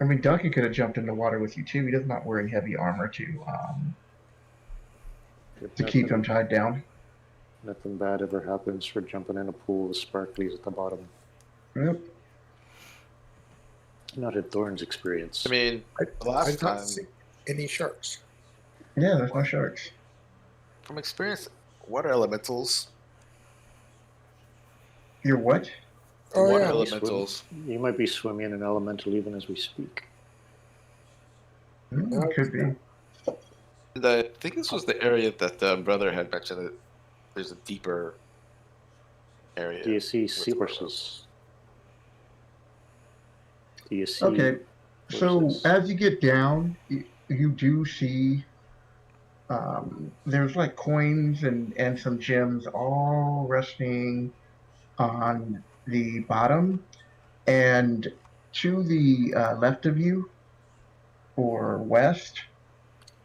I mean, Duncan could have jumped in the water with you too. He does not wearing heavy armor to keep him tied down. Nothing bad ever happens for jumping in a pool with sparklies at the bottom. Yep. Not in Thorn's experience. I mean, I last did not time, see any sharks. Yeah, there's no sharks. from experience, water elementals. You're what? Oh, Water yeah. elementals. You might be swimming in an elemental even as we speak. Could be. And I think this was the area that brother had mentioned that there's a deeper area. Do you see with seahorses? Do you see? Okay. So horses? as you get down, you do see there's like coins and some gems all resting on the bottom, and to the left of you or west,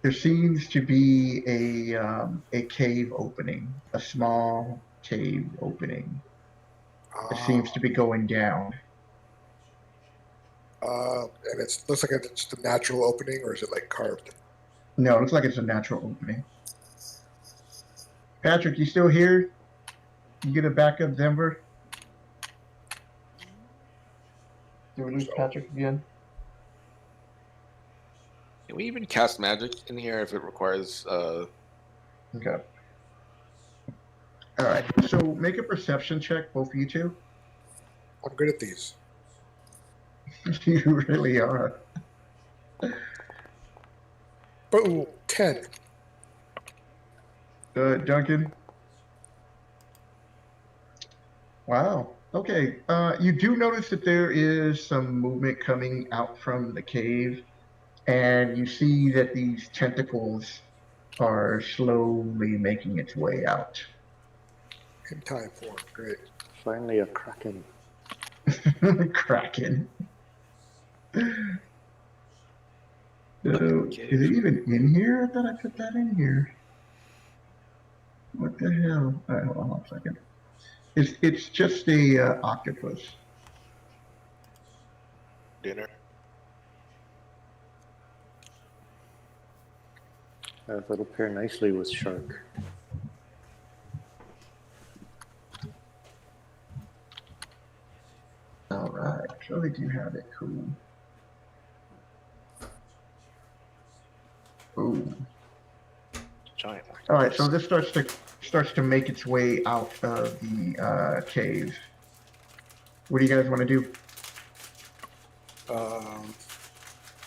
there seems to be a cave opening, a small cave opening. It seems to be going down. And it looks like it's just a natural opening, or is it like carved? No, it looks like it's a natural opening. Patrick, you still here? You get a backup Denver? Did we lose Patrick again? Can we even cast magic in here if it requires? Okay. All right. So make a perception check, both of you two. I'm good at these. You really are. Boom, 10. Duncan. Wow. Okay. You do notice that there is some movement coming out from the cave, and you see that these tentacles are slowly making its way out. In time form. Great. Finally, a kraken. Kraken. Is it even in here? I thought I put that in here. What the hell? All right, hold on a second. It's just a octopus. Dinner. That'll pair nicely with shark. All right, so they do have it. Cool. Ooh. Giant. All right, so this starts to make its way out of the cave. What do you guys want to do?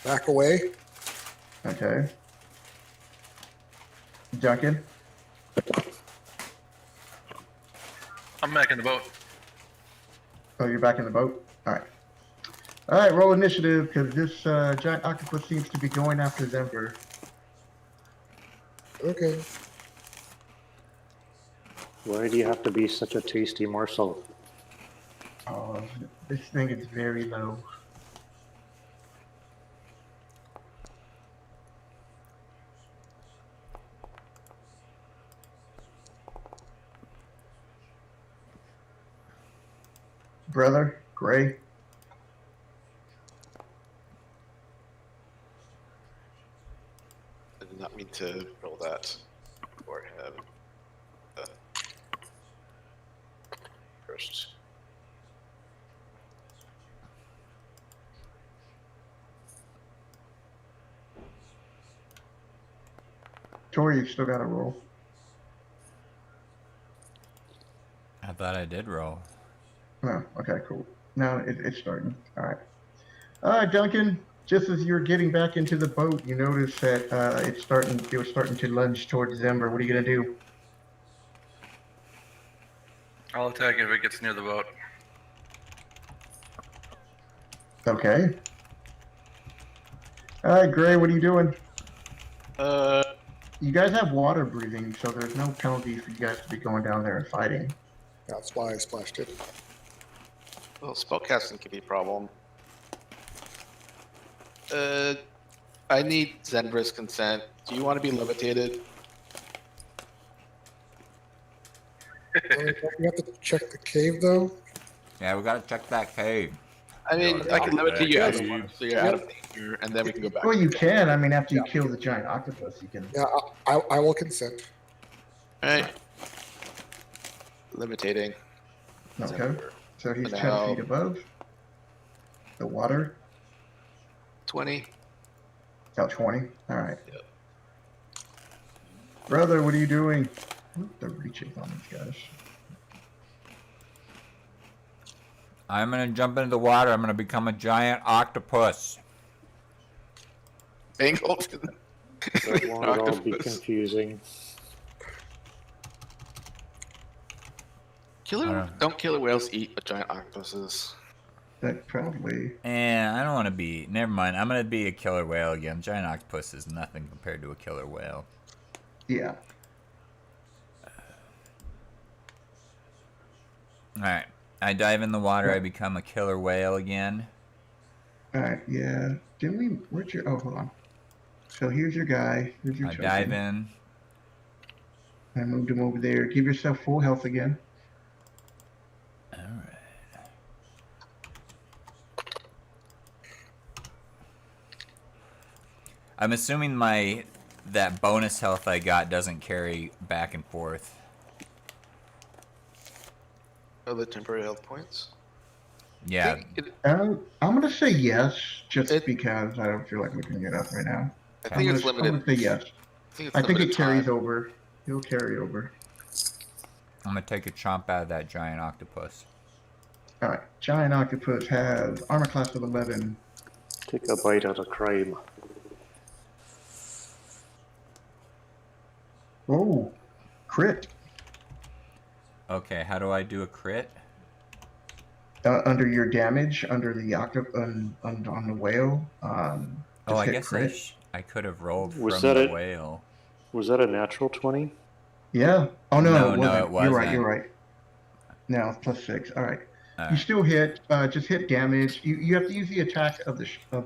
Back away. Okay. Duncan? I'm back in the boat. Oh, you're back in the boat? All right. All right, roll initiative, because this giant octopus seems to be going after Denver. Okay. Why do you have to be such a tasty morsel? Oh, this thing is very low. brother, Gray. I did not mean to roll that or have first. Tori, you still got to roll. I thought I did roll. Oh, okay, cool. Now it's starting. All right. All right, Duncan. Just as you're getting back into the boat, you notice that it was starting to lunge towards Zember. What are you gonna do? I'll attack if it gets near the boat. Okay. All right, Gray. What are you doing? You guys have water breathing, so there's no penalty for you guys to be going down there and fighting. That's why I splashed it. Well, spellcasting could be a problem. I need Zenbra's consent. Do you want to be levitated? We have to check the cave, though. Yeah, we gotta check that cave. I mean, I can levitate you out of Yes. one, so you're out of danger, and then we can go back. Well, you can. I mean, after you kill the giant octopus, you can. Yeah, I will consent. All right. Levitating. Okay. Zenbra. So he's Now- 10 feet above the water. 20. About 20. All right. Yep. Brother, what are you doing? The reaches on these guys. I'm gonna jump into the water. I'm gonna become a giant octopus. Don't Angleton. want it all be Octopus. confusing. Don't killer whales eat giant octopuses. That probably. And I don't want to be. Never mind. I'm gonna be a killer whale again. Giant octopus is nothing compared to a killer whale. Yeah. All right. I dive in the water. I become a killer whale again. All right. Yeah. Didn't we? Where'd your? Oh, hold on. So here's your guy. Here's your. I chosen. dive in. I moved him over there. Give yourself full health again. All right. I'm assuming that bonus health I got doesn't carry back and forth. Oh, the temporary health points? Yeah. I'm gonna say yes, just It- because I don't feel like looking it up right now. I think it's I'm limited. gonna say yes. it's I think limited it carries time. over. It'll carry over. I'm gonna take a chomp out of that giant octopus. All right. Giant octopus has armor class of 11. Take a bite out of crime. Oh, crit. Okay, how do I do a crit? Under your damage, under the on the whale. Oh, I hit guess crit. I could have rolled Was from that the it? whale. Was that a natural 20? Yeah. Oh no, No, it no, wasn't. it You're right. wasn't. You're right. No, it's +6. All right. All You right. still hit. Just hit damage. You have to use the attack of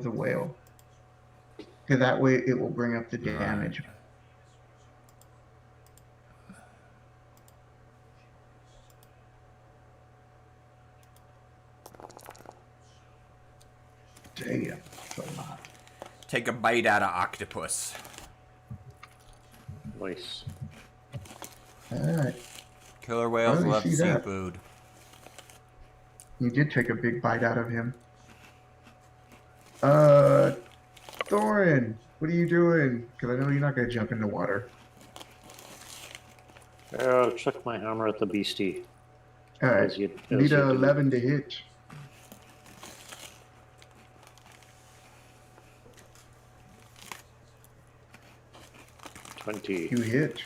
the whale, because that way it will bring up the damage. Damn, that's a lot. Take a bite out of octopus. Nice. All right. Killer whales Oh, you love see that. seafood. You did take a big bite out of him. Thorin, what are you doing? Because I know you're not going to jump in the water. I'll chuck my hammer at the beastie. All right. As you Need do. a 11 to hit. $20. You hit.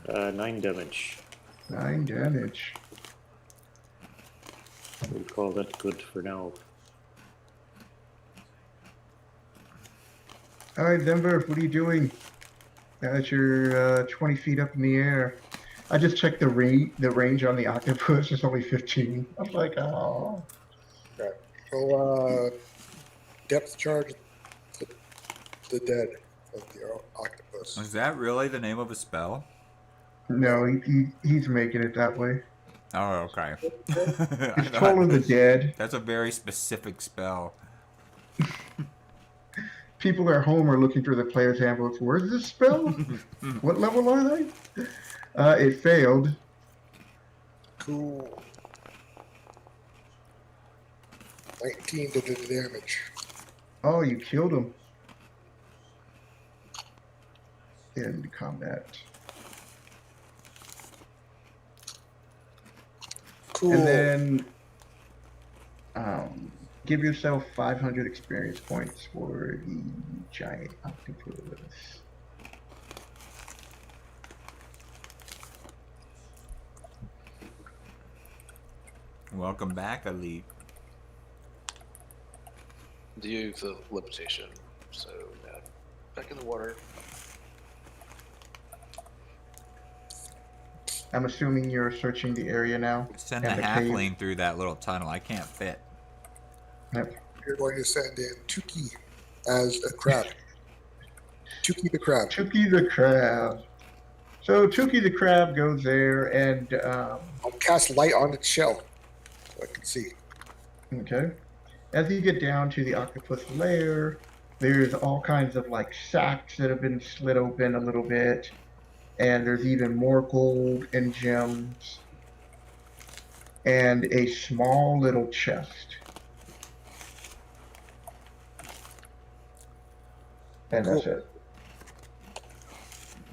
9 damage. 9 damage. We'll call that good for now. All right, Denver, what are you doing? Now that you're 20 feet up in the air. I just checked the range on the octopus. It's only 15. I was like, oh. So, depth charge the dead of the octopus. Is that really the name of a spell? No, he's making it that way. Oh, okay. It's Toll of the Dead. That's a very specific spell. People at home are looking through the player's handbooks. Where's this spell? What level are they? It failed. Cool. 19 did the damage. Oh, you killed him. In combat. Cool. And then give yourself 500 experience points for the giant octopus. Welcome back, Elite. Do you the levitation? So yeah, back in the water. I'm assuming you're searching the area now. Send the and halfling cave. through that little tunnel. I can't fit. Yep. You're going to send in Tuki as a crab. Tuki the crab. Tuki the crab. So Tuki the crab goes there and I'll cast light on its shell so I can see. okay. As you get down to the octopus lair, there's all kinds of like sacks that have been slit open a little bit, and there's even more gold and gems, and a small little chest. And that's it.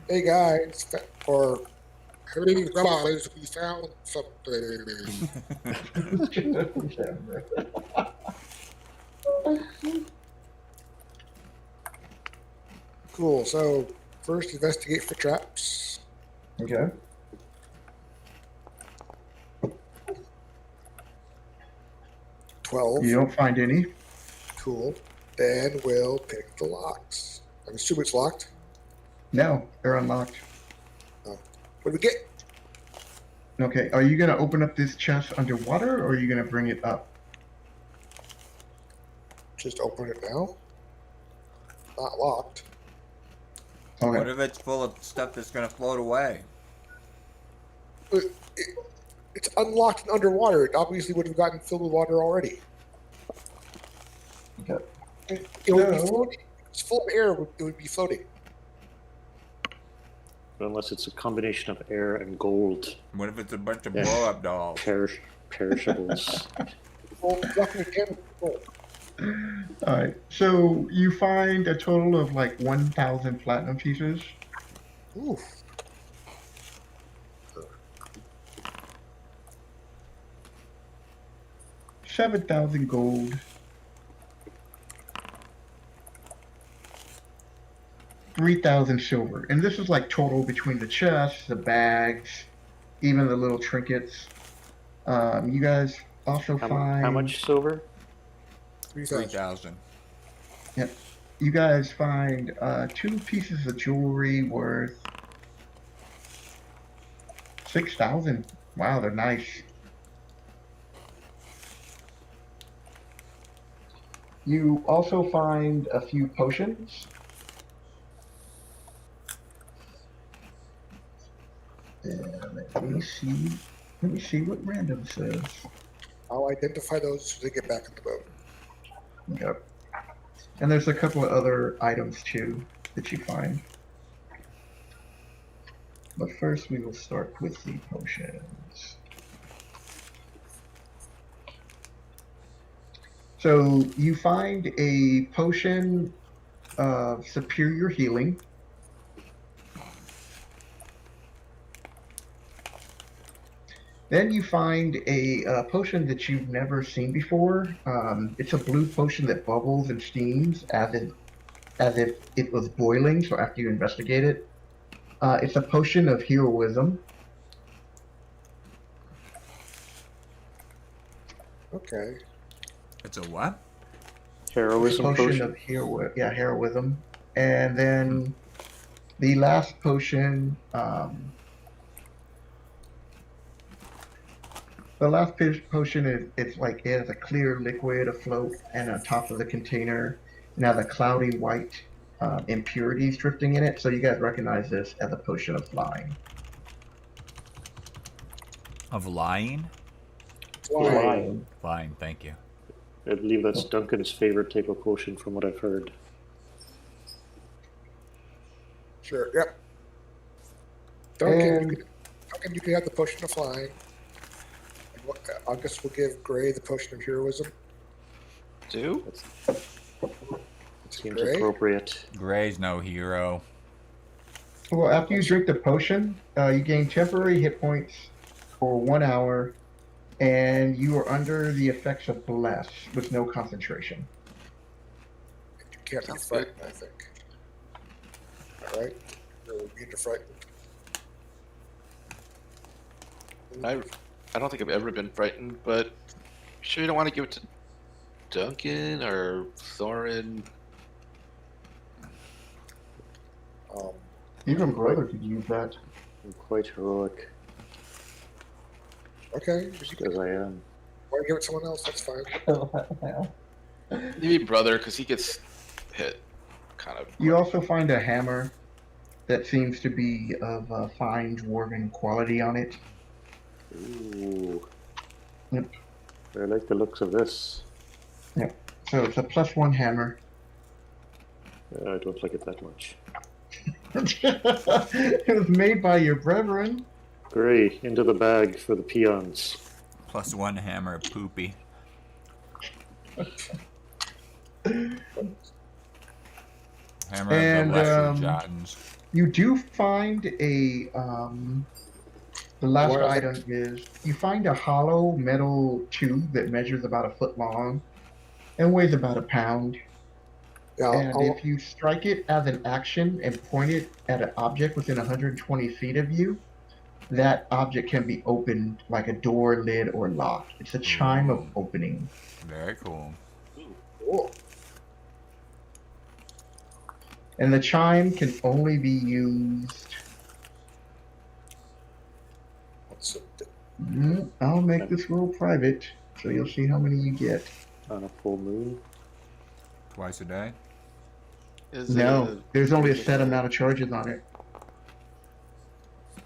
Hey guys, or hey guys, we found something. Cool. So first, investigate for traps. Okay. $12. You don't find any. Cool. Then we'll pick the locks. I'm assuming it's locked. No, they're unlocked. What do we get? Okay, are you gonna open up this chest underwater, or are you gonna bring it up? Just open it now. Not locked. What Okay. if it's full of stuff that's gonna float away? It's unlocked and underwater. It obviously would have gotten filled with water already. Okay. It would be So- floating. If it's full of air. It would be floating. Unless it's a combination of air and gold. What if it's a bunch of Yeah. blow-up dolls? Perishables. Well, nothing can control. All right. So you find a total of like 1,000 platinum pieces. Ooh. 7,000 gold. 3,000 silver. And this is like total between the chests, the bags, even the little trinkets. You guys also find... How much silver? 3,000. 3,000. Yep. You guys find 2 pieces of jewelry worth 6,000. Wow, they're nice. You also find a few potions. Let me see. Let me see what random says. I'll identify those as they get back in the boat. Yep. And there's a couple of other items too that you find. But first we will start with the potions. So you find a potion of superior healing. Then you find a potion that you've never seen before. It's a blue potion that bubbles and steams as if it was boiling. So after you investigate it, it's a potion of heroism. Okay. It's a what? Heroism potion. Of heroism. And then the last potion. The last potion is it has a clear liquid afloat and on top of the container. Now the cloudy white impurities drifting in it. So you guys recognize this as a potion of flying. Of lying? Flying. Lying, thank you. I believe that's Duncan's favorite type of potion from what I've heard. Sure. Yep. Duncan, And you can have the potion of flying. And August will give Gray the potion of heroism. Do? Seems Gray? appropriate. Gray's no hero. well, after you drink the potion, you gain temporary hit points for 1 hour, and you are under the effects of bless with no concentration. You can't be Sounds frightened, I think. All right. You're immune to frightened. I don't think I've ever been frightened, but you sure you don't want to give it to Duncan or Thorin? Even brother could use that. I'm quite heroic, Okay. just as I am. Want to give it to someone else? That's fine. Maybe brother, because he gets hit kind of. You also find a hammer that seems to be of a fine dwarven quality on it. Ooh. Yep. I like the looks of this. So it's a +1 hammer. I don't like it that much. It was made by your brethren. Gray, into the bag for the peons. +1 hammer poopy. Hammer And, of the lesser Jottons. You do find a the last What is it? item is you find a hollow metal tube that measures about a foot long and weighs about a pound. Yeah. And if you strike it as an action and point it at an object within 120 feet of you, that object can be opened like a door, lid, or lock. It's a chime of Ooh. opening. Very cool. Cool. And the chime can only be used. What's it? I'll make this rule private, so you'll see how many you get. On a full moon. Twice a day. Is No, it there's only a set amount of charges on it.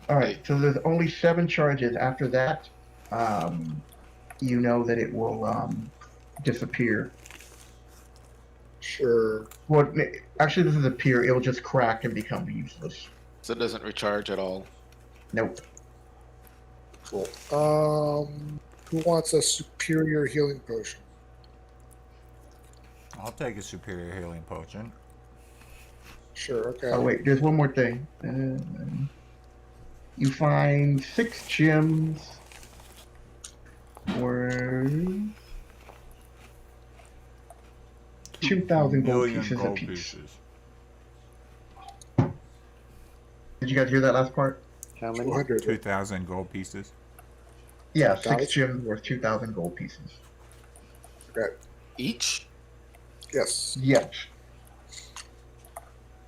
All right, so there's only 7 charges. After that, you know that it will disappear. Sure. Well, actually, this is appear. It will just crack and become useless. So it doesn't recharge at all. Nope. Cool. Who wants a superior healing potion? I'll take a superior healing potion. Sure. Okay. Oh wait, there's one more thing. You find 6 gems worth 2,000 gold Million pieces gold apiece. pieces. Did you guys hear that last part? How many? 200. 2,000 gold pieces. Yeah, 6 1,000? gems worth 2,000 gold pieces. Okay. Each? Yes. Yes.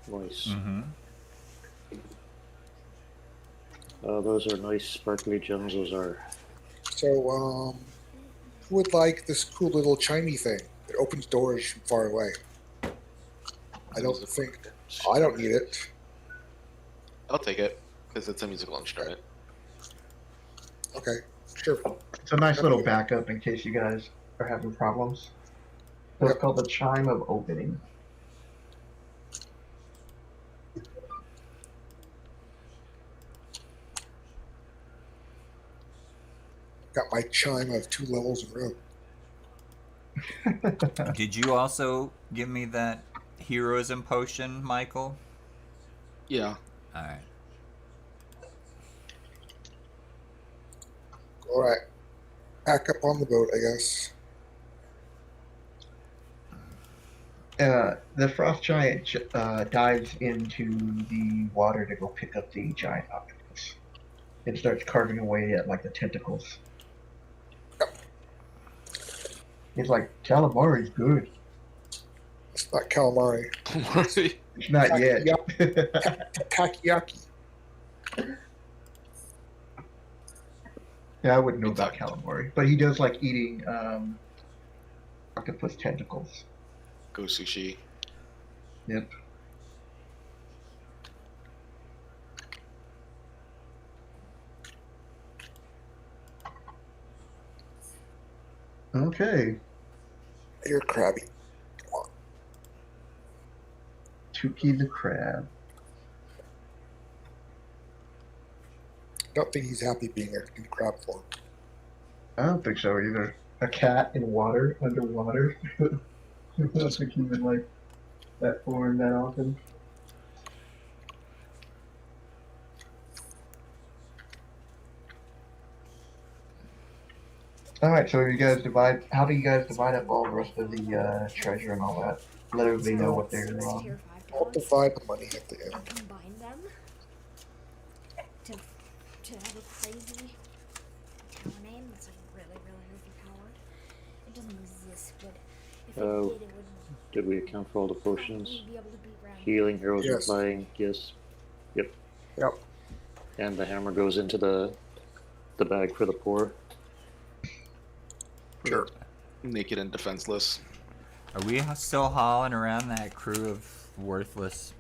Nice. Mm-hmm. Those are nice sparkly gems, those are. So, who would like this cool little chimey thing? It opens doors from far away. I don't need it. I'll take it because it's a musical instrument. Okay. Sure. It's a nice little backup in case you guys are having problems. So it's Yep. called the Chime of Opening. Got my chime of 2 levels in a row. Did you also give me that heroism potion, Michael? Yeah. All right. All right. Back up on the boat, I guess. The frost giant dives into the water to go pick up the giant octopus. It starts carving away at like the tentacles. It's like calamari's good. It's not calamari. It's not yet. Takoyaki. Yeah, I wouldn't know about calamari, but he does like eating octopus tentacles. Go sushi. Yep. Okay. You're crabby. Come on. Tukey the crab. I don't think he's happy being in crab form. I don't think so either. A cat in water, underwater. I don't think he would like that form that often. Alright, so you guys divide. How do you guys divide up all the rest of the treasure and all that? Let everybody know what they're Six on. tier 5 I'll dogs divide the money at the end. and combine them to have a crazy tower name that's like really, really overpowered. It doesn't exist, but if it Oh. did, it would Did we account for all the probably potions? be able to beat round. Healing, heroism, Yes. flying, yes. Yep. Yep. And the hammer goes into the bag for the poor. Sure. Naked and defenseless. Are we still hauling around that crew of worthless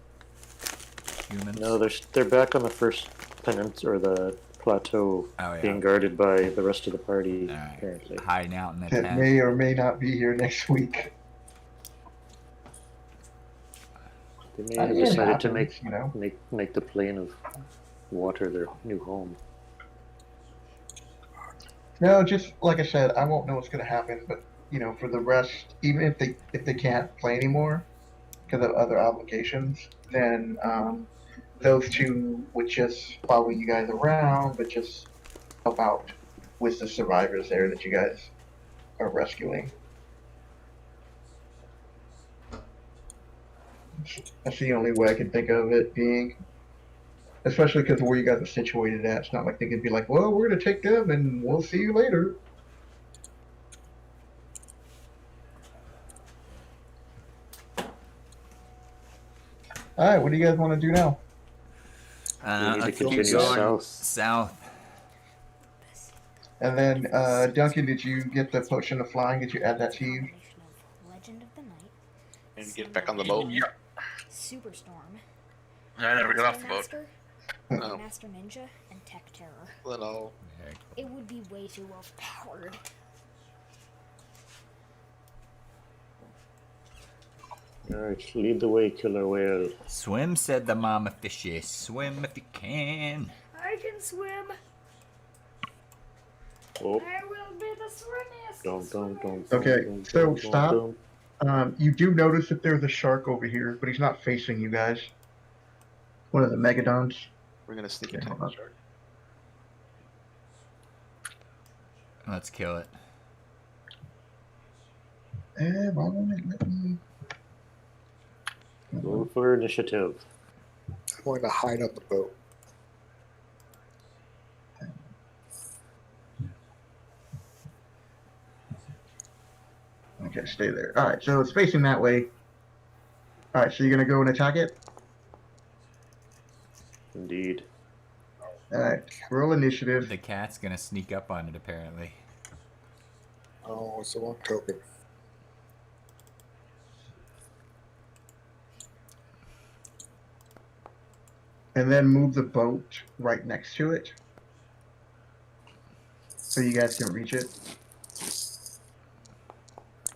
humans? No, they're back on the first peninsula or the plateau, Oh, yeah. being guarded by the rest of the party. Alright. Apparently. Hiding out in the That tent. may or may not be here next week. They may I have mean, it decided to happens, you know. make the plane of water their new home. No, just like I said, I won't know what's going to happen, but you know, for the rest, even if they can't play anymore because of other obligations, then those two would just follow you guys around, but just help out with the survivors there that you guys are rescuing. That's the only way I can think of it being. Especially because where you guys are situated at, it's not like they could be like, well, we're going to take them and we'll see you later. Alright, what do you guys want to do now? We need to Let's keep continue going south. south. And then, Duncan, did you get the potion of flying? Did you add that to you? Combination of Legend of the Night, And get back on the boat. Yeah. Superstorm, I never got off the boat. Master, Oh, Master Ninja, and Tech Terror. then I'll It would be way too overpowered. Alright, lead the way, killer whale. Swim, said the mama fishy. Swim if you can. I can swim. Oh, I will be the swimmiest. don't. Okay, so stop. You do notice that there's a shark over here, but he's not facing you guys. One of the megadons. we're gonna sneak Okay, attack hold the on. shark. Let's kill it. Why won't it let me? Roll for initiative. I'm going to hide on the boat. Okay, stay there. Alright, so it's facing that way. Alright, so you're gonna go and attack it? Indeed. Alright, roll initiative. The cat's gonna sneak up on it, apparently. Oh, it's the wrong token. And then move the boat right next to it. So you guys can reach it.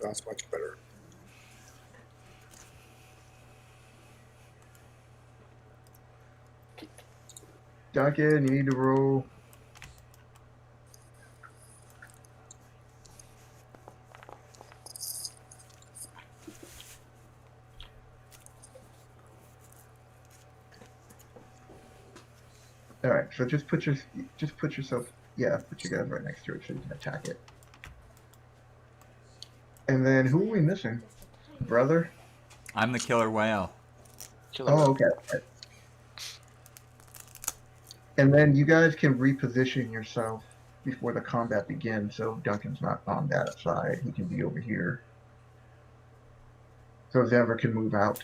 That's much better. Duncan, you need to roll. Alright, so just put yourself, yeah, put you guys right next to it so you can attack it. And then who are we missing? Brother? I'm the killer whale. Killer Oh, whale. okay. And then you guys can reposition yourself before the combat begins, so Duncan's not on that side. He can be over here. So Denver can move out.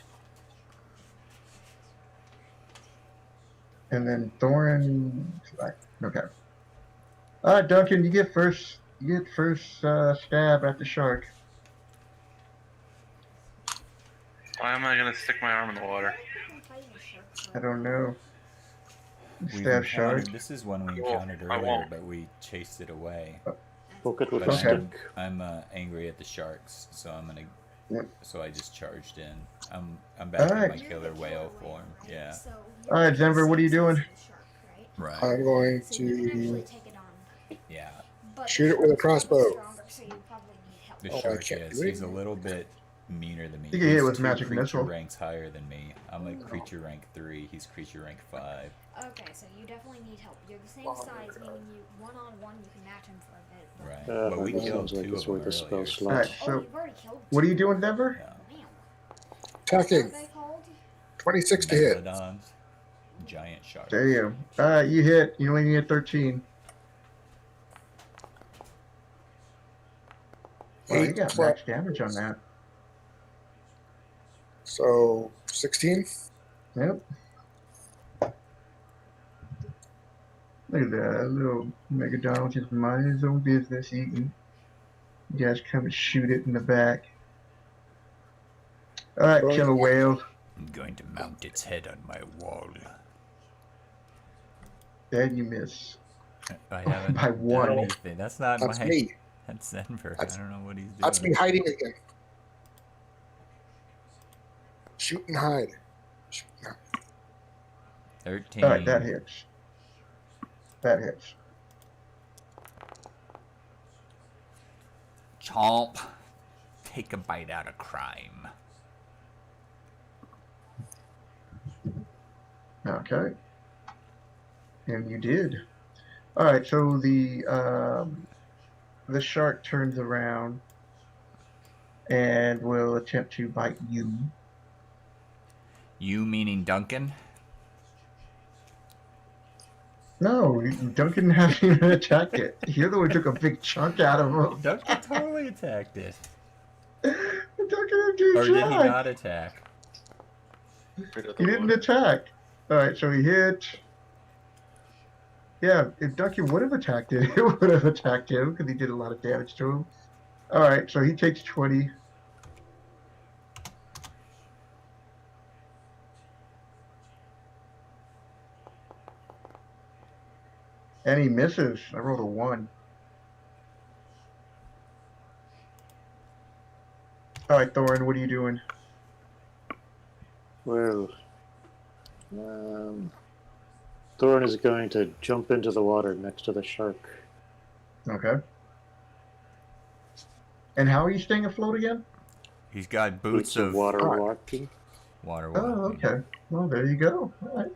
And then Thorin. Okay. Alright, Duncan, you get first stab at the shark. Why am I gonna stick my arm in the water? I don't know. We've Stab shark. This is one we Cool. encountered I earlier, won't. but we chased it away. Poke it with But a Okay. stick. I'm angry at the sharks, so I'm gonna. Yep. So I just charged in. I'm back in Alright. my You're killer the whale whale, form. right? Yeah. So All right, Denver, what are you doing? The shark, right? Right. I'm going So you can actually to take it on. Yeah. But shoot the it with a shark's probably crossbow. Stronger, so you probably need help. The Oh, I shark can't is. do it? He's a little bit meaner than me. You can hit He's with 2 magic creature missile. ranks higher than me. I'm like creature rank 3. He's creature rank 5. Okay, so you definitely need help. You're the same size, meaning you one-on-one you can match him for a bit. But... Right. But we that killed sounds like 2 it's of them worth a spell earlier. slot. Alright, Oh, so you've already killed. what are you doing, Denver? Yeah. Wow. Attacking. What are they called? 26 to hit. Megalodons. Giant sharks. Damn. You hit. You only need 13. Wow, you 8 got plus. max damage on that. So 16. Yep. Look at that little Megadon just minding his own business eating. You guys come and shoot it in the back. Alright, Going killer to- whale. I'm going to mount its head on my wall. And you miss. I haven't By done one. anything. That's not That's my. me. That's Denver. That's- I don't know what he's doing. That's me hiding again. Shoot and hide. Shoot and hide. 13. Alright, that hits. That hits. Chomp. Take a bite out of crime. Okay. And you did. Alright, so the shark turns around and will attempt to bite you. You meaning Duncan? No, Duncan hasn't even attacked it. You're the one who took a big chunk out of him. Duncan totally attacked it. Duncan didn't Or did he attack. not attack? Rid of He the didn't water. attack. Alright, so he hit. Yeah, if Duncan would have attacked it, it would have attacked him because he did a lot of damage to him. Alright, so he takes 20. And he misses. I rolled a 1. Alright, Thorin, what are you doing? Well, Thorin is going to jump into the water next to the shark. Okay. And how are you staying afloat again? He's got boots of water Alright. walking. water Oh, walking. okay. Well, there you go. Alright.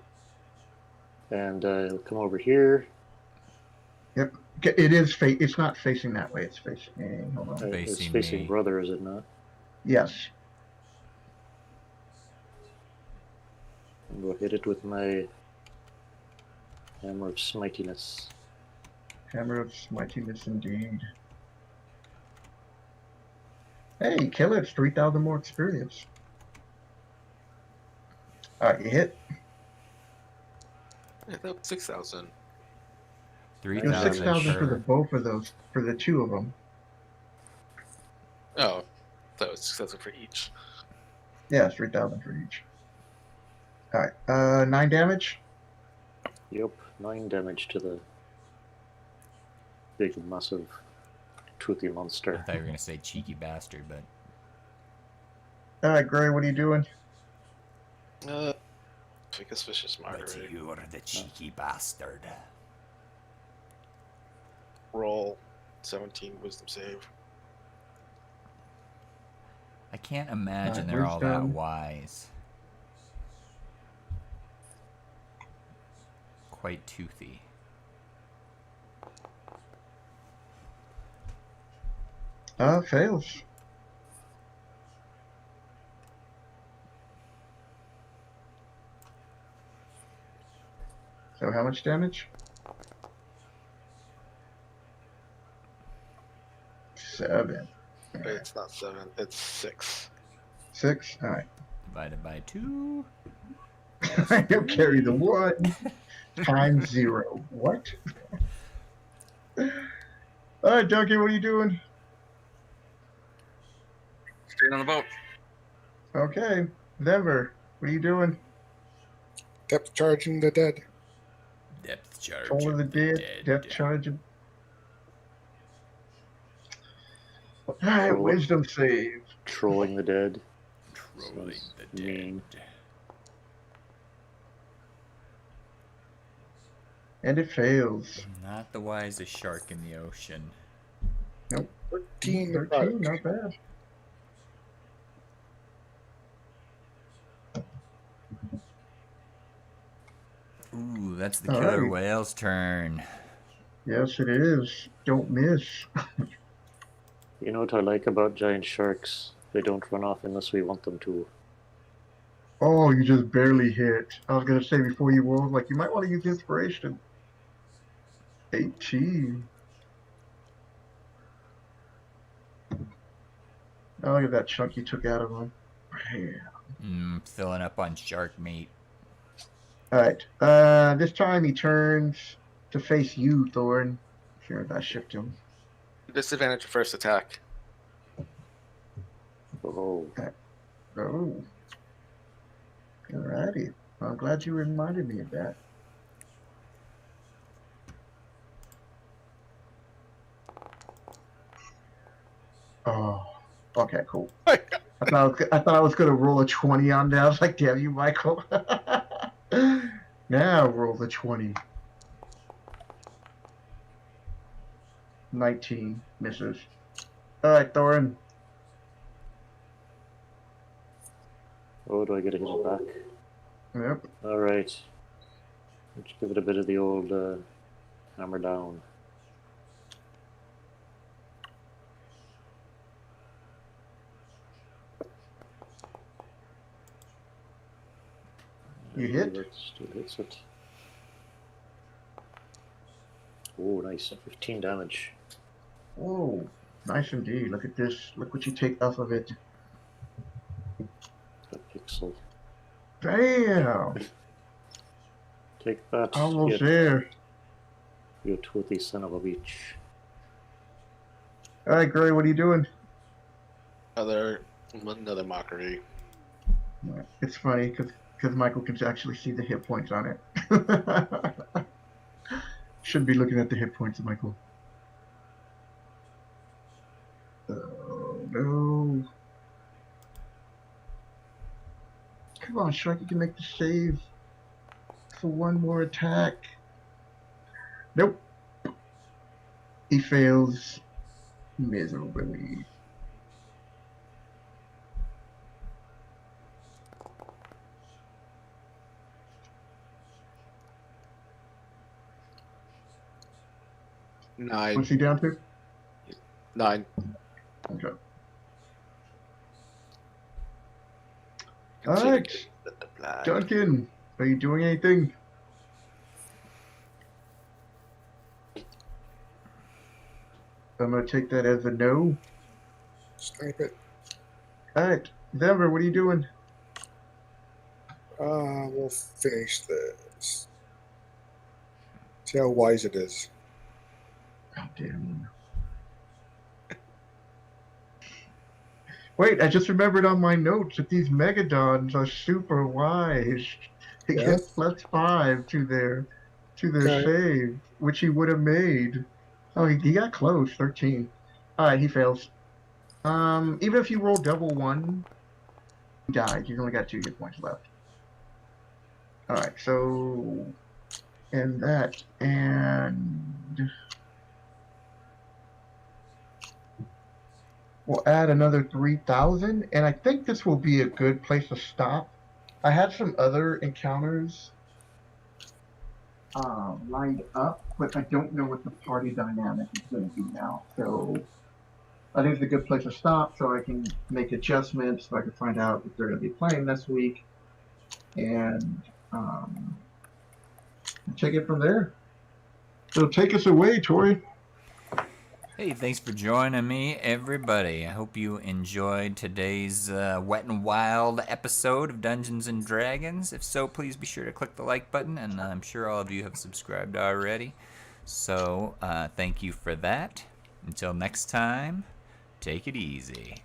And come over here. Okay, it is it's not facing that way. It's facing. Hold on. It's Facing facing me. brother, is it not? Yes. And we'll hit it with my hammer of smitiness. Hammer of Smitiness indeed. Hey, kill it. It's 3,000 more experience. Alright, you hit. Yeah, that was 6,000. It was 3,000 6,000 for the per. both of those, for the two of them. Oh, that was 6,000 for each. Yeah, it's 3,000 for each. Alright, 9 damage. Yep, 9 damage to the big, massive, toothy I monster. thought you were gonna say cheeky bastard, but Alright, Gray, what are you doing? I guess vicious but mockery. you're the cheeky bastard. Roll 17 wisdom save. I can't imagine Alright, they're all that wisdom. wise. Quite toothy. Fails. So how much damage? 7. But it's not 7, it's 6. 6? Alright. Divided by 2. You'll carry the 1 times 0. What? Alright, Duncan, what are you doing? Staying on the boat. Okay. Denver, what are you doing? Depth charging the dead. Depth charge. Control of the dead, depth dead. charge. Alright, Troll- wisdom save. Trolling the dead. Trolling Sounds the dead. mean. And it fails. Not the wisest shark in the ocean. Nope. 13 to 13, mark. not bad. Ooh, that's the All killer right. whale's turn. Yes, it is. Don't miss. You know what I like about giant sharks? They don't run off unless we want them to. Oh, you just barely hit. I was gonna say before you rolled, like you might want to use inspiration. 18. Oh, look at that chunk you took out of him. Filling up on shark meat. Alright. This time he turns to face you, Thorn. Here, I shift him. Disadvantage first attack. Oh, Oh. Alrighty. Well, I'm glad you reminded me of that. Oh. Okay, cool. I thought I was gonna roll a 20 on that. I was like, damn you, Michael. Now roll the 20. 19 misses. Alright, Thorin. oh, do I get to hit it back? Yep. Alright. Let's give it a bit of the old hammer down. You hit? That still hits it. Oh, nice. 15 damage. Oh, nice indeed. Look at this. Look what you take off of it. A pixel. Damn. Take that. Almost you, there. you toothy son of a bitch. Alright, Gray, what are you doing? Another mockery. It's funny because Michael can actually see the hit points on it. Should be looking at the hit points, Michael. Oh, no. Come on, Shark, you can make the save for one more attack. Nope. He fails miserably. Nine. What's he down to? 9. Okay. Consider Alright, the black. Duncan, are you doing anything? I'm gonna take that as a no. Snipe it. Alright, Denver, what are you doing? We'll finish this. See how wise it is. God damn. Wait, I just remembered on my notes that these Megadons are super wise. They Yeah? get +5 to their Okay. save, which he would have made. Oh, he got close, 13. Alright, he fails. Even if you roll double 1, he died. He's only got 2 hit points left. Alright, so and that and we'll add another 3,000, and I think this will be a good place to stop. I had some other encounters lined up, but I don't know what the party dynamic is going to be now. So I think it's a good place to stop so I can make adjustments, so I can find out if they're going to be playing this week, and take it from there. So take us away, Tori. Hey, thanks for joining me, everybody. I hope you enjoyed today's Wet and Wild episode of Dungeons and Dragons. If so, please be sure to click the like button, and I'm sure all of you have subscribed already. So, thank you for that. Until next time, take it easy.